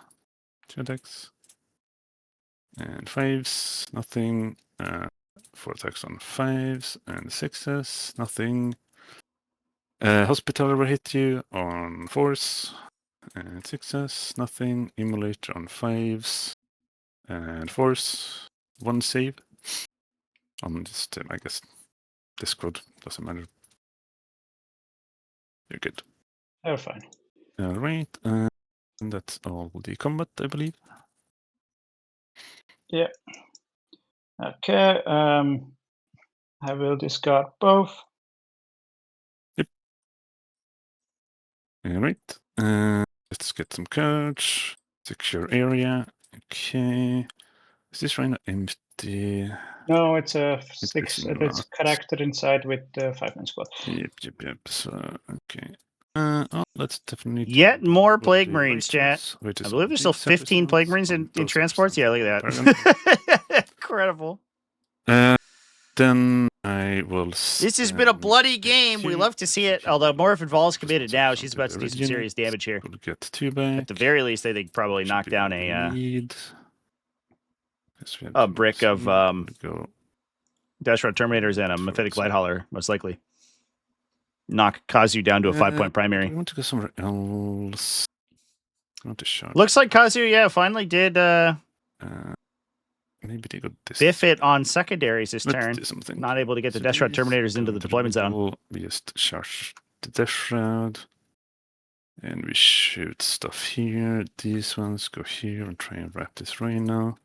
Speaker 3: 2 attacks. And 5s. Nothing. 4 attacks on 5s and 6s. Nothing. Hospitaller will hit you on 4s and 6s. Nothing. Immolator on 5s and 4s. 1 save. On just, I guess, Discord. Doesn't matter. You're good.
Speaker 1: They're fine.
Speaker 3: Alright. And that's all the combat, I believe.
Speaker 1: Yeah. Okay. I will discard both.
Speaker 3: Alright. Let's get some cards. Secure area. Okay. Is this right now empty?
Speaker 1: No, it's a
Speaker 3: is
Speaker 1: 6.
Speaker 3: not.
Speaker 1: It's a character inside with the 5-man squad.
Speaker 3: Yep. So, okay. Let's definitely
Speaker 2: Yet more
Speaker 3: do
Speaker 2: Plague
Speaker 3: the
Speaker 2: Marines, chat.
Speaker 3: Wait,
Speaker 2: I believe there's still 15 Plague Marines in transports. Yeah, look at
Speaker 3: Paragon.
Speaker 2: that. Incredible.
Speaker 3: Then I will.
Speaker 2: This has been a bloody game. We love to see it. Although Morphin Ball's committed now. She's about to do some serious damage here.
Speaker 3: We'll get 2 back.
Speaker 2: At the very least, I think probably knock down a brick of Dash Rod Terminators and a Mephitic Light Hauler, most likely. Knock Kazu down to a 5-point primary.
Speaker 3: I want to go somewhere else. I want to shot.
Speaker 2: Looks like Kazu, yeah, finally did
Speaker 3: maybe they got this.
Speaker 2: biff it on secondaries this
Speaker 3: Let's
Speaker 2: turn.
Speaker 3: do something.
Speaker 2: Not able to get the Dash Rod Terminators into the deployment zone.
Speaker 3: We just charge the Dash Rod. And we shoot stuff here. These ones go here and try and wrap this right now.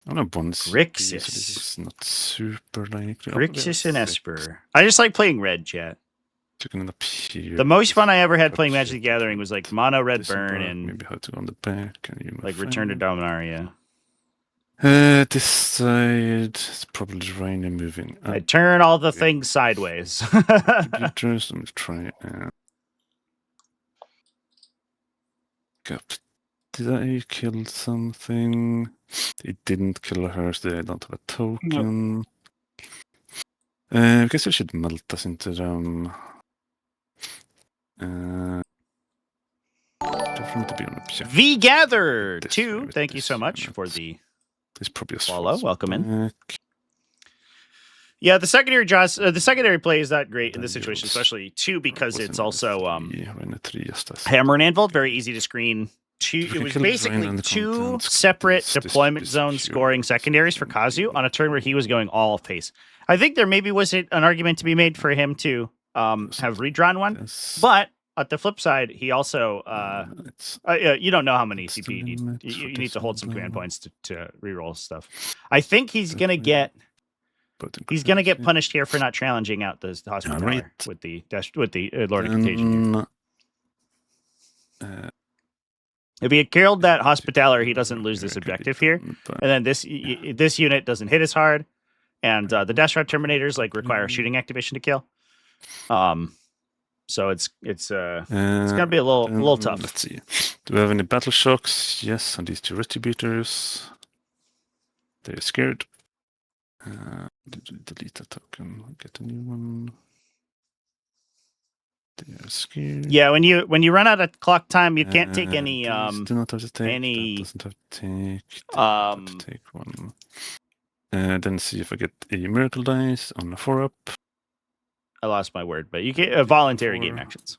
Speaker 3: I don't know, Bonds.
Speaker 2: Grixis.
Speaker 3: This is not super likely.
Speaker 2: Grixis and Esper. I just like playing red, chat.
Speaker 3: Taking it up here.
Speaker 2: The most fun I ever had playing Magic the Gathering was like Mono Red Burn and
Speaker 3: maybe how to go on the back. And
Speaker 2: like Return to Dominaria.
Speaker 3: This side is probably Rainer moving.
Speaker 2: I turn all the things sideways.
Speaker 3: Computers, let me try. Did I kill something? It didn't kill her, so they don't have a token. I guess we should melt us into them.
Speaker 2: V Gather 2. Thank you so much for the follow. Welcome in. Yeah, the secondary play is not great in this situation, especially too because it's also Hammer and Anvil, very easy to screen. It was basically 2 separate deployment zone scoring secondaries for Kazu on a turn where he was going all off pace. I think there maybe was an argument to be made for him to have redrawn one, but at the flip side, he also you don't know how many CP you need. You need to hold some command points to reroll stuff. I think he's gonna get punished here for not challenging out the Hospitaller with the Lord of Contagion. If he had killed that Hospitaller, he doesn't lose this objective here, and then this unit doesn't hit as hard, and the Dash Rod Terminators require shooting activation to kill. So it's gonna be a little tough.
Speaker 3: Let's see. Do we have any battle shocks? Yes, on these 2 Retributors. They're scared. Delete that token. Get a new one. They're scared.
Speaker 2: Yeah, when you run out of clock time, you can't take any
Speaker 3: do not have to take.
Speaker 2: any
Speaker 3: doesn't have to take. Have to take one. Then see if I get a miracle dice on a 4-up.
Speaker 2: I lost my word, but you get voluntary game actions.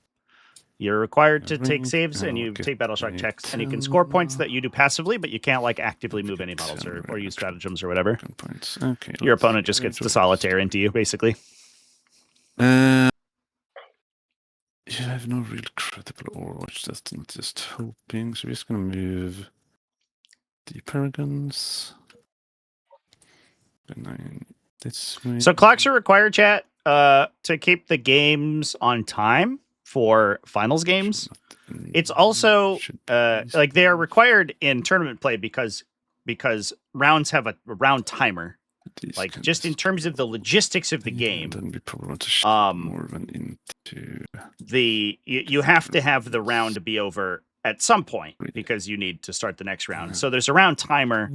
Speaker 2: You're required to take saves and you take battle shock checks, and you can score points that you do passively, but you can't actively move any models or use stratagems or whatever.
Speaker 3: Okay,
Speaker 2: your opponent just gets the solitaire into you, basically.
Speaker 3: You have no real credible Overwatch. That's not just hoping. So we're just gonna move the Paragons. This way.
Speaker 2: So clocks are required, chat, to keep the games on time for finals games. It's also they are required in tournament play because rounds have a round timer. Just in terms of the logistics of the game,
Speaker 3: then we probably want to more into
Speaker 2: you have to have the round to be over at some point because you need to start the next round. So there's a round timer,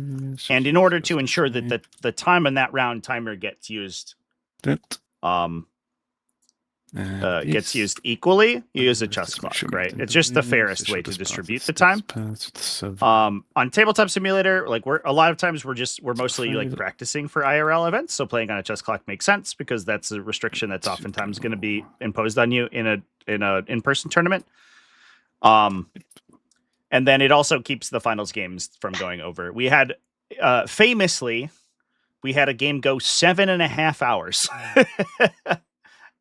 Speaker 2: and in order to ensure that the time on that round timer gets used gets used equally, you use a chess clock, right? It's just the fairest way to distribute the time. On Tabletop Simulator, a lot of times we're mostly practicing for IRL events, so playing on a chess clock makes sense because that's a restriction that's oftentimes going to be imposed on you in a in-person tournament. And then it also keeps the finals games from going over. We had famously a game go 7.5 hours.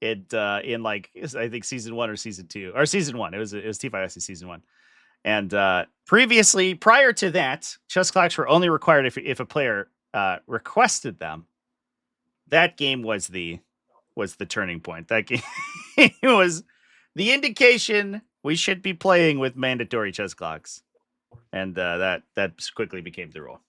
Speaker 2: In I think season 1 or season 2 or season 1. It was T5S2 season 1. And prior to that, chess clocks were only required if a player requested them. That game was the turning point. That game was the indication we should be playing with mandatory chess clocks, and that quickly became the rule.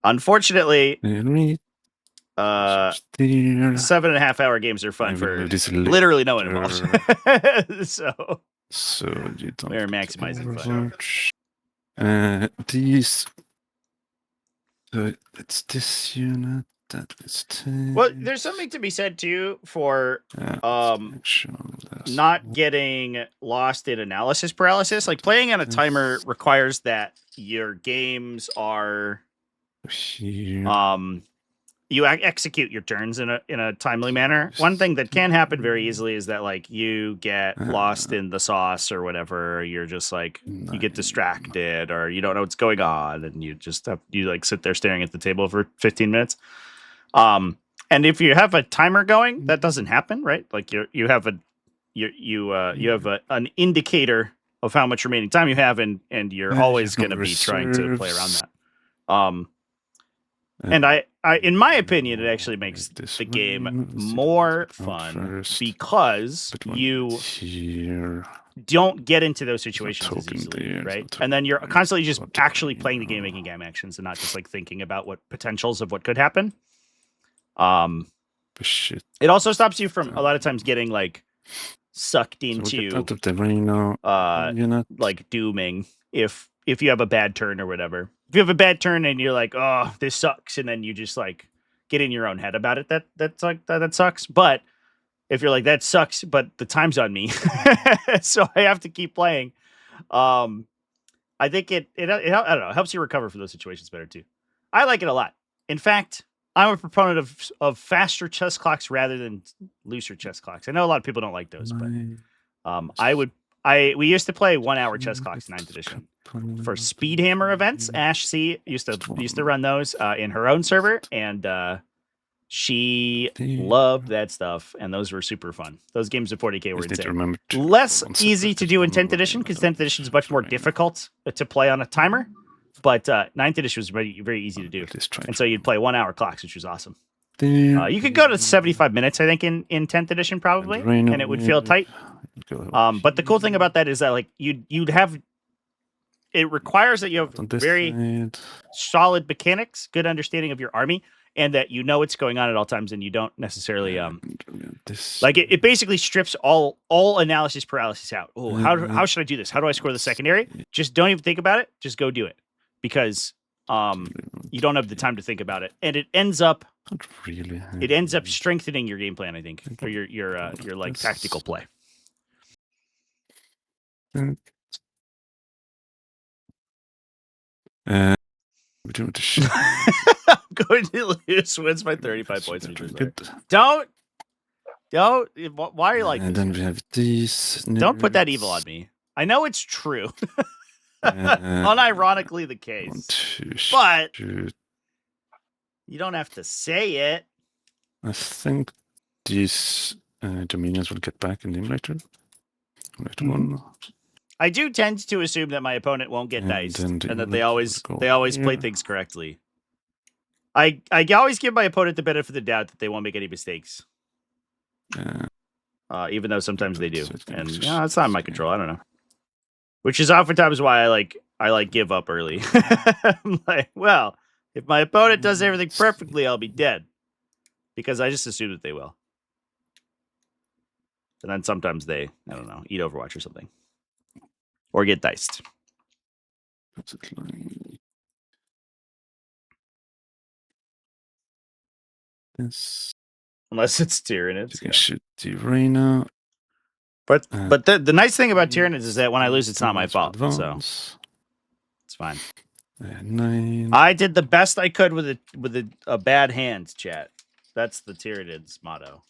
Speaker 2: Unfortunately, 7.5 hour games are fun for literally no one involved. So
Speaker 3: you don't
Speaker 2: we're
Speaker 3: get
Speaker 2: maximizing fun.
Speaker 3: overwatch. It's this unit. That is 10.
Speaker 2: Well, there's something to be said too for not getting lost in analysis paralysis. Like playing on a timer requires that your games are you execute your turns in a timely manner. One thing that can happen very easily is that like you get lost in the sauce or whatever. You're just like you get distracted or you don't know what's going on, and you just you like sit there staring at the table for 15 minutes. And if you have a timer going, that doesn't happen, right? Like you have an indicator of how much remaining time you have, and you're always going to be trying to play around that. And I, in my opinion, it actually makes the game more fun because you don't get into those situations as easily, right? And then you're constantly just actually playing the game, making game actions, and not just like thinking about what potentials of what could happen. It also stops you from a lot of times getting like sucked into like dooming if you have a bad turn or whatever. If you have a bad turn and you're like, oh, this sucks, and then you just like get in your own head about it, that sucks. But if you're like, that sucks, but the time's on me, so I have to keep playing. I think it I don't know, helps you recover from those situations better too. I like it a lot. In fact, I'm a proponent of faster chess clocks rather than looser chess clocks. I know a lot of people don't like those, but we used to play 1 hour chess clocks in 9th edition for Speed Hammer events. Ash C used to run those in her own server, and she loved that stuff, and those were super fun. Those games of 40k were insane. Less easy to do in 10th edition because 10th edition is much more difficult to play on a timer. But 9th edition was very, very easy to do. And so you'd play 1 hour clocks, which was awesome. You could go to 75 minutes, I think, in 10th edition probably, and it would feel tight. But the cool thing about that is that like you'd have, it requires that you have very solid mechanics, good understanding of your army, and that you know what's going on at all times, and you don't necessarily like it basically strips all analysis paralysis out. Oh, how should I do this? How do I score the secondary? Just don't even think about it. Just go do it. Because you don't have the time to think about it, and it ends up strengthening your game plan, I think, or your like tactical play.
Speaker 3: We're doing the shit.
Speaker 2: I'm going to lose. Wins by 35 points. Don't. Why are you like?
Speaker 3: And then we have these.
Speaker 2: Don't put that evil on me. I know it's true. Unironically the case, but you don't have to say it.
Speaker 3: I think these dominions will get back in the emulator.
Speaker 2: I do tend to assume that my opponent won't get diced, and that they always play things correctly. I always give my opponent the benefit of the doubt that they won't make any mistakes, even though sometimes they do, and it's not in my control. I don't know. Which is oftentimes why I like give up early. I'm like, well, if my opponent does everything perfectly, I'll be dead. Because I just assume that they will. And then sometimes they, I don't know, eat Overwatch or something. Or get diced. Unless it's Tyranids.
Speaker 3: You can shoot the Reina.
Speaker 2: But the nice thing about Tyranids is that when I lose, it's not my fault. So it's fine.
Speaker 3: 9.
Speaker 2: I did the best I could with a bad hand, chat. That's the Tyranids motto.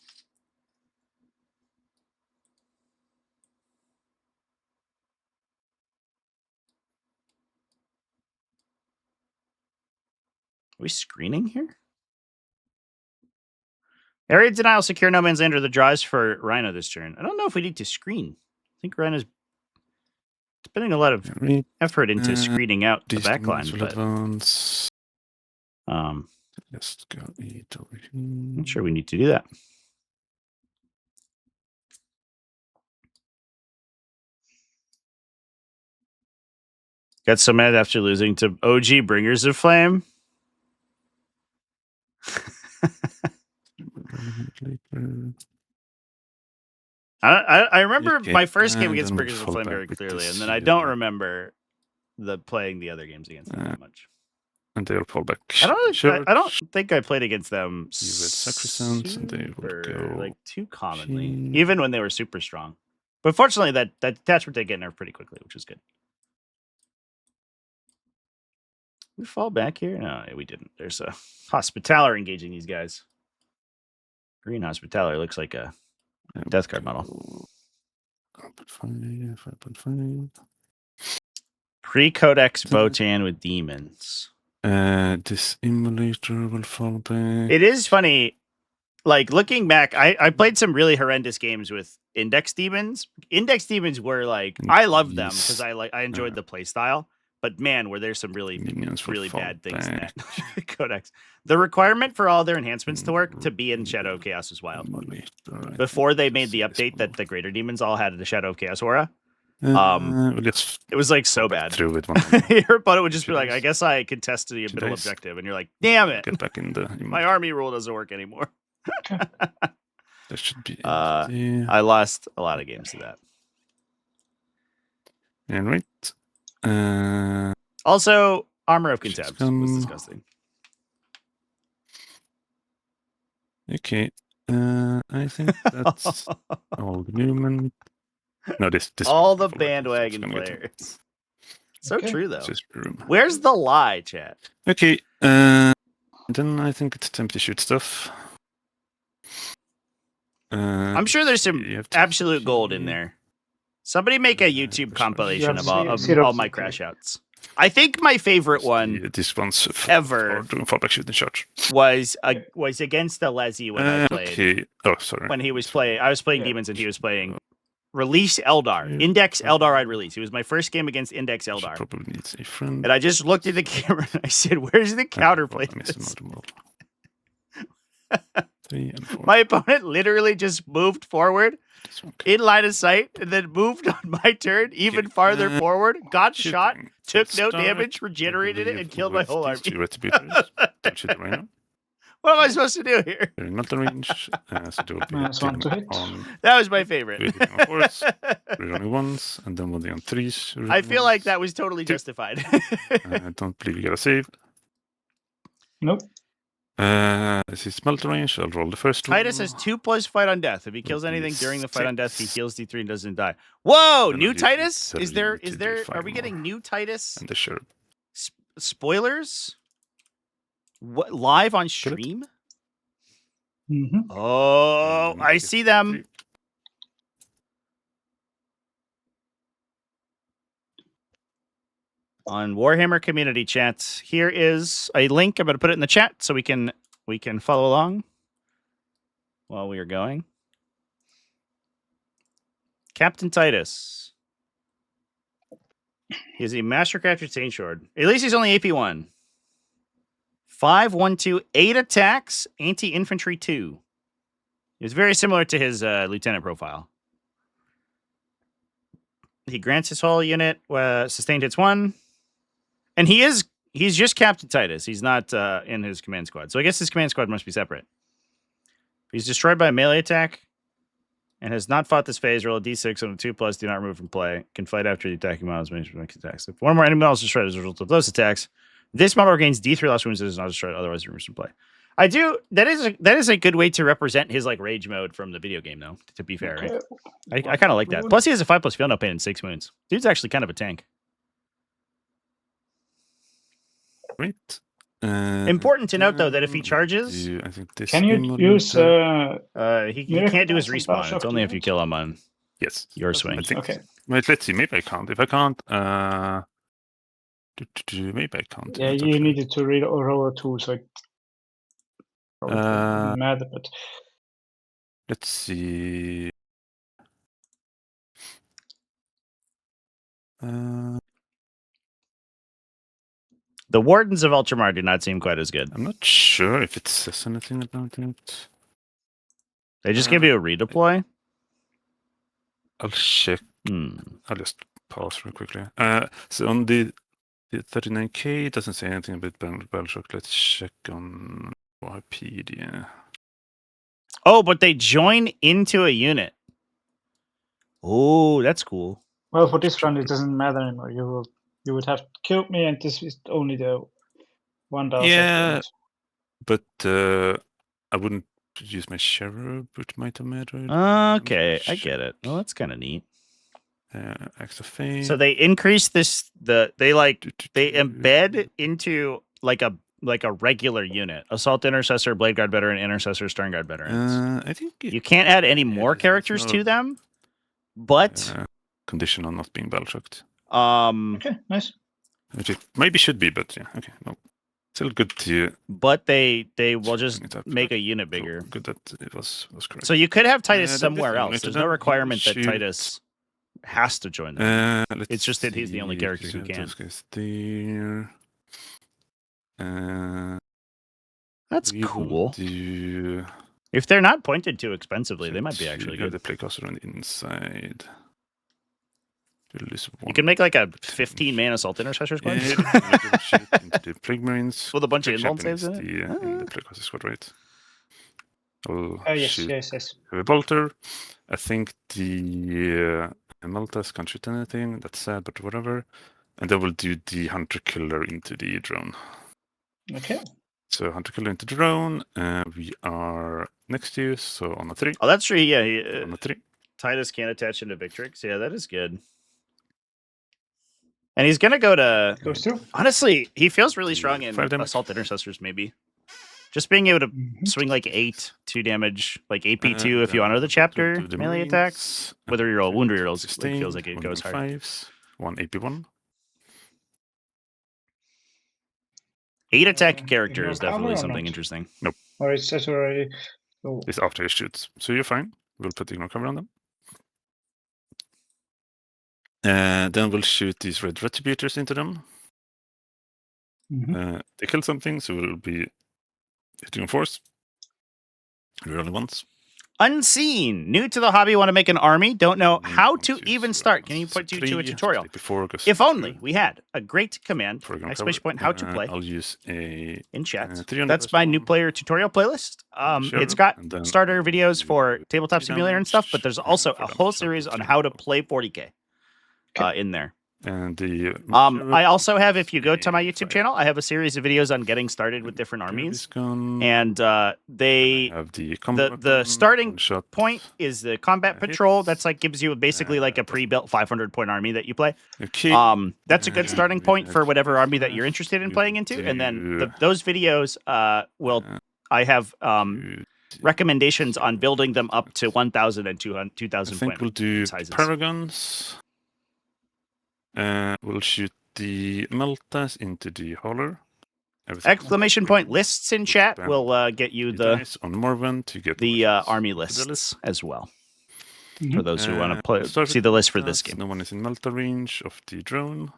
Speaker 2: Are we screening here? Area denial, secure no man's land or the draws for Rhino this turn. I don't know if we need to screen. I think Rhino's spending a lot of effort into screening out the backline. But,
Speaker 3: just go eat over here.
Speaker 2: I'm not sure we need to do that. Got so mad after losing to OG Bringers of Flame. I remember
Speaker 3: Okay,
Speaker 2: my first game
Speaker 3: and
Speaker 2: against
Speaker 3: then we'll
Speaker 2: Bringers of
Speaker 3: fall
Speaker 2: Flame
Speaker 3: back
Speaker 2: very
Speaker 3: with
Speaker 2: clearly,
Speaker 3: this
Speaker 2: and then I don't
Speaker 3: here.
Speaker 2: remember playing the other games against them that much.
Speaker 3: And they'll fall back.
Speaker 2: I don't
Speaker 3: Church.
Speaker 2: think I played against them
Speaker 3: You with Sacrosanct, and they will go
Speaker 2: like too commonly,
Speaker 3: Machine.
Speaker 2: even when they were super strong. But fortunately, that detachment did get nerfed pretty quickly, which is good. We fall back here? No, we didn't. There's a Hospitaller engaging these guys. Green Hospitaller looks like a death card model.
Speaker 3: 5.5.
Speaker 2: Pre-Codex Votan with demons.
Speaker 3: This emulator will fall back.
Speaker 2: It is funny. Like looking back, I played some really horrendous games with Index Demons. Index Demons were like I loved them because I enjoyed the play style. But man, were there some really bad things in that Codex. The requirement for all their enhancements to work to be in Shadow of Chaos was wild. Before they made the update that the Greater Demons all had the Shadow of Chaos aura, it was like so bad.
Speaker 3: Through it.
Speaker 2: Your opponent would just be like, "I guess I contested the middle objective," and you're like, "Damn it!
Speaker 3: Get back in the
Speaker 2: My army rule doesn't work anymore."
Speaker 3: There should be.
Speaker 2: I lost a lot of games to that.
Speaker 3: And right.
Speaker 2: Also, Armor of Contempt was disgusting.
Speaker 3: Okay. I think that's all the Newman. No, this
Speaker 2: all the bandwagon players. So true though. Where's the lie, chat?
Speaker 3: Okay. Then I think it's time to shoot stuff.
Speaker 2: I'm sure there's some absolute gold in there. Somebody make a YouTube compilation of all my crash outs. I think my favorite one
Speaker 3: this one's
Speaker 2: ever
Speaker 3: fallback shooting charge
Speaker 2: was against the Leslie when I played.
Speaker 3: Okay. Oh, sorry.
Speaker 2: When he was playing, I was playing Demons and he was playing Release Eldar. Index Eldar I'd release. It was my first game against Index Eldar.
Speaker 3: Probably needs a friend.
Speaker 2: And I just looked at the camera and I said, "Where's the counterplay?" My opponent literally just moved forward in line of sight and then moved on my turn even farther forward, got shot, took no damage, regenerated it, and killed my whole army. What am I supposed to do here?
Speaker 3: They're not the range. So they will be
Speaker 1: -1 to hit.
Speaker 2: That was my favorite.
Speaker 3: Rerunning ones, and then one on 3s.
Speaker 2: I feel like that was totally justified.
Speaker 3: I don't believe you got a save.
Speaker 1: Nope.
Speaker 3: This is Smelter range. I'll roll the first one.
Speaker 2: Titus has 2+ fight on death. If he kills anything during the fight on death, he heals D3 and doesn't die. Whoa! New Titus? Is there? Are we getting new Titus?
Speaker 3: And the sure.
Speaker 2: Spoilers? What, live on stream?
Speaker 1: Mm-hmm.
Speaker 2: Oh, I see them. On Warhammer community chats, here is a link. I'm going to put it in the chat so we can follow along while we are going. Captain Titus. He is a Mastercrafted Saint Shard. At least he's only AP1. 5/1/2, 8 attacks, anti-infantry 2. It's very similar to his lieutenant profile. He grants his whole unit sustained hits 1. And he's just Captain Titus. He's not in his command squad. So I guess his command squad must be separate. He's destroyed by a melee attack and has not fought this phase. Roll a d6 on a 2+, do not remove from play. Can fight after the attacking models makes attacks. If one more enemy model is destroyed as a result of those attacks, this model gains D3 lost wounds and is not destroyed, otherwise removes from play. I do. That is a good way to represent his like rage mode from the video game, though. To be fair, right? I kind of like that. Plus, he has a 5+ field no pain and 6 wounds. Dude's actually kind of a tank.
Speaker 3: Right.
Speaker 2: Important to note, though, that if he charges,
Speaker 3: I think this
Speaker 1: can you use?
Speaker 2: he can't do his respawn. It's only if you kill him on your swing.
Speaker 1: Okay.
Speaker 3: Wait, let's see. Maybe I can't. If I can't, maybe I can't.
Speaker 1: Yeah, you needed to read roll a 2, so it mad, but
Speaker 3: let's see.
Speaker 2: The Wardens of Ultramar do not seem quite as good.
Speaker 3: I'm not sure if it says anything about it.
Speaker 2: They just give you a redeploy?
Speaker 3: I'll check. I'll just pause real quickly. So on the The 39k doesn't say anything about Battleshock. Let's check on Wikipedia.
Speaker 2: Oh, but they join into a unit. Oh, that's cool.
Speaker 1: Well, for this run, it doesn't matter anymore. You would have killed me, and this is only the 1,000.
Speaker 3: Yeah, but I wouldn't use my Sheriff, which might have mattered.
Speaker 2: Okay, I get it. Well, that's kind of neat.
Speaker 3: Acts of Fate.
Speaker 2: So they increase this. They embed into like a regular unit: Assault Intercessor, Blade Guard Veteran, Intercessor, Stern Guard Veterans.
Speaker 3: I think
Speaker 2: you can't add any more characters to them, but
Speaker 3: condition on not being battle-shocked.
Speaker 1: Okay, nice.
Speaker 3: Which it maybe should be, but yeah, okay, no. Still good to.
Speaker 2: But they will just make a unit bigger.
Speaker 3: Good that it was correct.
Speaker 2: So you could have Titus somewhere else. There's no requirement that Titus has to join them. It's just that he's the only character who can. That's cool. If they're not pointed too expensively, they might be actually good.
Speaker 3: The playcaster on the inside.
Speaker 2: You can make like a 15-man Assault Intercessor squad.
Speaker 3: Into the Plague Marines.
Speaker 2: With a bunch of invuln saves in it.
Speaker 3: In the playcaster squad, right?
Speaker 1: Yes.
Speaker 3: Have a bolter. I think the Maltas can't shoot anything. That's sad, but whatever. And then we'll do the Hunter Killer into the drone.
Speaker 1: Okay.
Speaker 3: So Hunter Killer into drone. We are next to you, so on a 3.
Speaker 2: Oh, that's true. Yeah.
Speaker 3: On a 3.
Speaker 2: Titus can attach into Victrix. Yeah, that is good. And he's gonna go to.
Speaker 1: Goes to.
Speaker 2: Honestly, he feels really strong in Assault Intercessors. Maybe just being able to swing like 8, 2 damage, like AP2 if you honor the chapter melee attacks. Whether you roll wound rerolls, it feels like it goes hard.
Speaker 3: 5s, 1 AP1.
Speaker 2: 8 attack character is definitely something interesting.
Speaker 3: Nope.
Speaker 1: Or it says already. Oh.
Speaker 3: It's after he shoots, so you're fine. We'll put ignore cover on them. Then we'll shoot these red retributors into them. They kill something, so we'll be hitting on force. Rolling once.
Speaker 2: Unseen. New to the hobby, want to make an army. Don't know how to even start. Can you put you to a tutorial? If only we had a great command. Exclamation point, how to play.
Speaker 3: I'll use a
Speaker 2: in chat. That's my new player tutorial playlist. It's got starter videos for Tabletop Simulator and stuff, but there's also a whole series on how to play 40k in there.
Speaker 3: And the
Speaker 2: I also have, if you go to my YouTube channel, I have a series of videos on getting started with different armies. And the starting point is the combat patrol. That's like gives you basically like a pre-built 500-point army that you play. That's a good starting point for whatever army that you're interested in playing into. And then those videos I have recommendations on building them up to 1,000 and 2,000 point
Speaker 3: we'll do
Speaker 2: sizes.
Speaker 3: Paragons. We'll shoot the Maltas into the hauler.
Speaker 2: Exclamation point lists in chat will get you the
Speaker 3: on Morven to get
Speaker 2: the army lists as well. For those who want to see the list for this game.
Speaker 3: No one is in Malta range of the drone.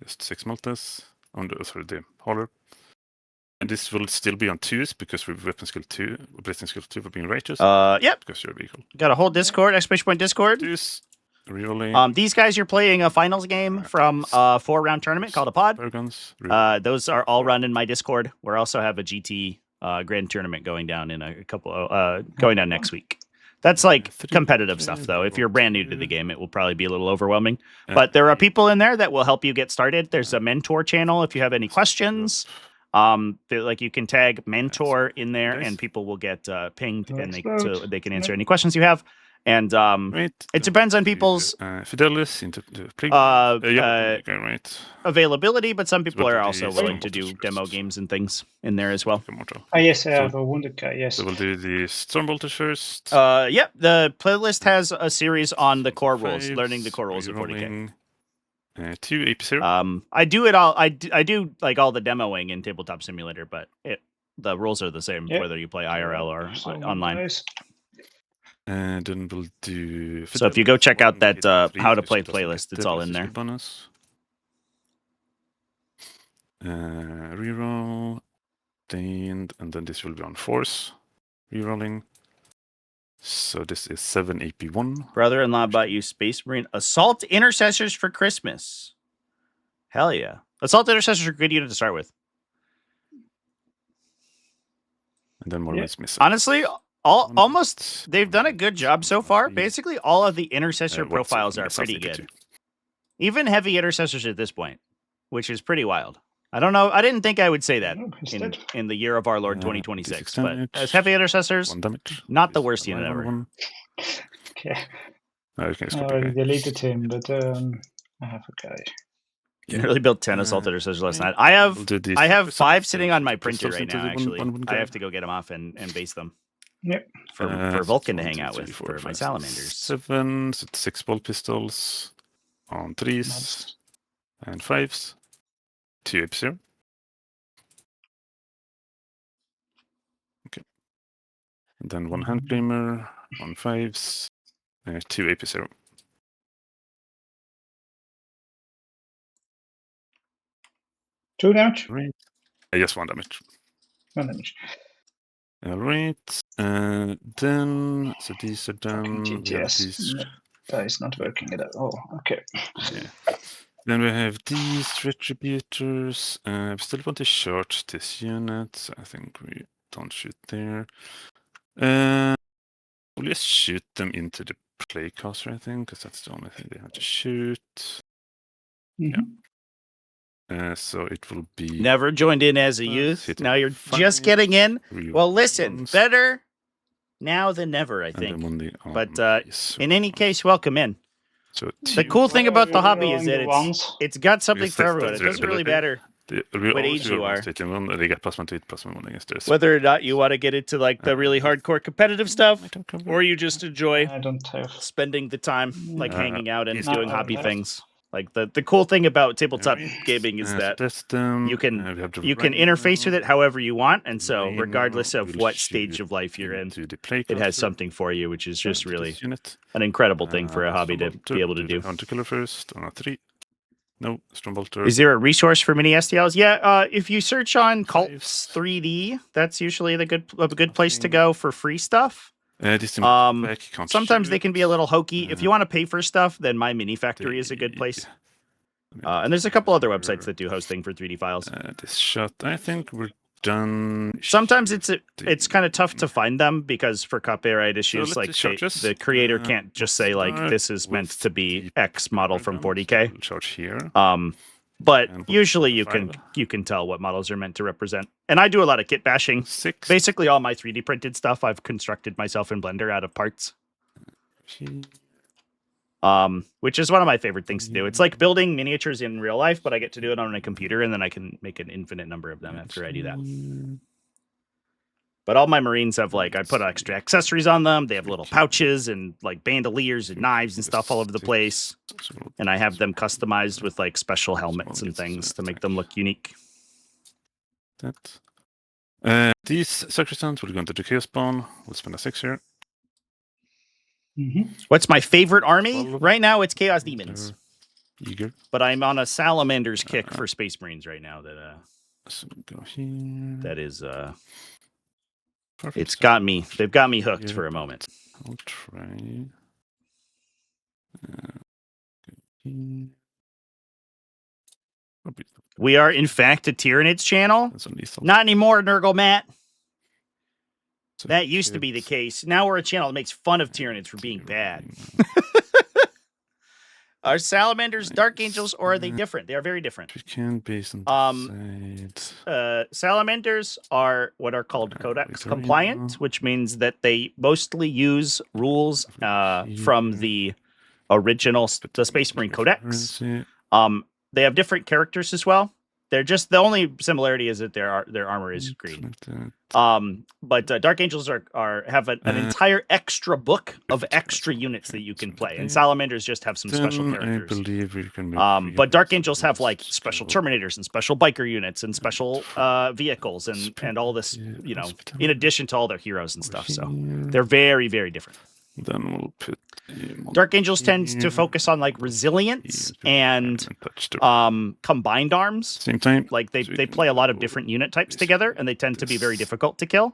Speaker 3: Just 6 Maltas on the hauler. And this will still be on 2s because we're weapon skill 2, blessing skill 2 for being righteous.
Speaker 2: Yep.
Speaker 3: Because you're a vehicle.
Speaker 2: Got a whole Discord, exclamation point Discord. These guys, you're playing a finals game from a 4-round tournament called a pod. Those are all run in my Discord. We also have a GT grand tournament going down in a couple going down next week. That's like competitive stuff, though. If you're brand new to the game, it will probably be a little overwhelming. But there are people in there that will help you get started. There's a mentor channel if you have any questions. Like you can tag mentor in there, and people will get pinged, and they can answer any questions you have. And it depends on people's
Speaker 3: Fidelis into
Speaker 2: availability, but some people are also willing to do demo games and things in there as well.
Speaker 1: Yes, I have a wounded guy. Yes.
Speaker 3: So we'll do the Stormbolter first.
Speaker 2: Yep. The playlist has a series on the core rules, learning the core rules of 40k.
Speaker 3: 2 AP0.
Speaker 2: I do it all. I do like all the demoing in Tabletop Simulator, but the rules are the same whether you play IRL or online.
Speaker 1: Nice.
Speaker 3: And then we'll do.
Speaker 2: So if you go check out that how to play playlist, it's all in there.
Speaker 3: Bonus. Reroll, and then this will be on force. Rerolling. So this is 7 AP1.
Speaker 2: Brother-in-law bought you Space Marine Assault Intercessors for Christmas. Hell yeah. Assault Intercessors are a good unit to start with.
Speaker 3: And then more
Speaker 1: Yeah.
Speaker 3: ones missing.
Speaker 2: Honestly, almost they've done a good job so far. Basically, all of the intercessor profiles are pretty good. Even heavy intercessors at this point, which is pretty wild. I don't know. I didn't think I would say that in the year of our Lord 2026. But as heavy intercessors, not the worst unit ever.
Speaker 1: Okay.
Speaker 3: No,
Speaker 1: I already deleted him, but I have a guy.
Speaker 2: You really built 10 assault intercessors last night. I have 5 sitting on my printer right now. Actually, I have to go get them off and base them.
Speaker 1: Yep.
Speaker 2: For Vulcan to hang out with for my salamanders.
Speaker 3: 7, so 6 ball pistols on 3s and 5s. 2 AP0. Okay. And then 1 hand gleamer, 1 5s, and 2 AP0.
Speaker 1: Two damage?
Speaker 3: Right. Yes, 1 damage.
Speaker 1: 1 damage.
Speaker 3: Alright. Then, so these are done.
Speaker 1: GTS. No, that is not working at all. Okay.
Speaker 3: Yeah. Then we have these retributors. We still want to charge this unit. I think we don't shoot there. We'll just shoot them into the playcaster, I think, because that's the only thing they have to shoot.
Speaker 1: Mm-hmm.
Speaker 3: Yeah. So it will be.
Speaker 2: Never joined in as a youth. Now you're just getting in. Well, listen, better now than never, I think. But in any case, welcome in.
Speaker 3: So
Speaker 2: the cool thing about the hobby is that it's got something for everyone. It doesn't really matter what age you are. Whether or not you want to get into like the really hardcore competitive stuff, or you just enjoy spending the time like hanging out and doing hobby things. Like the cool thing about tabletop gaming is that you can interface with it however you want, and so regardless of what stage of life you're in, it has something for you, which is just really an incredible thing for a hobby to be able to do.
Speaker 3: No, Stormbolter.
Speaker 2: Is there a resource for mini STLs? Yeah, if you search on Cults 3D, that's usually a good place to go for free stuff. Sometimes they can be a little hokey. If you want to pay for stuff, then My Mini Factory is a good place. And there's a couple other websites that do hosting for 3D files.
Speaker 3: This shot, I think we're done.
Speaker 2: Sometimes it's kind of tough to find them because for copyright issues, like the creator can't just say like this is meant to be X model from 40K.
Speaker 3: Charge here.
Speaker 2: But usually you can tell what models are meant to represent. And I do a lot of kit bashing. Basically all my 3D printed stuff I've constructed myself in Blender out of parts. Which is one of my favorite things to do. It's like building miniatures in real life, but I get to do it on a computer and then I can make an infinite number of them after I do that. But all my Marines have like, I put extra accessories on them. They have little pouches and like bandoliers and knives and stuff all over the place. And I have them customized with like special helmets and things to make them look unique.
Speaker 3: These sacristans will go into the Chaos Spawn. We'll spend a 6 here.
Speaker 2: Mm-hmm. What's my favorite army? Right now it's Chaos Demons.
Speaker 3: Eager.
Speaker 2: But I'm on a Salamander's kick for Space Marines right now that is it's got me. They've got me hooked for a moment.
Speaker 3: I'll try.
Speaker 2: We are, in fact, a Tyranids channel. Not anymore, Nurgle Matt. That used to be the case. Now we're a channel that makes fun of Tyranids for being bad. Are Salamanders Dark Angels, or are they different? They are very different.
Speaker 3: We can base on
Speaker 2: Salamanders are what are called Codex compliant, which means that they mostly use rules from the original the Space Marine Codex. They have different characters as well. They're just the only similarity is that their armor is green. But Dark Angels have an entire extra book of extra units that you can play, and Salamanders just have some special characters.
Speaker 3: I believe we can
Speaker 2: but Dark Angels have like special Terminators and special biker units and special vehicles and all this, you know, in addition to all their heroes and stuff. So they're very, very different.
Speaker 3: Then we'll put
Speaker 2: Dark Angels tends to focus on like resilience and combined arms.
Speaker 3: Same time.
Speaker 2: Like they play a lot of different unit types together, and they tend to be very difficult to kill.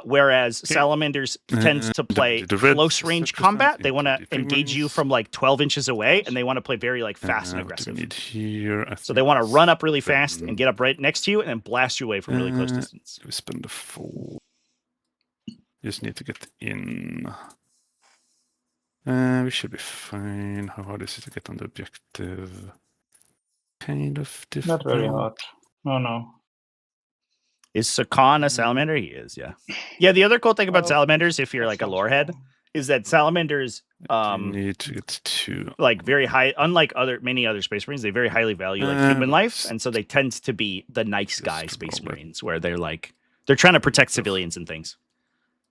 Speaker 2: Whereas salamanders tend to play
Speaker 3: the red
Speaker 2: close range
Speaker 3: sacrosanct
Speaker 2: combat. They want to
Speaker 3: into the
Speaker 2: engage you
Speaker 3: fragments.
Speaker 2: from like 12 inches away, and they want to play very like fast and
Speaker 3: What do
Speaker 2: aggressive.
Speaker 3: we need here?
Speaker 2: So they want to run up really fast
Speaker 3: then-
Speaker 2: and get up right next to you, and then blast you away from really close distance.
Speaker 3: We spend the 4. Just need to get in. We should be fine. How hard is it to get on the objective? Kind of difficult.
Speaker 1: Not very hard. No.
Speaker 2: Is Sakan a salamander? He is, yeah. Yeah, the other cool thing about
Speaker 1: Well,
Speaker 2: salamanders, if you're
Speaker 1: that
Speaker 2: like a
Speaker 1: sounds
Speaker 2: lore head,
Speaker 1: cool.
Speaker 2: is that salamanders
Speaker 3: You need to get 2.
Speaker 2: like very high, unlike many other space marines, they very highly value like human life, and so they tend to be the nice guy space marines, where they're trying to protect civilians and things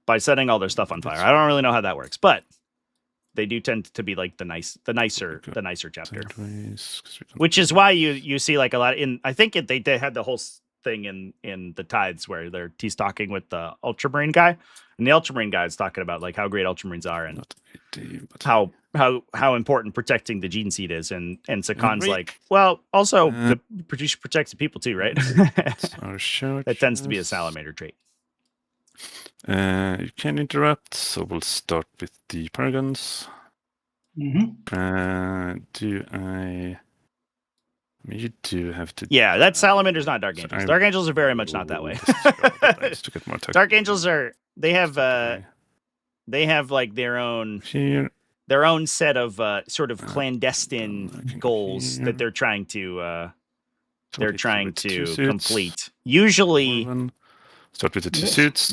Speaker 2: by setting all their stuff on fire. I don't really know how that works, but they do tend to be like the nicer chapter.
Speaker 3: Sideways, 'cause we can-
Speaker 2: Which is why you see like a lot in. I think they had the whole thing in the Tithes where he's talking with the Ultramarine guy, and the Ultramarine guy is talking about like how great Ultramarines are and
Speaker 3: Not 80, but
Speaker 2: how important protecting the gene seed is, and Sakan's
Speaker 3: Right.
Speaker 2: like, well, also
Speaker 3: Uh,
Speaker 2: you should protect the people too, right?
Speaker 3: that's our short.
Speaker 2: That tends to be a salamander trait.
Speaker 3: You can interrupt, so we'll start with the Paragons. You do have to.
Speaker 2: Yeah, that salamander's not Dark
Speaker 3: So
Speaker 2: Angels.
Speaker 3: I
Speaker 2: Dark Angels are very much not that way.
Speaker 3: To get more attack.
Speaker 2: Dark Angels they have like their own set of sort of clandestine
Speaker 3: I can go
Speaker 2: goals
Speaker 3: here.
Speaker 2: that they're trying to
Speaker 3: Suits.
Speaker 2: complete. Usually
Speaker 3: Start with the 2
Speaker 1: Yes.
Speaker 3: suits.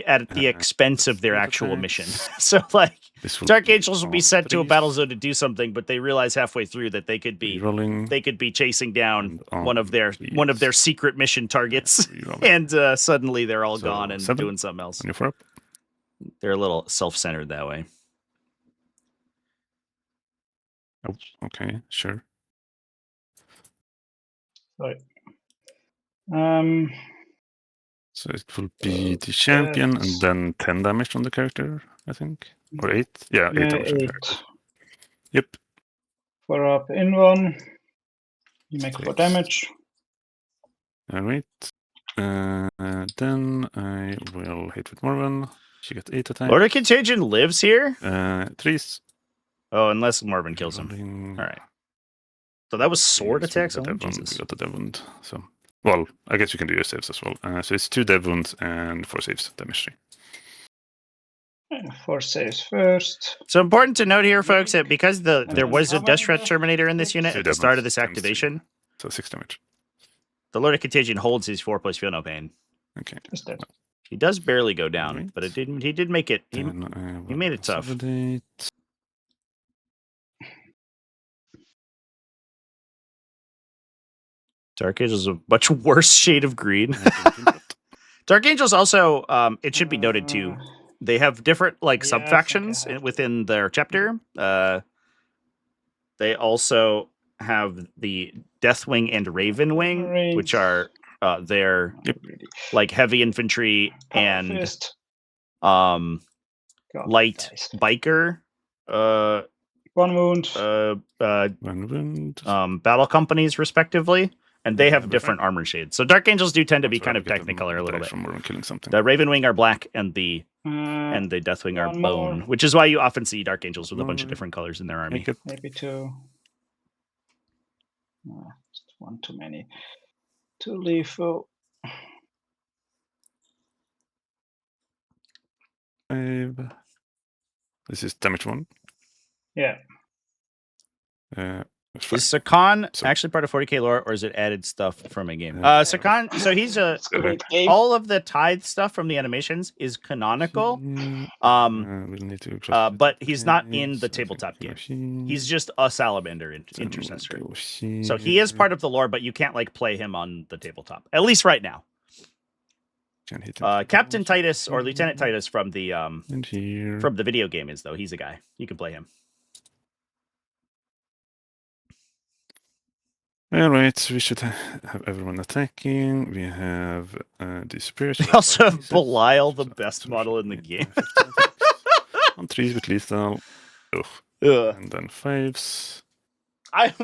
Speaker 2: at the expense of their
Speaker 3: field
Speaker 2: actual
Speaker 3: attacks.
Speaker 2: mission. So like
Speaker 3: This will
Speaker 2: Dark
Speaker 3: be
Speaker 2: Angels will be
Speaker 3: on
Speaker 2: sent to a
Speaker 3: 3s.
Speaker 2: battle zone to do something, but they realize halfway through that they could be
Speaker 3: Rerolling.
Speaker 2: chasing down
Speaker 3: And on
Speaker 2: one of their
Speaker 3: threes.
Speaker 2: secret mission targets,
Speaker 3: Rerolling.
Speaker 2: and suddenly they're all
Speaker 3: So,
Speaker 2: gone and
Speaker 3: 7.
Speaker 2: doing something else.
Speaker 3: On your 4 up.
Speaker 2: They're a little self-centered that way.
Speaker 3: Oh, okay, sure.
Speaker 1: Sorry.
Speaker 3: So it will be the champion and
Speaker 1: that's-
Speaker 3: then 10 damage on the character, I think. Or 8? Yeah, 8 damage on the
Speaker 1: 8.
Speaker 3: character. Yep.
Speaker 1: 4 up in 1. You make 4
Speaker 3: Six.
Speaker 1: damage.
Speaker 3: Alright. Then I will hit with Morven. She gets 8 attacks.
Speaker 2: Lord of Contagion lives here?
Speaker 3: 3s.
Speaker 2: Oh, unless Marvin kills him.
Speaker 3: Rerolling.
Speaker 2: All right. So that was sword
Speaker 3: Yes, we
Speaker 2: attacks
Speaker 3: got
Speaker 2: only?
Speaker 3: that one,
Speaker 2: Jesus.
Speaker 3: We got the dev wound. So, well, I guess you can do your saves as well. So it's 2 dev wounds and 4 saves, damage 3.
Speaker 1: 4 saves first.
Speaker 2: So important to note here, folks, that because there
Speaker 1: then
Speaker 2: was a
Speaker 1: how many
Speaker 2: Dust Breath
Speaker 1: death
Speaker 2: Terminator in this
Speaker 1: hits?
Speaker 2: unit
Speaker 3: Two
Speaker 2: at the start of
Speaker 3: devils
Speaker 2: this
Speaker 3: times 3.
Speaker 2: activation,
Speaker 3: So 6 damage.
Speaker 2: the Lord of Contagion holds his 4+ feel no pain.
Speaker 3: Okay.
Speaker 1: Is that
Speaker 2: He does barely go down,
Speaker 3: Right.
Speaker 2: but he did make it. He
Speaker 3: Then I will
Speaker 2: made it tough.
Speaker 3: consolidate.
Speaker 2: Dark Angels is a much worse shade of green. Dark Angels also, it should be noted too, they have different like
Speaker 1: Yeah, I think I
Speaker 2: sub-factions
Speaker 1: have
Speaker 2: within their chapter. They also have the Deathwing and Ravenwing, which are their
Speaker 1: really
Speaker 2: like heavy infantry and
Speaker 1: fist?
Speaker 2: light
Speaker 1: guys.
Speaker 2: biker
Speaker 1: 1 wound.
Speaker 3: One wound.
Speaker 2: battle companies respectively, and they have
Speaker 3: Yeah,
Speaker 2: different armor shades. So Dark Angels do tend to be
Speaker 3: That's where
Speaker 2: kind
Speaker 3: I
Speaker 2: of
Speaker 3: get them
Speaker 2: technicolor a little bit.
Speaker 3: from Morven killing something.
Speaker 2: The Ravenwing are black and the
Speaker 1: Uh,
Speaker 2: Deathwing are
Speaker 1: one
Speaker 2: bone,
Speaker 1: more.
Speaker 2: which is why you often see Dark Angels with a bunch of
Speaker 3: More.
Speaker 2: different colors in their army.
Speaker 3: Make it.
Speaker 1: maybe 2. Just 1 too many. 2 lethal.
Speaker 3: 5. This is damage 1.
Speaker 1: Yeah.
Speaker 3: It's
Speaker 2: Is
Speaker 3: 5.
Speaker 2: Sakan
Speaker 3: So-
Speaker 2: actually part of 40k lore, or is it added stuff from a game?
Speaker 3: Uh,
Speaker 2: Sakan, so he's
Speaker 1: It's a great game.
Speaker 2: all of the Tithe stuff from the animations is canonical.
Speaker 3: We'll need to cross
Speaker 2: But
Speaker 3: it.
Speaker 2: he's not
Speaker 3: Okay,
Speaker 2: in the
Speaker 3: so I
Speaker 2: tabletop
Speaker 3: can
Speaker 2: game.
Speaker 3: go
Speaker 2: He's
Speaker 3: here,
Speaker 2: just a salamander
Speaker 3: then we'll
Speaker 2: intercessor.
Speaker 3: go
Speaker 2: So he is
Speaker 3: here.
Speaker 2: part of the lore, but you can't like play him on the tabletop, at least right now.
Speaker 3: Can hit him.
Speaker 2: Captain Titus or Lieutenant Titus from the
Speaker 3: And here.
Speaker 2: video game is though. He's a guy. You can play him.
Speaker 3: All right, so we should have everyone attacking. We have the superiors.
Speaker 2: They also have Belial, the best model in the game.
Speaker 3: On 3s with lethal. Ugh.
Speaker 2: Ugh.
Speaker 3: And then 5s.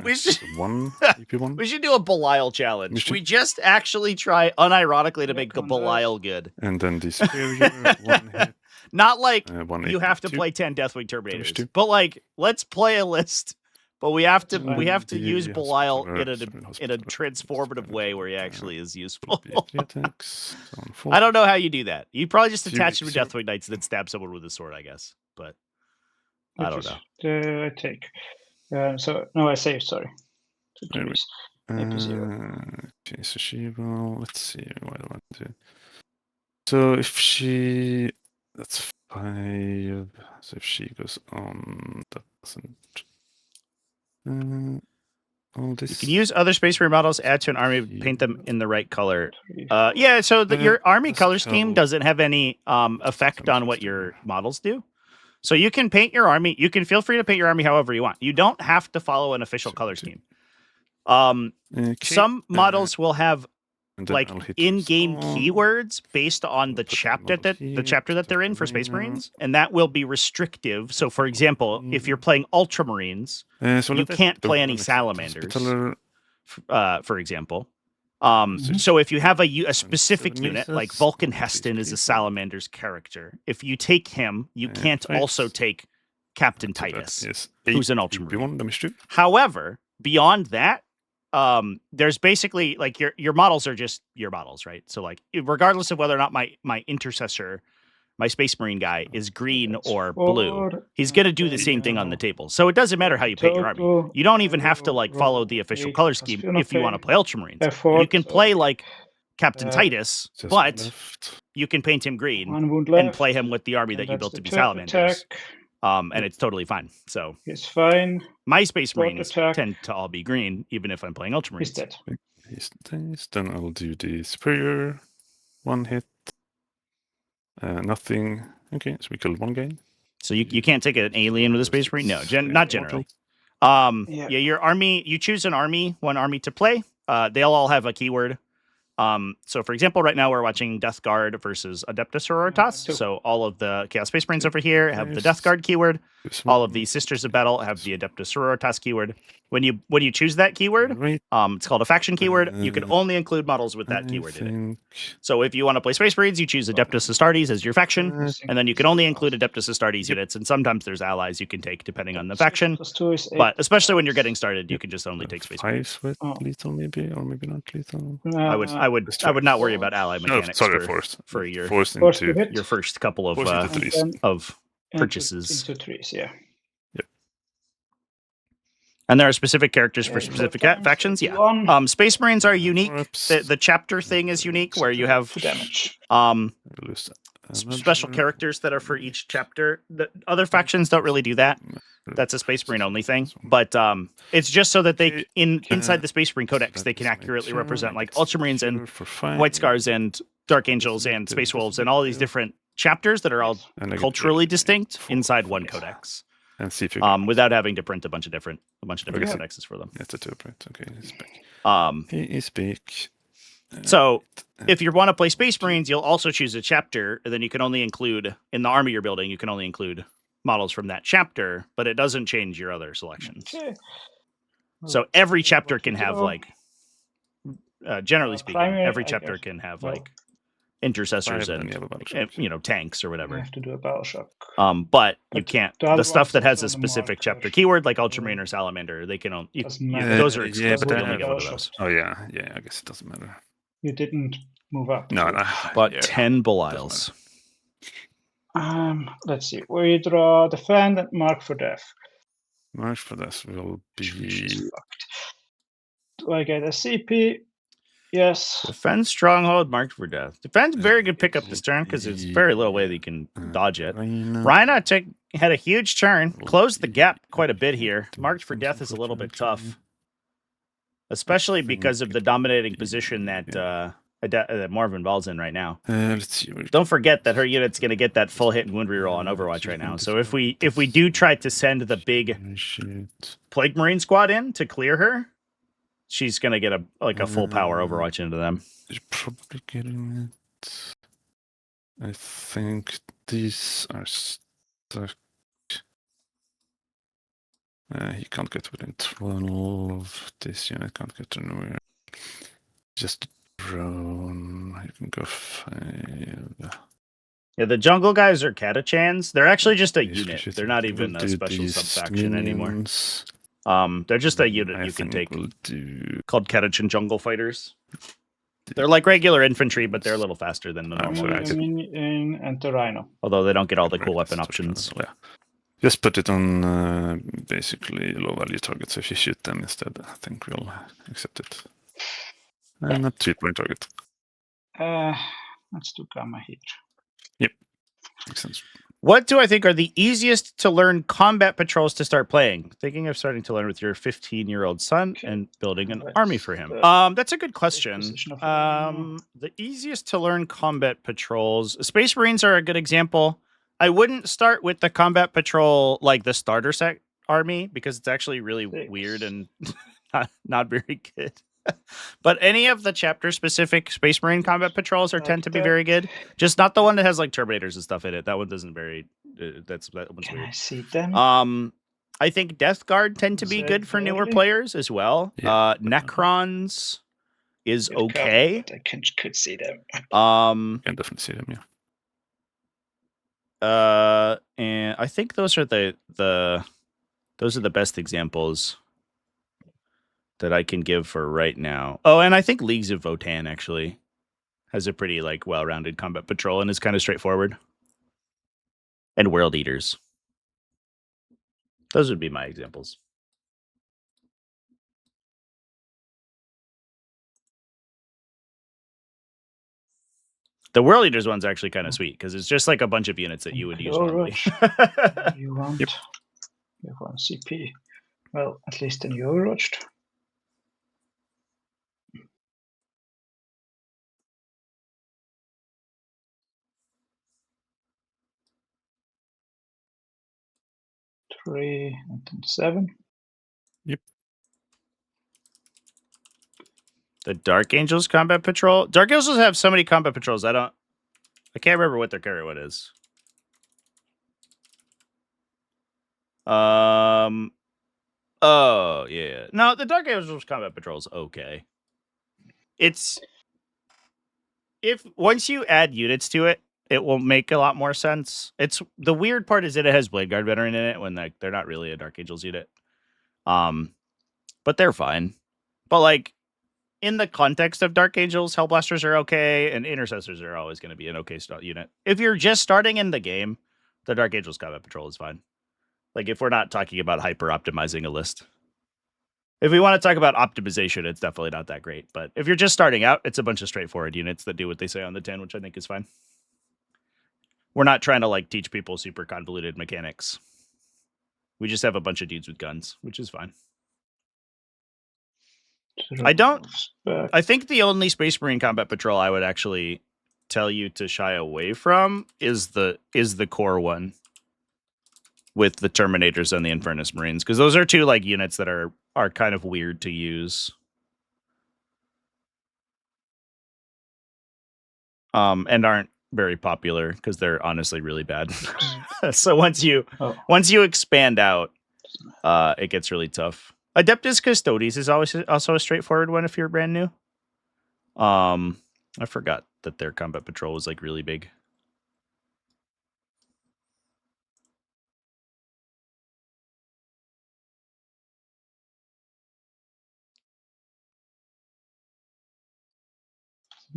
Speaker 2: We should
Speaker 3: one EP one.
Speaker 2: we should do a Belial challenge.
Speaker 3: should-
Speaker 2: We just actually try unironically to make a
Speaker 1: on
Speaker 2: Belial good.
Speaker 3: And then the superior one hit.
Speaker 2: Not like
Speaker 3: One
Speaker 2: you have to
Speaker 3: 82.
Speaker 2: play 10 Deathwing Terminators,
Speaker 3: two.
Speaker 2: but like let's play a list. But we have to
Speaker 3: The
Speaker 2: use Belial in a
Speaker 3: hospital,
Speaker 2: transformative way where he actually is useful.
Speaker 3: attacks.
Speaker 2: I don't know how you do that. You probably just
Speaker 3: So you-
Speaker 2: attach him to
Speaker 3: so-
Speaker 2: Deathwing Knights and then stab someone with a sword, I guess. But I don't know.
Speaker 1: I take. So no, I save. Sorry. To
Speaker 3: There we-
Speaker 1: decrease. AP0.
Speaker 3: Okay, so she will. Let's see. What do I want to do? So if she, that's 5. So if she goes on, that doesn't. All this.
Speaker 2: You can use other Space Marine models, add to an army, paint them in the right color. Yeah, so your army
Speaker 3: that's
Speaker 2: color scheme
Speaker 3: how-
Speaker 2: doesn't have any effect on what your models do. So you can paint your army. You can feel free to paint your army however you want. You don't have to follow an official color scheme.
Speaker 3: Okay,
Speaker 2: Some models will have
Speaker 3: and then
Speaker 2: like
Speaker 3: I'll hit
Speaker 2: in-game
Speaker 3: spawn.
Speaker 2: keywords based on the
Speaker 3: Put that
Speaker 2: chapter
Speaker 3: model
Speaker 2: the
Speaker 3: here,
Speaker 2: chapter that
Speaker 3: put
Speaker 2: they're
Speaker 3: that
Speaker 2: in for Space
Speaker 3: marine
Speaker 2: Marines, and that will be restrictive. So, for example, if you're playing Ultramarines,
Speaker 3: So
Speaker 2: you
Speaker 3: let that
Speaker 2: can't play
Speaker 3: go
Speaker 2: any
Speaker 3: on, it's
Speaker 2: salamanders.
Speaker 3: hospitaller.
Speaker 2: For example.
Speaker 3: Mhm.
Speaker 2: So if you have a specific
Speaker 3: seven
Speaker 2: unit, like
Speaker 3: aces,
Speaker 2: Vulcan
Speaker 3: one
Speaker 2: Heston is a
Speaker 3: piece.
Speaker 2: Salamander's character. If you take him, you can't
Speaker 3: Thanks.
Speaker 2: also take Captain
Speaker 3: So that
Speaker 2: Titus,
Speaker 3: is
Speaker 2: who's an
Speaker 3: 8
Speaker 2: Ultramarine.
Speaker 3: EP1 damage to.
Speaker 2: However, beyond that, there's basically like your models are just your models, right? So like regardless of whether or not my intercessor, my Space Marine guy is green
Speaker 1: That's
Speaker 2: or blue,
Speaker 1: 4,
Speaker 2: he's going to do the same thing on the table. So it doesn't matter how you paint your army. You don't even have to like follow the official color scheme if you want to play Ultramarines.
Speaker 1: Effort,
Speaker 2: You can play like Captain
Speaker 1: Uh,
Speaker 2: Titus,
Speaker 3: Just
Speaker 2: but
Speaker 3: left.
Speaker 2: you can paint him green
Speaker 1: 1 wound
Speaker 2: and
Speaker 1: left.
Speaker 2: play him with the army that
Speaker 1: and
Speaker 2: you
Speaker 1: that's
Speaker 2: built
Speaker 1: the
Speaker 2: to be
Speaker 1: third
Speaker 2: salamanders.
Speaker 1: attack.
Speaker 2: And it's totally fine. So
Speaker 1: He's fine.
Speaker 2: my Space
Speaker 1: Third
Speaker 2: Marines
Speaker 1: attack.
Speaker 2: tend to all be green, even if I'm playing
Speaker 1: He's
Speaker 2: Ultramarines.
Speaker 1: dead.
Speaker 3: He's nice. Then I'll do the superior. 1 hit. Nothing. Okay, so we killed 1 guy.
Speaker 2: So you can't take an alien with a Space Marine? No, not generally.
Speaker 1: Yeah.
Speaker 2: Yeah, your army, you choose an army, one army to play. They'll all have a keyword. So for example, right now we're watching Death Guard versus Adepta Sororitas.
Speaker 1: Two.
Speaker 2: So all of the Chaos Space Marines over here have the Death Guard keyword. All of the Sisters of Battle have the Adepta Sororitas keyword. When you choose that keyword,
Speaker 3: Right.
Speaker 2: it's called a faction keyword. You can only include models with that keyword in it. So if you want to play Space Marines, you choose Adeptus Astartes as your faction, and then you can only include Adeptus Astartes units, and sometimes there's allies you can take depending on the faction.
Speaker 1: +2 is 8.
Speaker 2: But especially when you're getting started, you can just only take Space Marines.
Speaker 3: 5 with
Speaker 1: Oh.
Speaker 3: lethal maybe, or maybe not lethal.
Speaker 2: I would not worry about ally mechanics for your
Speaker 3: Forced
Speaker 1: Forced to
Speaker 3: into
Speaker 1: hit.
Speaker 2: your first couple of
Speaker 3: Force into
Speaker 1: And
Speaker 3: threes.
Speaker 1: then
Speaker 2: of
Speaker 1: into-
Speaker 2: purchases.
Speaker 1: Into 3s, yeah.
Speaker 2: And there are specific characters for
Speaker 1: Yeah,
Speaker 2: specific
Speaker 1: four times,
Speaker 2: factions. Yeah.
Speaker 1: 21.
Speaker 2: Space Marines are unique.
Speaker 3: Whoops.
Speaker 2: The chapter thing is unique, where you have
Speaker 1: 2 damage.
Speaker 3: Lose
Speaker 2: special
Speaker 3: another.
Speaker 2: characters that are for each chapter. The other factions don't really do that. That's a Space Marine only thing. But it's just so that they inside the Space Marine Codex they can accurately represent like Ultramarines and White Scars and Dark Angels and Space Wolves and all these different chapters that are all culturally distinct inside one codex.
Speaker 3: And see if you
Speaker 2: Without having to print a bunch of different
Speaker 3: Okay.
Speaker 2: codexes for them.
Speaker 3: It's a 2 print. Okay, he's back. He is big.
Speaker 2: So if you want to play Space Marines, you'll also choose a chapter, and then you can only include in the army you're building. You can only include models from that chapter, but it doesn't change your other selections.
Speaker 1: Okay.
Speaker 2: So every chapter can have like, generally speaking,
Speaker 1: primary,
Speaker 2: every
Speaker 1: I
Speaker 2: chapter
Speaker 1: guess.
Speaker 2: can have
Speaker 1: Well,
Speaker 2: like intercessors
Speaker 3: Then
Speaker 2: and
Speaker 3: you have a battleship.
Speaker 2: tanks or
Speaker 1: I
Speaker 2: whatever.
Speaker 1: have to do a battle shock.
Speaker 2: But you
Speaker 1: But
Speaker 2: can't.
Speaker 1: the other
Speaker 2: The stuff
Speaker 1: ones
Speaker 2: that has a
Speaker 1: also on the
Speaker 2: specific
Speaker 1: marker.
Speaker 2: chapter keyword, like Ultramarine or Salamander, they can only.
Speaker 1: Doesn't matter.
Speaker 2: Those are
Speaker 3: Yeah,
Speaker 2: exclusive.
Speaker 3: but
Speaker 2: You only
Speaker 3: I
Speaker 2: get one of
Speaker 1: have-
Speaker 2: those.
Speaker 3: Oh yeah, I guess it doesn't matter.
Speaker 1: You didn't move up.
Speaker 3: No, no.
Speaker 2: But
Speaker 3: yeah.
Speaker 2: 10 Belials.
Speaker 1: Let's see. We draw defend and mark for death.
Speaker 3: March for this will
Speaker 1: She's
Speaker 3: be
Speaker 1: fucked. Do I get a CP? Yes.
Speaker 2: Defend stronghold marked for death. Defend's very good pickup this turn because there's very little way that you can dodge it. Rhino had a huge turn, closed the gap quite a bit here. Marked for death is a little bit tough, especially because of the dominating position that Marvin Ball's in right now.
Speaker 3: let's see.
Speaker 2: Don't forget that her unit's going to get that full hit and wound reroll on Overwatch right now. So if we do try to send the big
Speaker 3: Shit.
Speaker 2: Plague Marine squad in to clear her, she's going to get a full power Overwatch into them.
Speaker 3: You're probably getting it. I think these are stuck. He can't get within 12. This unit can't get anywhere. Just drone. You can go 5.
Speaker 2: Yeah, the jungle guys are Catachans. They're actually just a
Speaker 3: These
Speaker 2: unit.
Speaker 3: shit
Speaker 2: They're not
Speaker 3: will
Speaker 2: even a
Speaker 3: do
Speaker 2: special
Speaker 3: these
Speaker 2: subfaction anymore.
Speaker 3: minions.
Speaker 2: They're just a unit
Speaker 3: I
Speaker 2: you can
Speaker 3: think
Speaker 2: take
Speaker 3: we'll do
Speaker 2: called Catachan Jungle Fighters. They're like regular infantry, but they're a little faster than the normal
Speaker 3: sorry,
Speaker 2: guys.
Speaker 1: And the Rhino.
Speaker 2: Although they don't get all the cool
Speaker 3: Right,
Speaker 2: weapon
Speaker 3: that's
Speaker 2: options.
Speaker 3: yeah. Just put it on basically low value targets. If you shoot them instead, I think we'll accept it. And a 3-point target.
Speaker 1: Let's do Gamma here.
Speaker 3: Yep, makes sense.
Speaker 2: What do I think are the easiest to learn combat patrols to start playing? Thinking of starting to learn with your 15-year-old son
Speaker 1: Okay.
Speaker 2: and building an
Speaker 1: Let's
Speaker 2: army for him.
Speaker 1: start
Speaker 2: That's a good question.
Speaker 1: position of enemy.
Speaker 2: The easiest to learn combat patrols. Space Marines are a good example. I wouldn't start with the combat patrol like the starter set army because it's actually really
Speaker 1: 6.
Speaker 2: weird and not very good. But any of the chapter specific Space Marine combat patrols tend to be very good. Just not the one that has like Terminators and stuff in it. That one doesn't very. That one's
Speaker 1: Can I
Speaker 2: weird.
Speaker 1: see them?
Speaker 2: I think Death Guard tend to be good for newer
Speaker 1: Early?
Speaker 2: players as well.
Speaker 3: Yeah.
Speaker 2: Necrons is
Speaker 1: Good cover,
Speaker 2: okay.
Speaker 1: but I could see them.
Speaker 3: Can definitely see them. Yeah.
Speaker 2: And I think those are the best examples that I can give for right now. Oh, and I think Leagues of Votan actually has a pretty like well-rounded combat patrol and is kind of straightforward. And World Eaters. Those would be my examples. The World Eaters one's actually kind of sweet because it's just like a bunch of units that you would use normally.
Speaker 1: You want?
Speaker 3: Yep.
Speaker 1: You want CP? Well, at least in the Overwatched. Three and then 7.
Speaker 2: The Dark Angels combat patrol. Dark Angels have so many combat patrols. I can't remember what their carry one is. Oh yeah. No, the Dark Angels combat patrol is okay. It's if once you add units to it, it will make a lot more sense. It's the weird part is that it has Blade Guard veteran in it when like they're not really a Dark Angels unit. But they're fine. But like in the context of Dark Angels, Hellblasters are okay, and Intercessors are always going to be an okay unit. If you're just starting in the game, the Dark Angels combat patrol is fine. Like if we're not talking about hyper optimizing a list. If we want to talk about optimization, it's definitely not that great. But if you're just starting out, it's a bunch of straightforward units that do what they say on the tin, which I think is fine. We're not trying to like teach people super convoluted mechanics. We just have a bunch of dudes with guns, which is fine. I think the only Space Marine combat patrol I would actually tell you to shy away from is the core one with the Terminators and the Infernus Marines, because those are two like units that are kind of weird to use. And aren't very popular because they're honestly really bad. So once you expand out, it gets really tough. Adeptus Custodes is also a straightforward one if you're brand new. I forgot that their combat patrol was like really big.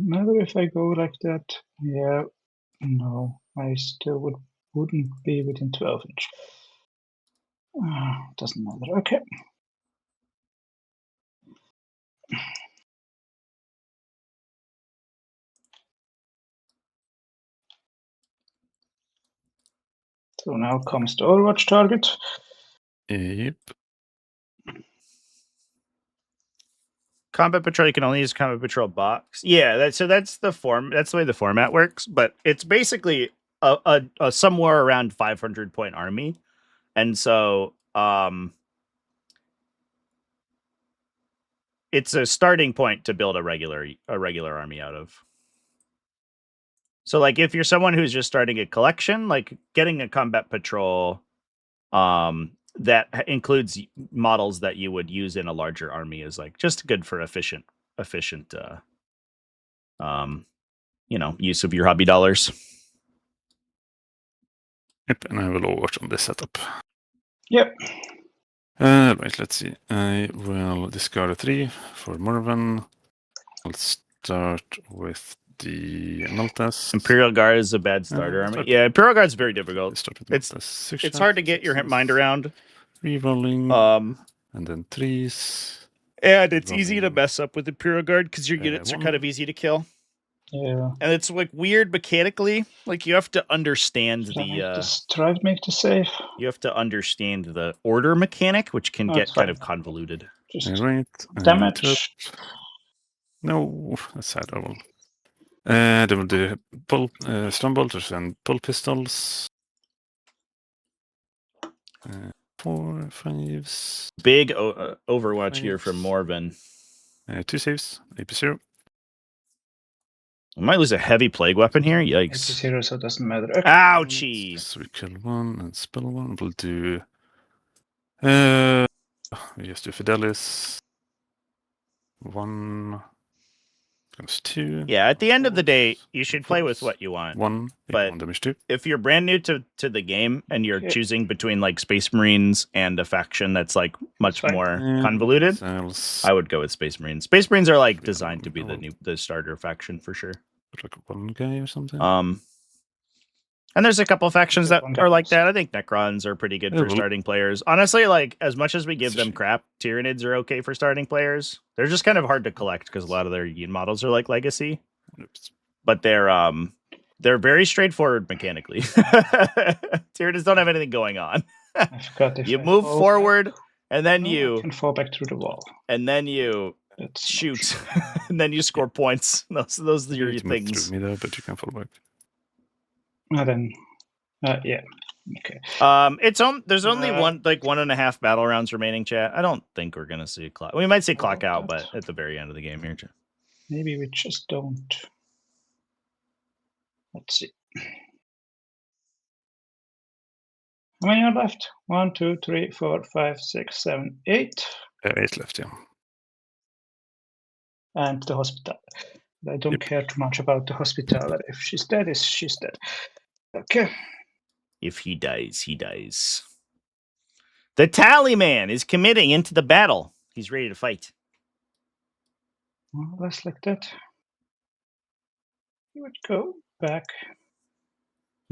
Speaker 1: Matter if I go like that. Yeah, no, I still wouldn't be within 12 inch. Doesn't matter. Okay. So now comes the Overwatch target.
Speaker 3: Yep.
Speaker 2: Combat patrol, you can only use combat patrol box. Yeah, that's the way the format works. But it's basically a somewhere around 500 point army, and so it's a starting point to build a regular army out of. So like if you're someone who's just starting a collection, like getting a combat patrol that includes models that you would use in a larger army is like just good for efficient use of your hobby dollars.
Speaker 3: Yep, and I will overwatch on this setup.
Speaker 1: Yep.
Speaker 3: Right, let's see. I will discard a 3 for Morven. I'll start with the Maltas.
Speaker 2: Imperial Guard is a bad starter army. Yeah, Imperial Guard's very difficult. It's hard to get your mind around.
Speaker 3: Rerolling. And then 3s.
Speaker 2: And it's easy to mess up with Imperial Guard because your units are kind of easy to kill.
Speaker 1: Yeah.
Speaker 2: And it's like weird mechanically. Like you have to understand
Speaker 1: try to make the save.
Speaker 2: You have to understand the order mechanic, which can get kind of convoluted.
Speaker 1: Just
Speaker 3: right.
Speaker 1: damage.
Speaker 3: No, that's sad. I will. They will do stun bolters and bull pistols. 4, 5s.
Speaker 2: Big Overwatch here from Morven.
Speaker 3: 2 saves. AP0.
Speaker 2: I might lose a heavy plague weapon here. Yikes.
Speaker 1: AP0, so it doesn't matter.
Speaker 2: Ouchie.
Speaker 3: So we kill 1 and spell 1. We'll do. We just do Fidelis. 1 becomes 2.
Speaker 2: Yeah, at the end of the day, you should play with what you want.
Speaker 3: 1,
Speaker 2: but
Speaker 3: 1 damage 2.
Speaker 2: If you're brand new to the game and you're choosing between like Space Marines and a faction that's like much more convoluted, I would go with Space Marines. Space Marines are like designed to be the starter faction for sure.
Speaker 3: Like 1 guy or something.
Speaker 2: And there's a couple factions that are like that. I think Necrons are pretty good for starting players. Honestly, like as much as we give them crap, Tyranids are okay for starting players. They're just kind of hard to collect because a lot of their models are like legacy.
Speaker 3: Oops.
Speaker 2: But they're very straightforward mechanically. Tyranids don't have anything going on.
Speaker 1: I forgot
Speaker 2: you move forward and then you
Speaker 1: can fall back through the wall.
Speaker 2: And then you shoot. And then you score points. Those are your things.
Speaker 3: Me though, but you can fall back.
Speaker 1: And then, yeah, okay.
Speaker 2: There's only 1.5 battle rounds remaining, chat. I don't think we're gonna see a clock. We might see clock out, but at the very end of the game here, chat.
Speaker 1: Maybe we just don't. Let's see. How many are left? 1, 2, 3, 4, 5, 6, 7, 8.
Speaker 3: 8 left, yeah.
Speaker 1: And the hospital. I don't care too much about the hospital. If she's dead, she's dead. Okay.
Speaker 2: If he dies, he dies. The tally man is committing into the battle. He's ready to fight.
Speaker 1: More or less like that. He would go back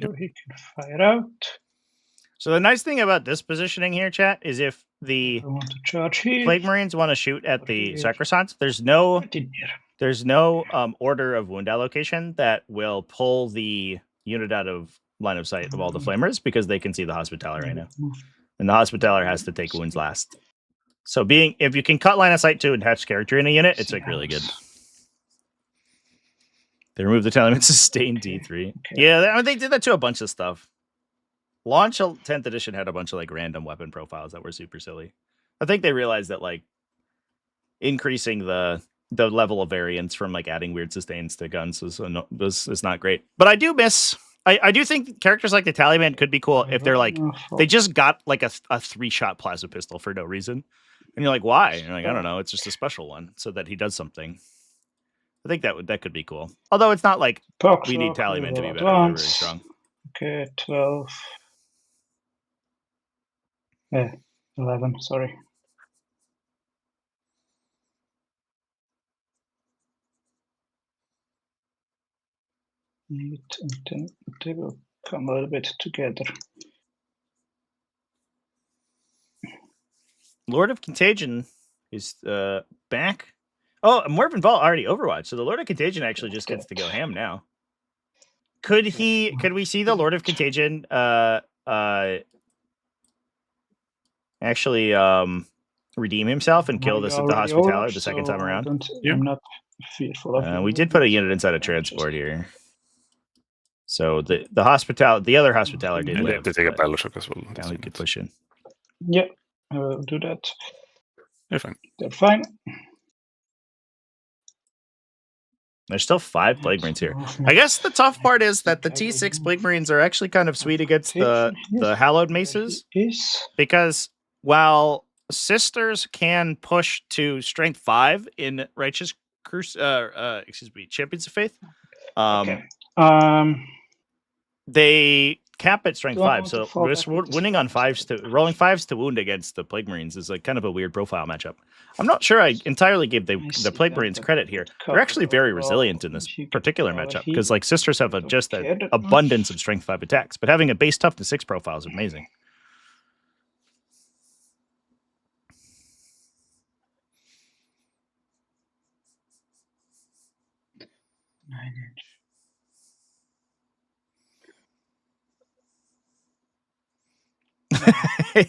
Speaker 1: so he can fire out.
Speaker 2: So the nice thing about this positioning here, chat, is if the Plague Marines want to shoot at the Sacrosanct, there's no order of wound allocation that will pull the unit out of line of sight of all the flamers because they can see the Hospitaller right now. And the Hospitaller has to take wounds last. So if you can cut line of sight to attach character in a unit, it's like really good. They removed the element sustain D3. Okay. Yeah, they did that to a bunch of stuff. Launch 10th edition had a bunch of like random weapon profiles that were super silly. I think they realized that like increasing the level of variance from like adding weird sustains to guns is not great. But I do miss. I do think characters like the Tallyman could be cool if they're like they just got like a 3-shot plasma pistol for no reason, and you're like, why? And you're like, I don't know. It's just a special one so that he does something. I think that could be cool. Although it's not like we need Tallyman to be better. They're very strong.
Speaker 1: Okay, 12. 11. Sorry. 8 and 10. They will come a little bit together.
Speaker 2: Lord of Contagion is back. Oh, Morven Vault already Overwatch, so the Lord of Contagion actually just gets to go ham now. Could we see the Lord of Contagion actually redeem himself and kill the Hospitaller the second time around?
Speaker 1: I'm not fearful of
Speaker 2: we did put a unit inside a transport here. So the other Hospitaller did live.
Speaker 3: They take a battle shock as well.
Speaker 2: Now we could push in.
Speaker 1: Yeah, I will do that.
Speaker 3: They're fine.
Speaker 1: They're fine.
Speaker 2: There's still 5 Plague Marines here. I guess the tough part is that the T6 Plague Marines are actually kind of sweet against the Hallowed Maces. Because while sisters can push to strength 5 in Righteous Champions of Faith,
Speaker 1: Okay.
Speaker 2: they cap at strength
Speaker 1: Do I
Speaker 2: 5.
Speaker 1: want to
Speaker 2: So
Speaker 1: fall
Speaker 2: just
Speaker 1: back with this
Speaker 2: winning on
Speaker 1: strength?
Speaker 2: 5s to rolling 5s to wound against the Plague Marines is like kind of a weird profile matchup. I'm not sure I entirely give the Plague Marines credit here. They're actually very resilient in this particular matchup because like sisters have just an abundance of strength 5 attacks, but having a base toughness 6 profile is amazing.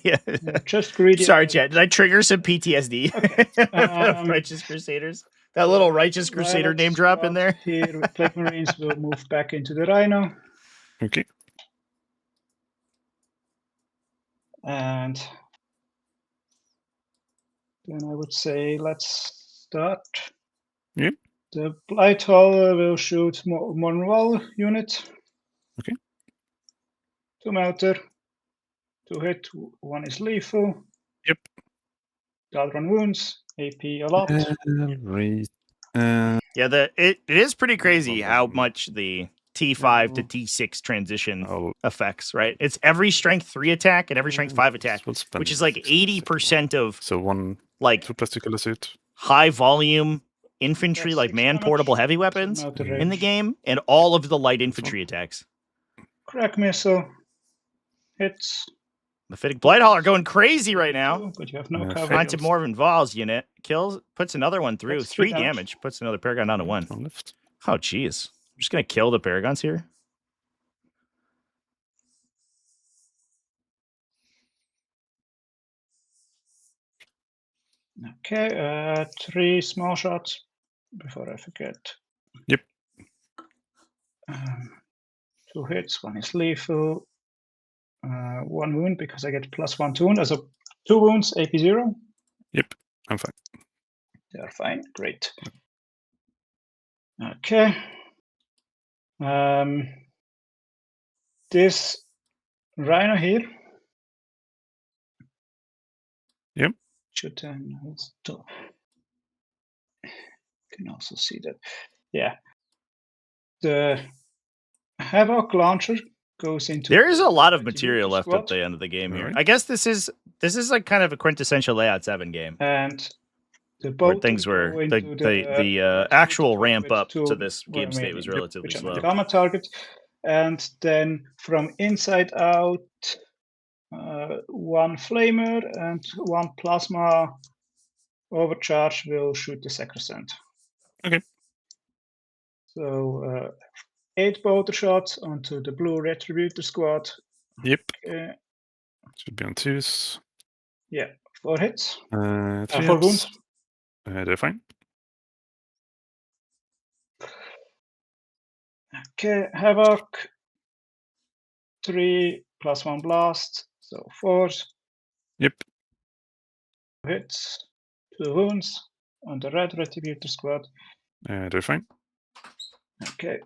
Speaker 1: Yeah, just greedy.
Speaker 2: Sorry, Chad. Did I trigger some PTSD?
Speaker 1: Okay.
Speaker 2: Righteous Crusaders. That little Righteous Crusader name drop in there.
Speaker 1: Here, Plague Marines will move back into the Rhino.
Speaker 3: Okay.
Speaker 1: And then I would say let's start.
Speaker 3: Yeah.
Speaker 1: The Blight Hauler will shoot Monroe unit.
Speaker 3: Okay.
Speaker 1: 2 melter. 2 hit. 1 is lethal.
Speaker 3: Yep.
Speaker 1: The other one wounds. AP a lot.
Speaker 3: Right.
Speaker 2: Yeah, it is pretty crazy how much the T5 to T6 transition affects, right? It's every strength 3 attack and every strength 5 attack, which is like 80% of
Speaker 3: so 1
Speaker 2: like
Speaker 3: 2 plastic suit.
Speaker 2: High volume infantry, like man portable heavy weapons in the game, and all of the light infantry attacks.
Speaker 1: Crack missile hits.
Speaker 2: Mephitic Blighthaul are going crazy right now.
Speaker 1: But you have no cover.
Speaker 2: Finds a Morven Val's unit. Kills, puts another one through.
Speaker 1: That's
Speaker 2: 3
Speaker 1: 3
Speaker 2: damage. Puts another Paragon down to 1.
Speaker 3: Left.
Speaker 2: Oh, jeez. I'm just going to kill the Paragons here.
Speaker 1: Okay, 3 small shots before I forget.
Speaker 3: Yep.
Speaker 1: 2 hits, 1 is lethal. 1 wound because I get +1 to wound. So 2 wounds, AP 0.
Speaker 3: Yep, I'm fine.
Speaker 1: They are fine, great. Okay. This Rhino here.
Speaker 3: Yep.
Speaker 1: Should can also see that. Yeah. The Havoc launcher goes into.
Speaker 2: There is a lot of material left at the end of the game here. I guess this is like kind of a quintessential layout 7 game.
Speaker 1: And the
Speaker 2: where things were the actual ramp up to this game state was relatively slow.
Speaker 1: Gamma target, and then from inside out, 1 flamer and 1 plasma overcharge will shoot the sacrosanct.
Speaker 3: Okay.
Speaker 1: So 8 bolter shots onto the blue retributor squad.
Speaker 3: Yep.
Speaker 1: Okay.
Speaker 3: Should be on 2s.
Speaker 1: Yeah, 4 hits.
Speaker 3: 3
Speaker 1: 4 wounds.
Speaker 3: They're fine.
Speaker 1: Okay, Havoc. 3 +1 blast, so 4.
Speaker 3: Yep.
Speaker 1: Hits, 2 wounds on the red retributor squad.
Speaker 3: They're fine.
Speaker 1: Okay,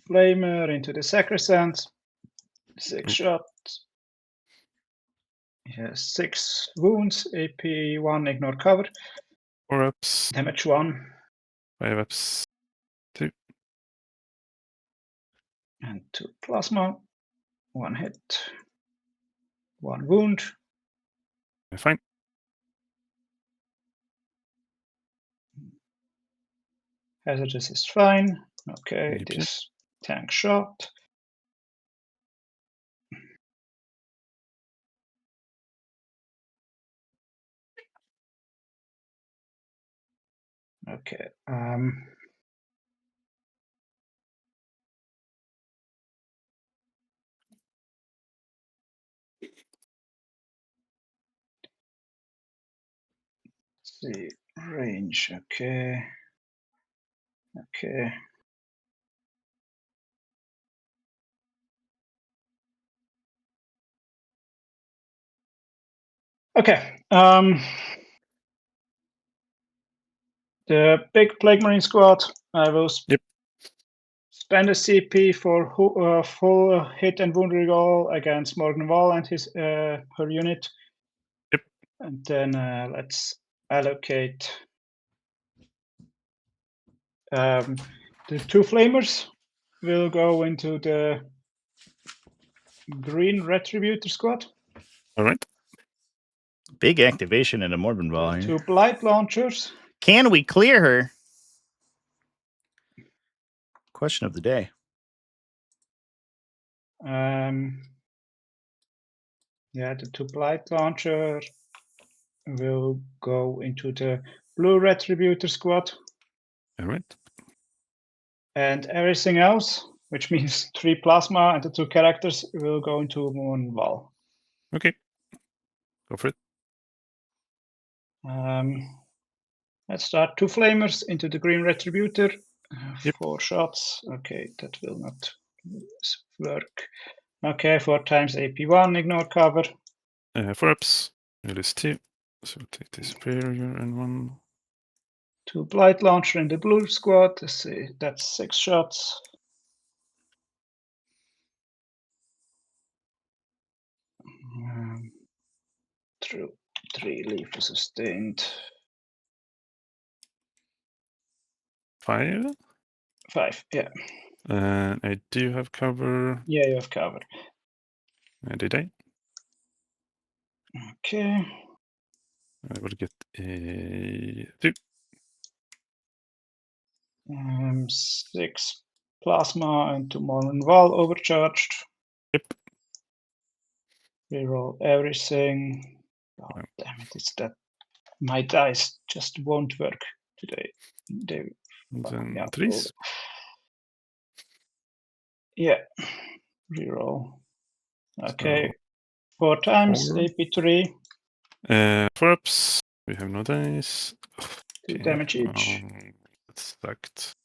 Speaker 1: flamer into the sacrosanct. 6 shots. Yes, 6 wounds. AP 1, ignore cover.
Speaker 3: 4 ups.
Speaker 1: Damage 1.
Speaker 3: 5 ups. 2.
Speaker 1: And 2 plasma. 1 hit. 1 wound.
Speaker 3: They're fine.
Speaker 1: Hazardous is fine. Okay,
Speaker 3: Yep.
Speaker 1: this tank shot. Okay. See, range, okay. Okay. Okay. The big Plague Marine squad, I will spend a CP for full hit and wound reroll against Morgan Wall and his her unit.
Speaker 3: Yep.
Speaker 1: And then let's allocate the 2 flamers will go into the green retributor squad.
Speaker 3: All right.
Speaker 2: Big activation in a Morbid Ball here.
Speaker 1: 2 blight launchers.
Speaker 2: Can we clear her? Question of the day.
Speaker 1: Yeah, the 2 blight launcher will go into the blue retributor squad.
Speaker 3: All right.
Speaker 1: And everything else, which means 3 plasma and the 2 characters, will go into Moon Wall.
Speaker 3: Okay. Go for it.
Speaker 1: Let's start 2 flamers into the green retributor.
Speaker 3: Yep.
Speaker 1: 4 shots. Okay, that will not work. Okay, 4 times AP1, ignore cover.
Speaker 3: 4 ups. Release 2. So take the superior and 1.
Speaker 1: 2 blight launcher in the blue squad. Let's see, that's 6 shots. Through 3 lethal sustained.
Speaker 3: 5.
Speaker 1: 5, yeah.
Speaker 3: I do have cover.
Speaker 1: Yeah, you have cover.
Speaker 3: Did I?
Speaker 1: Okay.
Speaker 3: I will get a 2.
Speaker 1: 6 plasma into Moon Wall overcharged.
Speaker 3: Yep.
Speaker 1: Reroll everything. Oh, damn it, it's that my dice just won't work today. They
Speaker 3: Then
Speaker 1: yeah,
Speaker 3: 3s.
Speaker 1: Yeah, reroll. Okay,
Speaker 3: So,
Speaker 1: 4 times
Speaker 3: 4.
Speaker 1: AP3.
Speaker 3: 4 ups. We have no dice.
Speaker 1: 2 damage each.
Speaker 3: That sucked.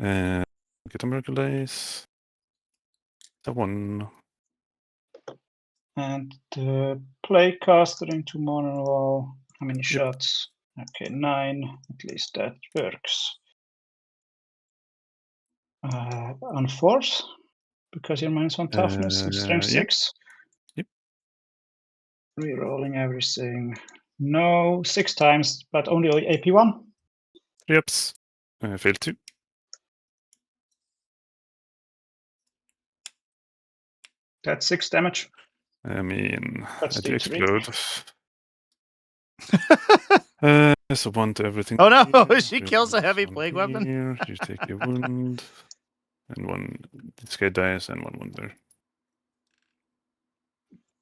Speaker 3: Get a miracle dice. The 1.
Speaker 1: And the Playcaster into Moon Wall. How many
Speaker 3: Yep.
Speaker 1: shots? Okay, 9. At least that works. On force, because your -1 toughness and strength
Speaker 3: Yeah.
Speaker 1: 6.
Speaker 3: Yep.
Speaker 1: Rerolling everything. No, 6 times, but only AP1.
Speaker 3: 3 ups. Failed 2.
Speaker 1: That's 6 damage.
Speaker 3: I mean,
Speaker 1: That's
Speaker 3: I do
Speaker 1: D3.
Speaker 3: explode. So 1 to everything.
Speaker 2: Oh no,
Speaker 3: here.
Speaker 2: she kills a heavy
Speaker 3: 1
Speaker 2: plague weapon.
Speaker 3: here. You take a wound. And 1. This guy dies and 1 wound there.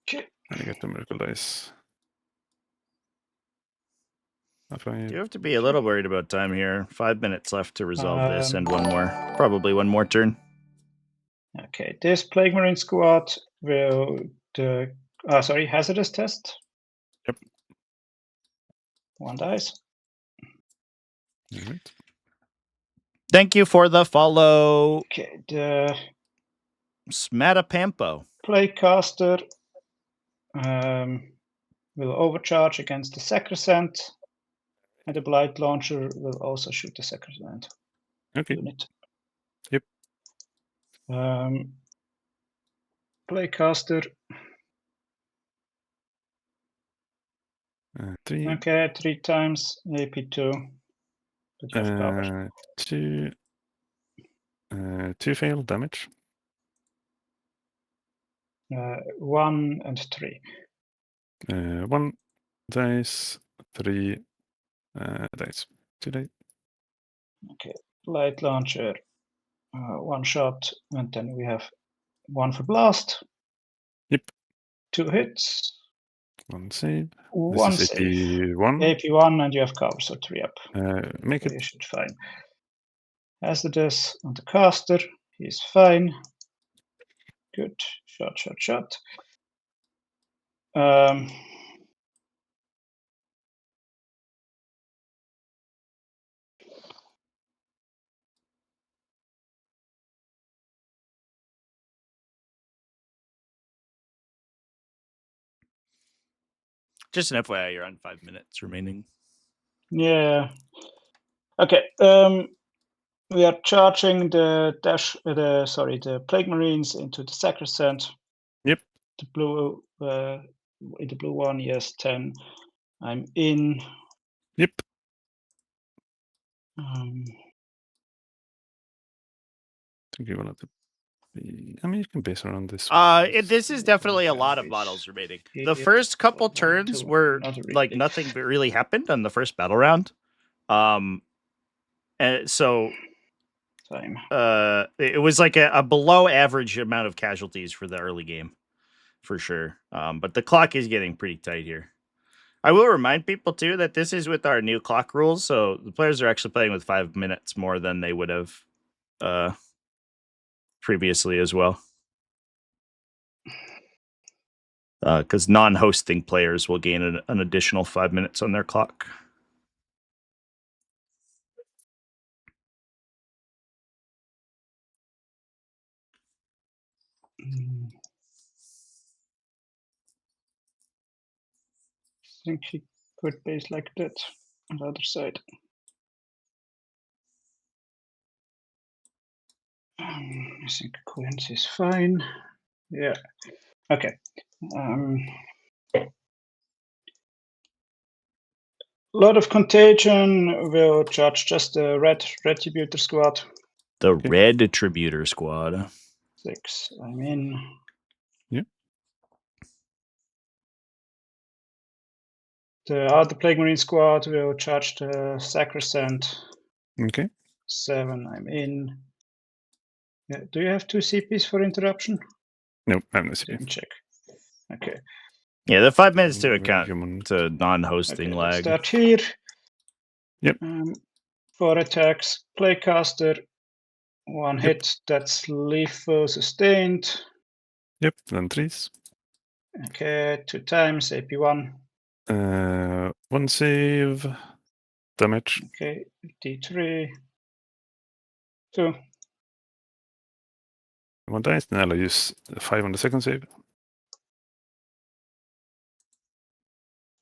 Speaker 1: Okay.
Speaker 3: And I get the miracle dice.
Speaker 2: You have to be a little worried about time here. 5 minutes left to resolve this, and probably one more turn.
Speaker 1: Okay, this Plague Marine squad will hazardous test.
Speaker 3: Yep.
Speaker 1: 1 dice.
Speaker 3: All right.
Speaker 2: Thank you for the follow,
Speaker 1: Okay, the
Speaker 2: Smatapampo.
Speaker 1: Playcaster will overcharge against the Sacrosanct, and the Blight Launcher will also shoot the Sacrosanct unit.
Speaker 3: Yep.
Speaker 1: Playcaster.
Speaker 3: 3.
Speaker 1: Okay, 3 times AP2. But you have cover.
Speaker 3: 2. 2 fail damage.
Speaker 1: 1 and 3.
Speaker 3: 1 dice. 3 dice. 2 dice.
Speaker 1: Okay, Light Launcher. 1 shot, and then we have 1 for blast.
Speaker 3: Yep.
Speaker 1: 2 hits.
Speaker 3: 1 save.
Speaker 1: 1
Speaker 3: this is
Speaker 1: save.
Speaker 3: AP1.
Speaker 1: AP1, and you have cover, so 3 up.
Speaker 3: Make
Speaker 1: So
Speaker 3: it.
Speaker 1: you should fine. Hazardous on the caster. He's fine. Good. Shot.
Speaker 2: Just an FYI, you're on 5 minutes remaining.
Speaker 1: Yeah. Okay. We are charging the Plague Marines into the Sacrosanct.
Speaker 3: Yep.
Speaker 1: The blue in the blue one, yes, 10. I'm in.
Speaker 3: Yep.
Speaker 1: Um,
Speaker 3: I think you want to be. I mean, you can base around this.
Speaker 2: This is definitely a lot of models remaining. The
Speaker 1: Yep.
Speaker 2: first couple
Speaker 1: 1,
Speaker 2: turns
Speaker 1: 2,
Speaker 2: were
Speaker 1: not
Speaker 2: like
Speaker 1: really.
Speaker 2: nothing really happened on the first battle round. And so
Speaker 1: Time.
Speaker 2: it was like a below average amount of casualties for the early game, for sure. But the clock is getting pretty tight here. I will remind people too that this is with our new clock rules, so the players are actually playing with 5 minutes more than they would have previously as well. Because non-hosting players will gain an additional 5 minutes on their clock.
Speaker 1: I think he could base like that on the other side. I think coins is fine. Yeah. Okay. Lot of contagion will charge just the red retributor squad.
Speaker 2: The red attributor squad.
Speaker 1: 6. I'm in.
Speaker 3: Yeah.
Speaker 1: The other Plague Marine squad will charge the Sacrosanct.
Speaker 3: Okay.
Speaker 1: 7. I'm in. Yeah. Do you have 2 CPs for interruption?
Speaker 3: No, I haven't seen
Speaker 1: Didn't check. Okay.
Speaker 2: Yeah, the 5 minutes to
Speaker 3: Very
Speaker 2: account
Speaker 3: human.
Speaker 2: to non-hosting
Speaker 1: Okay, let's
Speaker 2: lag.
Speaker 1: start here.
Speaker 3: Yep.
Speaker 1: 4 attacks. Playcaster. 1 hit. That's lethal sustained.
Speaker 3: Yep. Then 3s.
Speaker 1: Okay, 2 times. AP1.
Speaker 3: 1 save. Damage.
Speaker 1: Okay, D3. 2.
Speaker 3: 1 dice. Then I'll use 5 on the second save.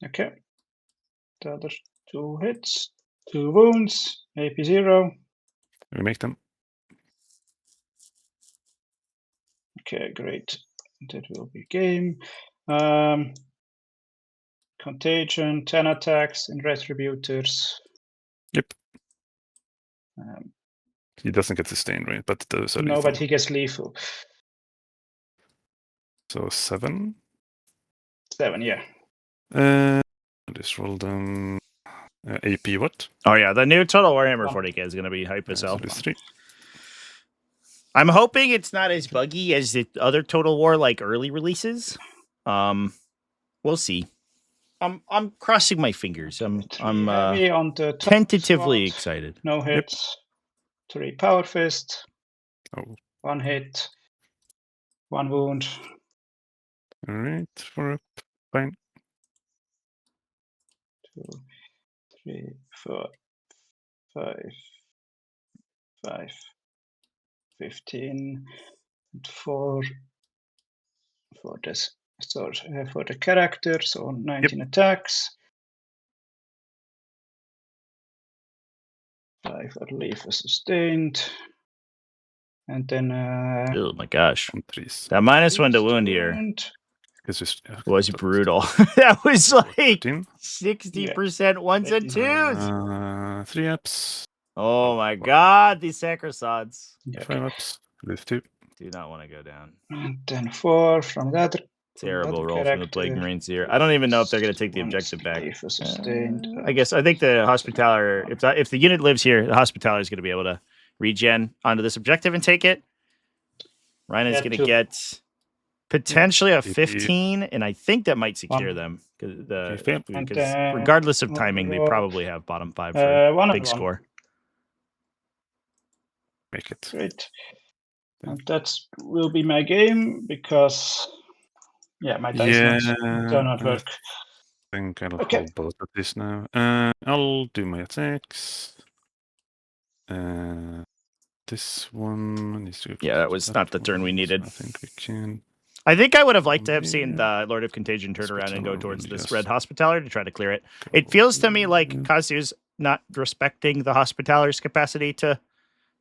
Speaker 1: Okay. The other 2 hits. 2 wounds. AP0.
Speaker 3: We make them.
Speaker 1: Okay, great. That will be game. Contagion, 10 attacks and retributors.
Speaker 3: Yep.
Speaker 1: Um,
Speaker 3: He doesn't get sustained, right? But those are
Speaker 1: no,
Speaker 3: lethal.
Speaker 1: but he gets lethal.
Speaker 3: So 7.
Speaker 1: 7, yeah.
Speaker 3: I'll just roll them. AP what?
Speaker 2: Oh yeah, the new Total Warhammer
Speaker 1: 1.
Speaker 2: 40k is going to be hype as
Speaker 3: So
Speaker 2: hell.
Speaker 3: there's 3.
Speaker 2: I'm hoping it's not as buggy as the other Total War like early releases. We'll see. I'm crossing my fingers. I'm
Speaker 1: heavy on the top
Speaker 2: tentatively
Speaker 1: squad.
Speaker 2: excited.
Speaker 1: No hits. 3 power fist.
Speaker 3: Oh.
Speaker 1: 1 hit. 1 wound.
Speaker 3: All right. 4 up. Fine.
Speaker 1: 2, 3, 4, 5, 5, 15, and 4 for this. So for the character, so 19 attacks. 5 are lethal sustained. And then
Speaker 2: Oh my gosh.
Speaker 3: 3s.
Speaker 2: That -1 to wound here
Speaker 3: It's just
Speaker 2: was brutal. That was like
Speaker 3: 13.
Speaker 2: 60% ones and twos.
Speaker 3: 3 ups.
Speaker 2: Oh my god, these sacrosands.
Speaker 3: 5 ups. With 2.
Speaker 2: Do not want to go down.
Speaker 1: And then 4 from the other.
Speaker 2: Terrible roll from the Plague Marines here. I don't even know if they're going to take the objective back. I guess I think the Hospitaller, if the unit lives here, the Hospitaller is going to be able to regen onto this objective and take it. Ryan is going to get potentially a 15, and I think that might secure them because regardless of timing, they probably have bottom 5 for a big score.
Speaker 3: Make it.
Speaker 1: Great. And that will be my game because, yeah, my dice do not work.
Speaker 3: I think I'll hold both of these now. I'll do my attacks. This one needs to go.
Speaker 2: Yeah, that was not the turn we needed.
Speaker 3: I think we can.
Speaker 2: I think I would have liked to have seen the Lord of Contagion turn around and go towards this red Hospitaller to try to clear it. It feels to me like Kazu's not respecting the Hospitaller's capacity to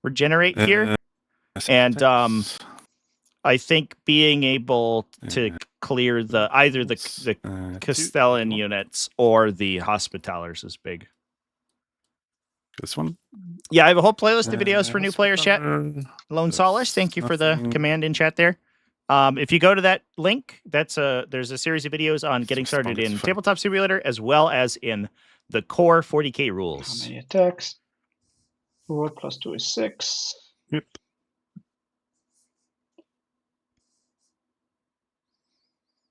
Speaker 2: regenerate here. And I think being able to clear the either the Castellan units or the Hospitalers is big.
Speaker 3: This one.
Speaker 2: Yeah, I have a whole playlist of videos for new players, chat. Lone
Speaker 3: There's
Speaker 2: Solace, thank you for the
Speaker 3: nothing.
Speaker 2: command in chat there. If you go to that link, there's a series of videos on getting started in Tabletop Simulator as well as in the core 40k
Speaker 1: How
Speaker 2: rules.
Speaker 1: many attacks? 4 plus 2 is 6.
Speaker 3: Yep.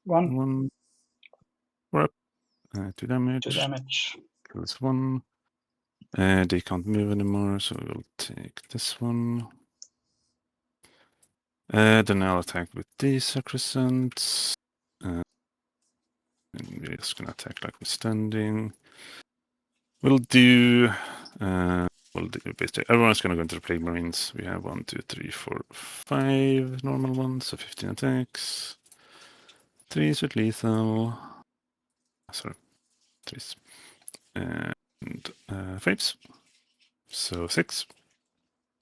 Speaker 1: 1.
Speaker 3: 1. We're up. 2 damage.
Speaker 1: 2 damage.
Speaker 3: Kills 1. They can't move anymore, so we'll take this one. Then I'll attack with these Sacrosants. And we're just gonna attack like we're standing. We'll do basically everyone's gonna go into the Plague Marines. We have 1, 2, 3, 4, 5 normal ones, so 15 attacks. 3s with lethal. Sorry, 3s. And 5s. So 6.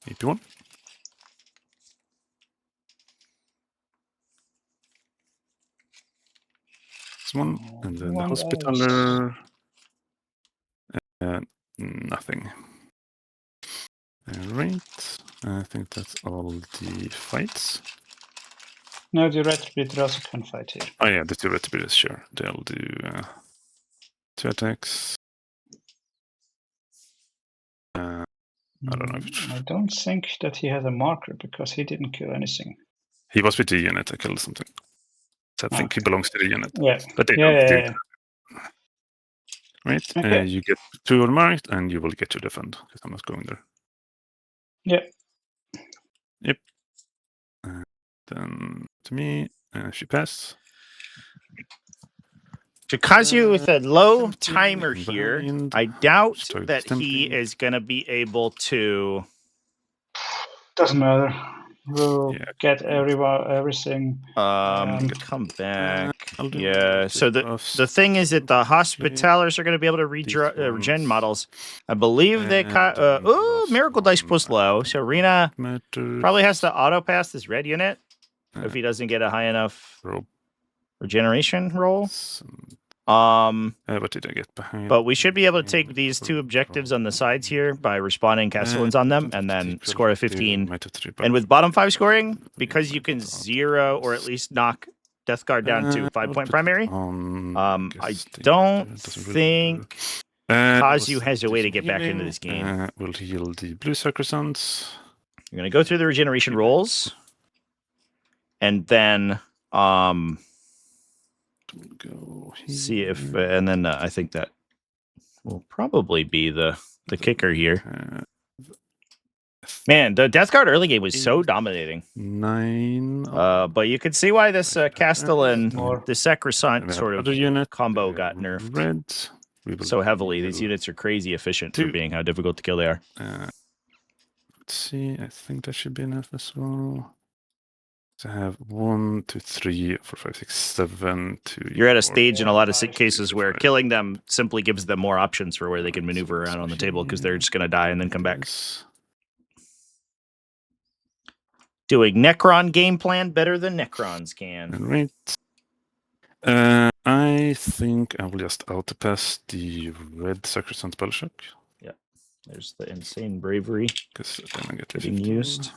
Speaker 3: AP1. This one, and then the Hospitaler. Nothing. Right. I think that's all the fights.
Speaker 1: No, the Retributor also can fight here.
Speaker 3: Oh yeah, the 2 Retributors, sure. They'll do 2 attacks. I don't know if
Speaker 1: I don't think that he has a marker because he didn't kill anything.
Speaker 3: he was with the unit. I killed something. So I think he belongs to the unit.
Speaker 1: Yeah.
Speaker 3: But they
Speaker 1: Yeah,
Speaker 3: don't do
Speaker 1: yeah,
Speaker 3: that. Right?
Speaker 1: Okay.
Speaker 3: You get 2 unmarked and you will get to defend because I'm not going there.
Speaker 1: Yeah.
Speaker 3: Yep. Then to me, she pass.
Speaker 2: Jakazu with a low
Speaker 3: 17
Speaker 2: timer here.
Speaker 3: behind.
Speaker 2: I doubt
Speaker 3: Start
Speaker 2: that he
Speaker 3: stamping.
Speaker 2: is going to be able to.
Speaker 1: Doesn't matter. We'll
Speaker 3: Yeah.
Speaker 1: get everything.
Speaker 2: Come back.
Speaker 3: I'll do
Speaker 2: Yeah. So the thing is that the Hospitalers are going to be able to regen models. I believe they. Miracle Dice post low. So Rena probably has to auto pass this red unit if he doesn't get a high enough regeneration roll.
Speaker 3: What did I get behind?
Speaker 2: But we should be able to take these 2 objectives on the sides here by respawning Castellans on them and then score a 15. And with bottom 5 scoring, because you can 0 or at least knock Death Guard down to 5-point primary, I don't think Kazu has a way to get back into this game.
Speaker 3: We'll heal the blue Sacrosants.
Speaker 2: You're going to go through the regeneration rolls and then
Speaker 3: Go
Speaker 2: see if, and then I think that will probably be the kicker here. Man, the Death Guard early game was so dominating.
Speaker 3: 9.
Speaker 2: But you can see why this Castellan, the Sacrosanct sort of
Speaker 3: unit
Speaker 2: combo got nerfed
Speaker 3: red
Speaker 2: so heavily. These units are crazy efficient for being how difficult to kill they are.
Speaker 3: Let's see, I think that should be enough as well. To have 1, 2, 3, 4, 5, 6, 7.
Speaker 2: You're at a stage in a lot of cases where killing them simply gives them more options for where they can maneuver around on the table because they're just going to die and then come back. Doing Necron game plan better than Necrons can.
Speaker 3: Right. I think I will just autopass the red Sacrosanct Spellshock.
Speaker 2: Yeah. There's the insane bravery
Speaker 3: Because then I get
Speaker 2: getting used.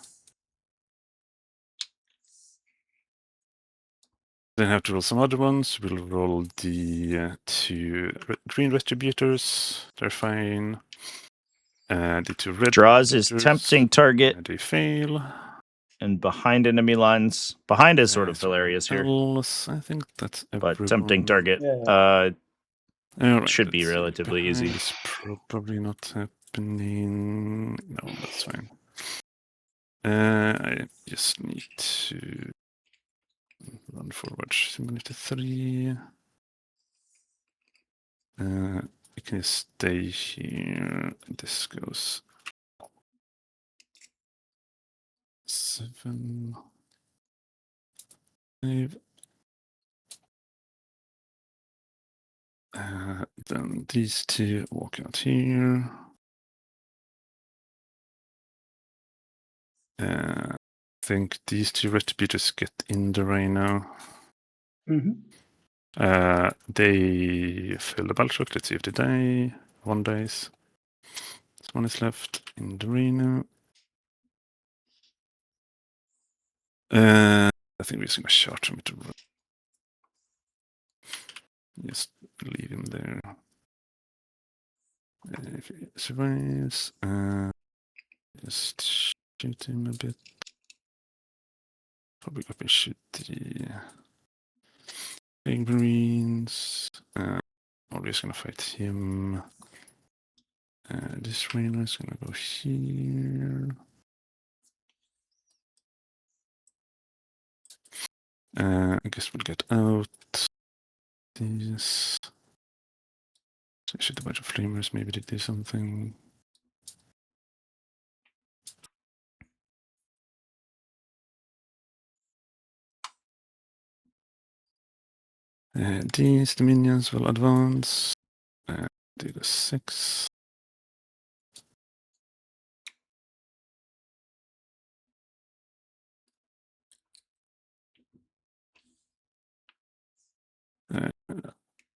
Speaker 3: Then have to roll some other ones. We'll roll the 2 green Retributors. They're fine. The 2 red
Speaker 2: Draws is tempting target.
Speaker 3: They fail.
Speaker 2: And behind enemy lines. Behind is sort of hilarious here.
Speaker 3: I think that's everyone.
Speaker 2: But tempting target
Speaker 3: Right,
Speaker 2: should be relatively easy.
Speaker 3: It's probably not happening. No, that's fine. I just need to run forward. Simulator 3. You can stay here. This goes 7, 5. Then these 2 walk out here. I think these 2 Retributors get in the Rhino. They fail the Baltrock. Let's see if they die. 1 dice. This one is left in the arena. I think we're just gonna charge him to just leave him there. If he survives, just shoot him a bit. Probably up and shoot the big Marines. We're just gonna fight him. This rainer is gonna go here. I guess we'll get out. These. Shoot a bunch of flamers. Maybe they do something. These dominions will advance. Do the 6.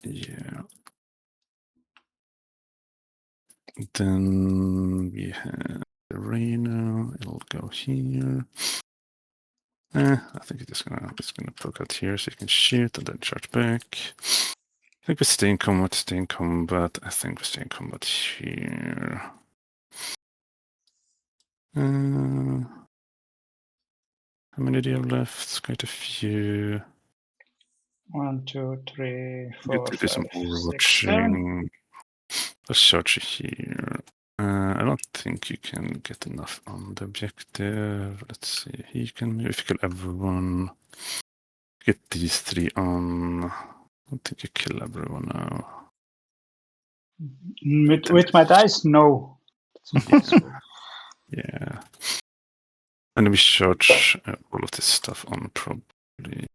Speaker 3: Yeah. Then we have the Rhino. It'll go here. I think it's gonna poke out here so you can shoot and then charge back. I think we stay in combat, I think we stay in combat here. How many do you have left? It's quite a few.
Speaker 1: 1, 2, 3, 4,
Speaker 3: Good to do some
Speaker 1: 5, 6, 7.
Speaker 3: overwatching. Let's charge here. I don't think you can get enough on the objective. Let's see. He can if you kill everyone. Get these 3 on. I don't think you kill everyone now.
Speaker 1: With my dice, no. It's impossible.
Speaker 3: Yeah. And we charge all of this stuff on probably.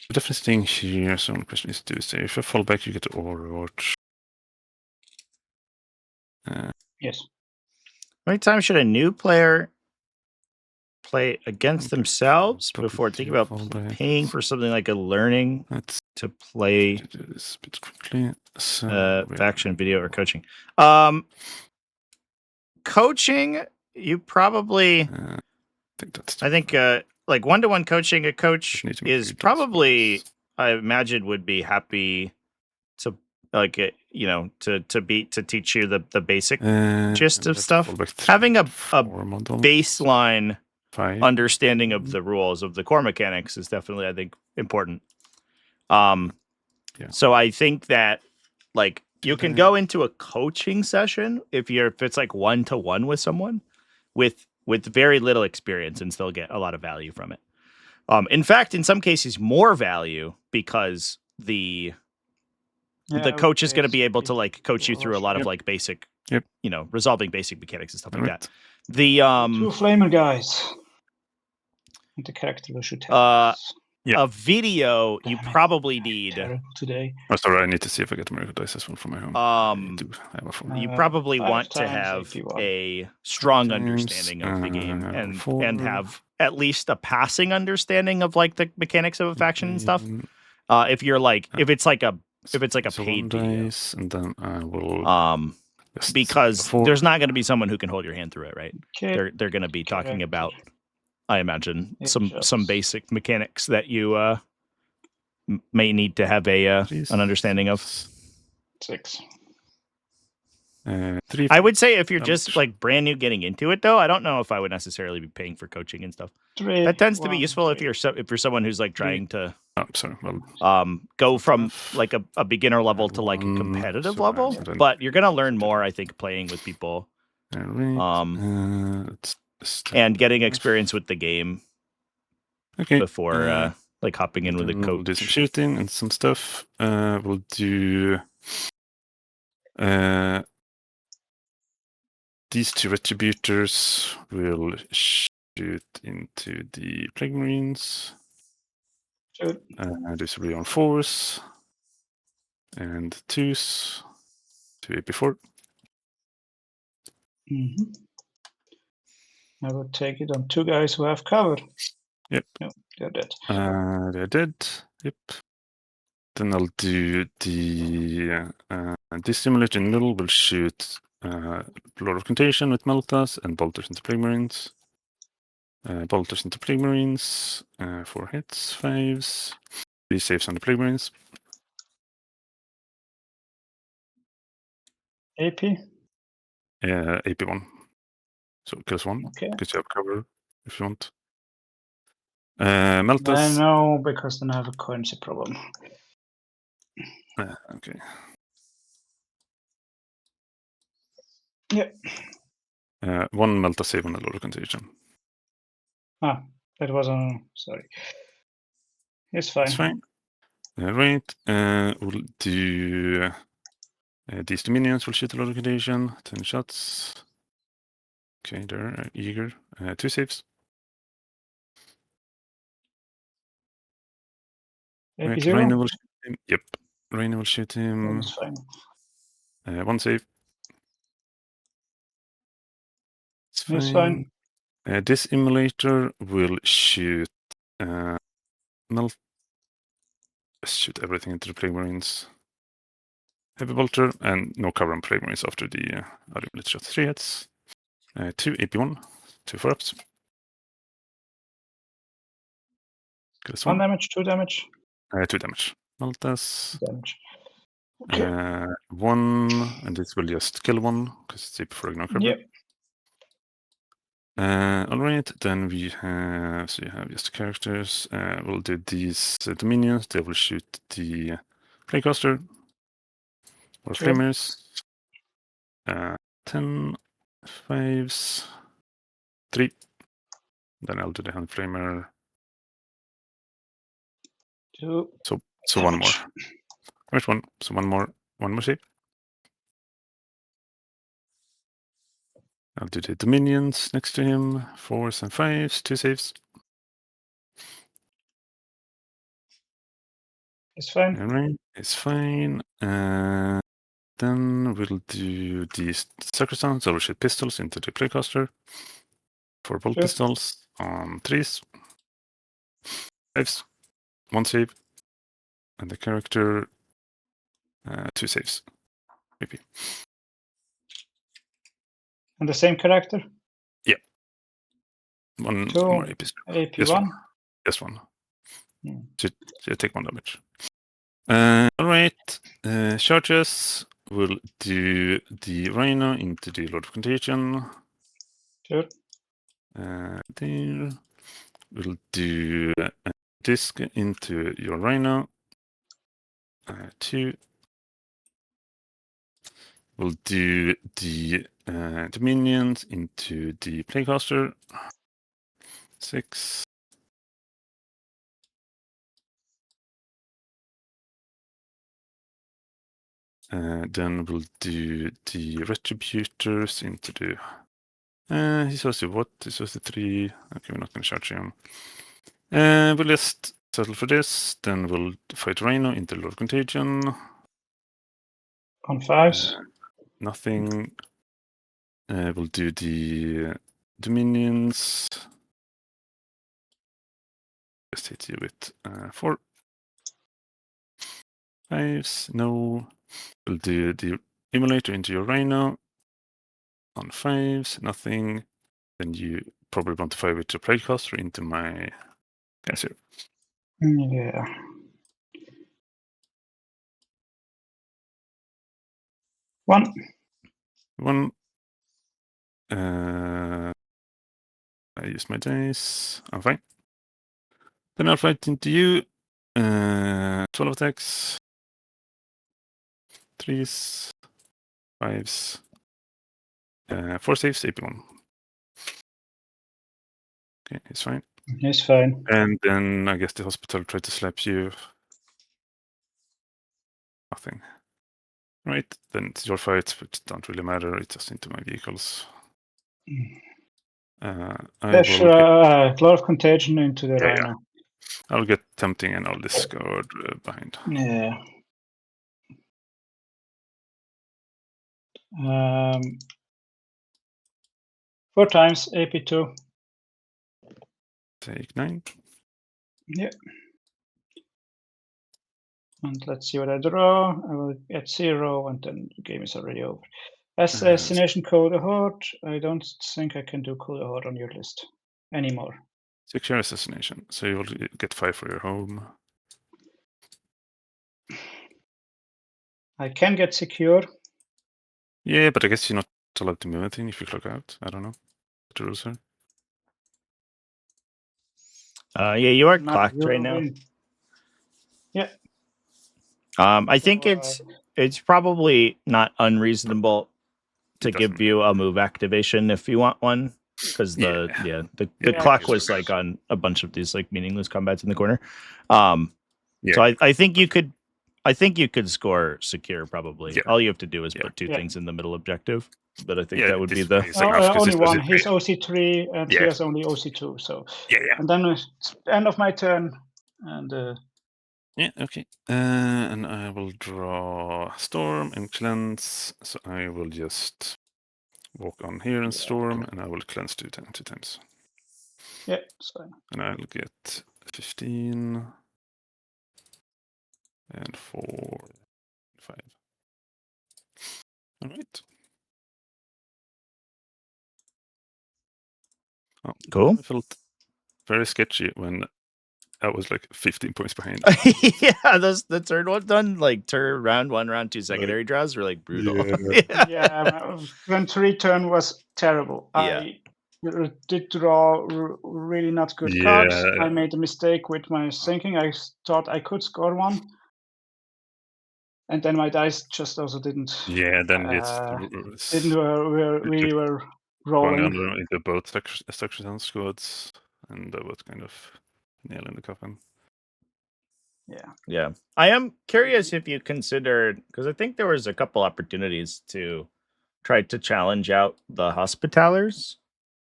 Speaker 3: Definitely staying here. So the question is, do you say if I fall back, you get the Overwatch?
Speaker 1: Yes.
Speaker 2: How many times should a new player play against themselves before thinking about paying for something like a learning to play
Speaker 3: do this a bit quickly. So
Speaker 2: faction, video, or coaching? Coaching, you probably. I think like 1-to-1 coaching, a coach is probably, I imagine, would be happy to like to teach you the basic gist of stuff. Having a baseline understanding of the rules of the core mechanics is definitely, I think, important. So I think that like you can go into a coaching session if it's like 1-to-1 with someone with very little experience and still get a lot of value from it. In fact, in some cases, more value because the coach is going to be able to like coach you through a lot of like basic, resolving basic mechanics and stuff like that. The
Speaker 1: 2 flamer guys. The character we should have.
Speaker 2: A video you probably need.
Speaker 1: Today.
Speaker 3: Oh, sorry, I need to see if I get the miracle dice as well from my home.
Speaker 2: You probably want to have a strong understanding of the game and have at least a passing understanding of like the mechanics of a faction and stuff. If it's like a paid video,
Speaker 3: and then I will
Speaker 2: because there's not going to be someone who can hold your hand through it, right? Okay. They're going to be talking about, I imagine, some basic mechanics that you may need to have an understanding of.
Speaker 1: 6.
Speaker 3: 3.
Speaker 2: I would say if you're just like brand new getting into it, though, I don't know if I would necessarily be paying for coaching and stuff.
Speaker 1: 3,
Speaker 2: that tends to be useful if you're someone who's like trying to go from like a beginner level to like a competitive level. But you're gonna learn more, I think, playing with people. And getting experience with the game before like hopping in with a coach.
Speaker 3: We'll do some shooting and some stuff. We'll do these 2 retributors will shoot into the Plague Marines.
Speaker 1: Sure.
Speaker 3: Do some rearm force and 2s. 2 AP4.
Speaker 1: I would take it on 2 guys who have cover.
Speaker 3: Yep.
Speaker 1: They're dead.
Speaker 3: They're dead. Yep. Then I'll do the Dissimulate in the middle. Will shoot Lord of Contagion with Meltas and Bolters into Plague Marines. Bolters into Plague Marines. 4 hits, 5s. 3 saves on the Plague Marines.
Speaker 1: AP?
Speaker 3: AP1. So kills 1.
Speaker 1: Okay.
Speaker 3: Because you have cover if you want.
Speaker 1: I
Speaker 3: Meltas.
Speaker 1: know, because then I have a currency problem.
Speaker 3: Okay.
Speaker 1: Yep.
Speaker 3: 1 Melta save on the Lord of Contagion.
Speaker 1: Ah, that was on. Sorry. It's fine.
Speaker 3: It's fine. Right. We'll do these two minions will shoot a Lord of Contagion. 10 shots. Okay, they're eager. 2 saves. Right,
Speaker 1: AP0?
Speaker 3: Rhino will shoot him. Yep. Rhino will shoot him.
Speaker 1: That's fine.
Speaker 3: 1 save. It's fine.
Speaker 1: It's fine.
Speaker 3: This emulator will shoot shoot everything into the Plague Marines. Heavy Bolter and no cover on Plague Marines after the other emulator shot. 3 hits. 2 AP1. 2 4-ups. Kills
Speaker 1: 1
Speaker 3: 1.
Speaker 1: damage, 2 damage.
Speaker 3: 2 damage. Maltas.
Speaker 1: Damage. Okay.
Speaker 3: 1, and this will just kill 1 because it's AP for ignore cover.
Speaker 1: Yep.
Speaker 3: All right, then we have, so you have just the characters. We'll do these minions. They will shoot the Playcaster or
Speaker 1: Sure.
Speaker 3: Flamers. 10, 5s, 3. Then I'll do the Hand Flamer.
Speaker 1: 2.
Speaker 3: So 1 more. Which one? So one more save. I'll do the Dominions next to him. 4s and 5s, 2 saves.
Speaker 1: It's fine.
Speaker 3: All right, it's fine. Then we'll do these Sacrosands. So we'll shoot pistols into the Playcaster. 4 bolt
Speaker 1: Sure.
Speaker 3: pistols on 3s. 5s. 1 save. And the character 2 saves. AP.
Speaker 1: And the same character?
Speaker 3: Yeah. 1
Speaker 1: 2.
Speaker 3: more AP.
Speaker 1: AP1?
Speaker 3: Just 1.
Speaker 1: Hmm.
Speaker 3: So take 1 damage. All right. Charges. We'll do the Rhino into the Lord of Contagion.
Speaker 1: Sure.
Speaker 3: There. We'll do a disc into your Rhino. 2. We'll do the minions into the Playcaster. 6. Then we'll do the Retributors into the. He's also what? He's also 3. Okay, we're not going to charge him. We'll just settle for this. Then we'll fight Rhino into Lord of Contagion.
Speaker 1: On 5s?
Speaker 3: Nothing. We'll do the Dominions. Just hit you with 4. 5s. No. We'll do the emulator into your Rhino. On 5s. Nothing. Then you probably want to fire with your Playcaster into my guys here.
Speaker 1: Yeah. One.
Speaker 3: 1. I use my dice. I'm fine. Then I'll fight into you. 12 attacks. 3s. 5s. 4 saves, AP1. Okay, it's fine.
Speaker 1: It's fine.
Speaker 3: And then I guess the hospital tried to slap you. Nothing. Right, then it's your fight, but it don't really matter. It's just into my vehicles.
Speaker 1: There's a lot of contagion into the Rhino.
Speaker 3: Yeah. I'll get tempting and I'll discard behind.
Speaker 1: Yeah. 4 times AP2.
Speaker 3: Take 9.
Speaker 1: Yeah. And let's see what I draw. I will get 0, and then the game is already over. Assassination Cohort. I don't think I can do Cohort on your list anymore.
Speaker 3: Secure assassination. So you will get 5 for your home.
Speaker 1: I can get secure.
Speaker 3: Yeah, but I guess you're not allowed to move anything if you clock out. I don't know. The rules are.
Speaker 2: Yeah, you are
Speaker 1: No,
Speaker 2: clocked
Speaker 1: you
Speaker 2: right
Speaker 1: will
Speaker 2: now.
Speaker 1: win. Yeah.
Speaker 2: I think
Speaker 1: So,
Speaker 2: it's probably not unreasonable to
Speaker 3: It doesn't
Speaker 2: give you a move activation if you want one, because the
Speaker 1: Yeah,
Speaker 2: clock
Speaker 3: Yeah,
Speaker 2: was
Speaker 3: sure.
Speaker 2: like on a bunch of these like meaningless combats in the corner.
Speaker 3: Yeah.
Speaker 2: So I think you could score secure probably.
Speaker 3: Yeah.
Speaker 2: All you have to do is
Speaker 3: Yeah.
Speaker 2: put two
Speaker 1: Yeah.
Speaker 2: things in the middle objective. But I think
Speaker 3: Yeah,
Speaker 2: that would be
Speaker 3: this
Speaker 2: the
Speaker 3: is enough, 'cause
Speaker 1: only
Speaker 3: this
Speaker 1: one.
Speaker 3: is
Speaker 1: He's
Speaker 3: great.
Speaker 1: OC3, and he
Speaker 3: Yeah.
Speaker 1: has only OC2. So
Speaker 3: Yeah.
Speaker 1: and then it's end of my turn, and
Speaker 3: Yeah, okay. And I will draw Storm and Cleanse. So I will just walk on here and Storm, and I will cleanse 2 times.
Speaker 1: yeah, it's fine.
Speaker 3: And I'll get 15 and 4, 5. All right. Oh,
Speaker 2: cool.
Speaker 3: I felt very sketchy when I was like 15 points behind.
Speaker 2: Yeah, the turn one done like turn round 1, round 2 secondary draws were like brutal.
Speaker 3: Yeah.
Speaker 1: Yeah, when 3 turn was terrible.
Speaker 2: Yeah.
Speaker 1: I did draw really not good cards.
Speaker 3: Yeah.
Speaker 1: I made a mistake with my thinking. I thought I could score one, and then my dice just also didn't.
Speaker 3: Yeah, then
Speaker 1: We were
Speaker 3: going
Speaker 1: rolling.
Speaker 3: under into both structures and squads, and that was kind of nail in the coffin.
Speaker 2: Yeah. I am curious if you considered, because I think there was a couple opportunities to try to challenge out the Hospitalers.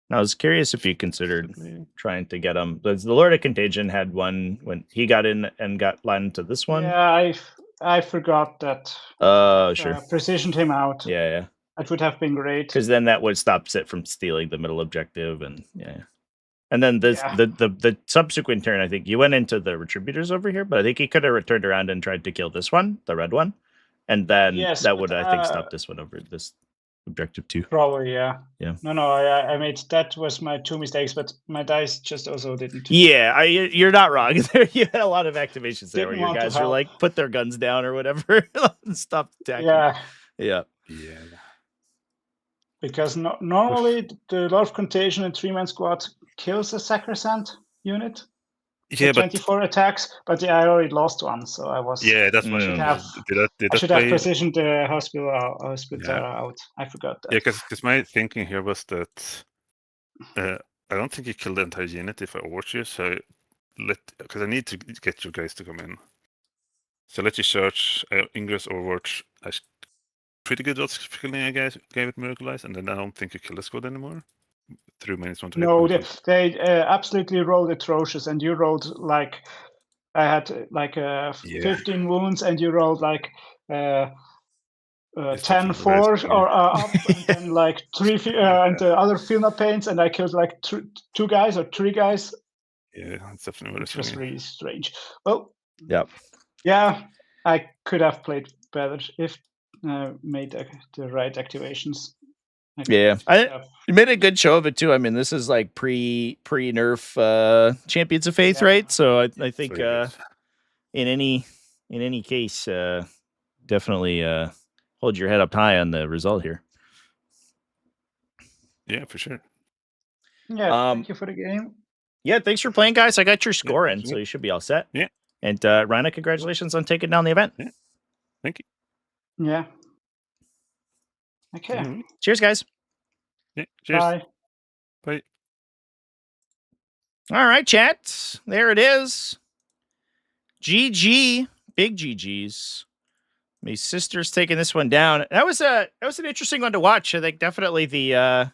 Speaker 2: And I was curious if you considered trying to get them. The Lord of Contagion had one when he got in and got lined to this one.
Speaker 1: Yeah, I forgot that.
Speaker 2: Sure.
Speaker 1: Precisioned him out.
Speaker 2: Yeah.
Speaker 1: It would have been great.
Speaker 2: Because then that would stop it from stealing the middle objective, and and then the subsequent turn, I think you went into the Retributors over here, but I think he could have returned around and tried to kill this one, the red one, and then that would I think stop this one over this objective 2.
Speaker 1: Probably, yeah.
Speaker 2: Yeah.
Speaker 1: No, I made that was my 2 mistakes, but my dice just also didn't.
Speaker 2: Yeah, you're not wrong. You had a lot of activations there where
Speaker 1: Didn't
Speaker 2: your
Speaker 1: want to
Speaker 2: guys were
Speaker 1: help.
Speaker 2: like, put their guns down or whatever and stop attacking.
Speaker 1: Yeah.
Speaker 3: Yeah.
Speaker 1: Because normally the Lord of Contagion and 3-man squad kills a Sacrosanct unit.
Speaker 3: Yeah, but
Speaker 1: 24 attacks, but I already lost one, so I was.
Speaker 3: yeah, that's why
Speaker 1: I should have precisioned the hospital out. I forgot that.
Speaker 3: Yeah, because my thinking here was that I don't think you kill the entire unit if I overwatch you, so because I need to get you guys to come in. So let you search Ingress Overwatch. Pretty good odds killing a guy with Miracle Eyes, and then I don't think you kill the squad anymore. Through -1 to hit.
Speaker 1: No, they absolutely rolled atrocious, and you rolled like I had like 15 wounds, and you rolled like 10-4 or up, and then like 3 and the other Filna paints, and I killed like 2 guys or 3 guys.
Speaker 3: Yeah, that's definitely
Speaker 1: which was really strange. Well,
Speaker 2: yep.
Speaker 1: Yeah, I could have played better if made the right activations.
Speaker 2: You made a good show of it too. I mean, this is like pre-nerf Champions of Faith, right? So I think in any case, definitely hold your head up high on the result here.
Speaker 3: Yeah, for sure.
Speaker 1: Yeah, thank you for the game.
Speaker 2: Yeah, thanks for playing, guys. I got your score in, so you should be all set.
Speaker 3: Yeah.
Speaker 2: And Rhina, congratulations on taking down the event.
Speaker 3: Yeah. Thank you.
Speaker 1: Yeah. Okay.
Speaker 3: Mm-hmm.
Speaker 2: Cheers, guys.
Speaker 3: Yeah. Cheers.
Speaker 1: Bye.
Speaker 3: Bye.
Speaker 2: All right, chat. There it is. GG. Big GGs. My sister's taking this one down. That was an interesting one to watch. I think definitely the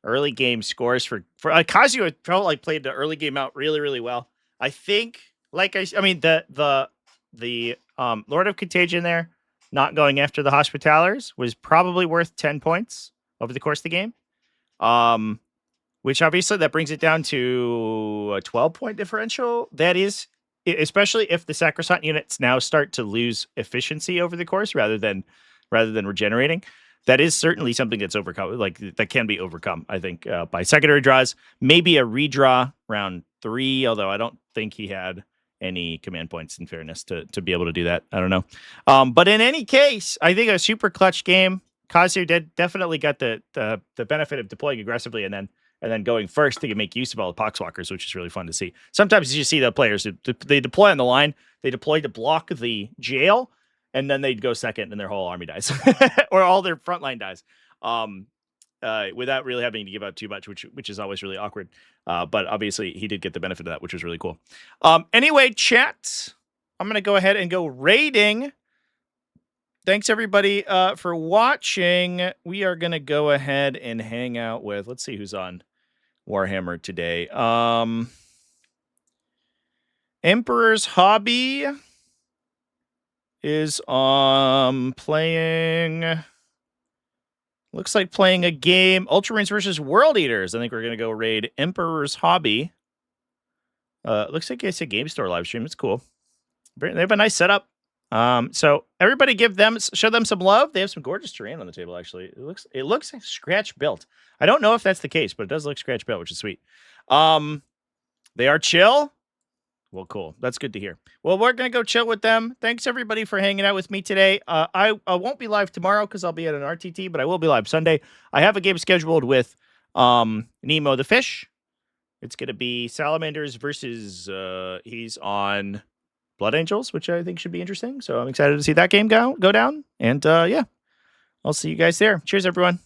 Speaker 2: early game scores for Kazuo felt like played the early game out really, really well. I think, I mean, the Lord of Contagion there, not going after the Hospitalers, was probably worth 10 points over the course of the game. which obviously that brings it down to a 12-point differential. That is, especially if the Sacrosanct units now start to lose efficiency over the course rather than regenerating. That is certainly something that's overcome, like that can be overcome, I think, by secondary draws. Maybe a redraw round 3, although I don't think he had any command points, in fairness, to be able to do that. I don't know. But in any case, I think a super clutch game. Khazir definitely got the benefit of deploying aggressively and then going first to make use of all the poxwalkers, which is really fun to see. Sometimes you see the players who they deploy on the line, they deploy to block the jail, and then they'd go second and their whole army dies. Or all their frontline dies. Without really having to give out too much, which is always really awkward. But obviously he did get the benefit of that, which was really cool. Anyway, chat, I'm going to go ahead and go raiding. Thanks everybody for watching. We are going to go ahead and hang out with, let's see who's on Warhammer today. Emperor's Hobby is playing... Looks like playing a game, Ultramarines versus World Eaters. I think we're going to go raid Emperor's Hobby. Looks like it's a Game Store live stream. It's cool. They have a nice setup. So everybody show them some love. They have some gorgeous terrain on the table, actually. It looks like scratch built. I don't know if that's the case, but it does look scratch built, which is sweet. They are chill. Well, cool. That's good to hear. Well, we're going to go chill with them. Thanks, everybody, for hanging out with me today. I won't be live tomorrow because I'll be at an RTT, but I will be live Sunday. I have a game scheduled with Nemo the Fish. It's going to be Salamanders versus he's on Blood Angels, which I think should be interesting. So I'm excited to see that game go down. And yeah, I'll see you guys there. Cheers, everyone.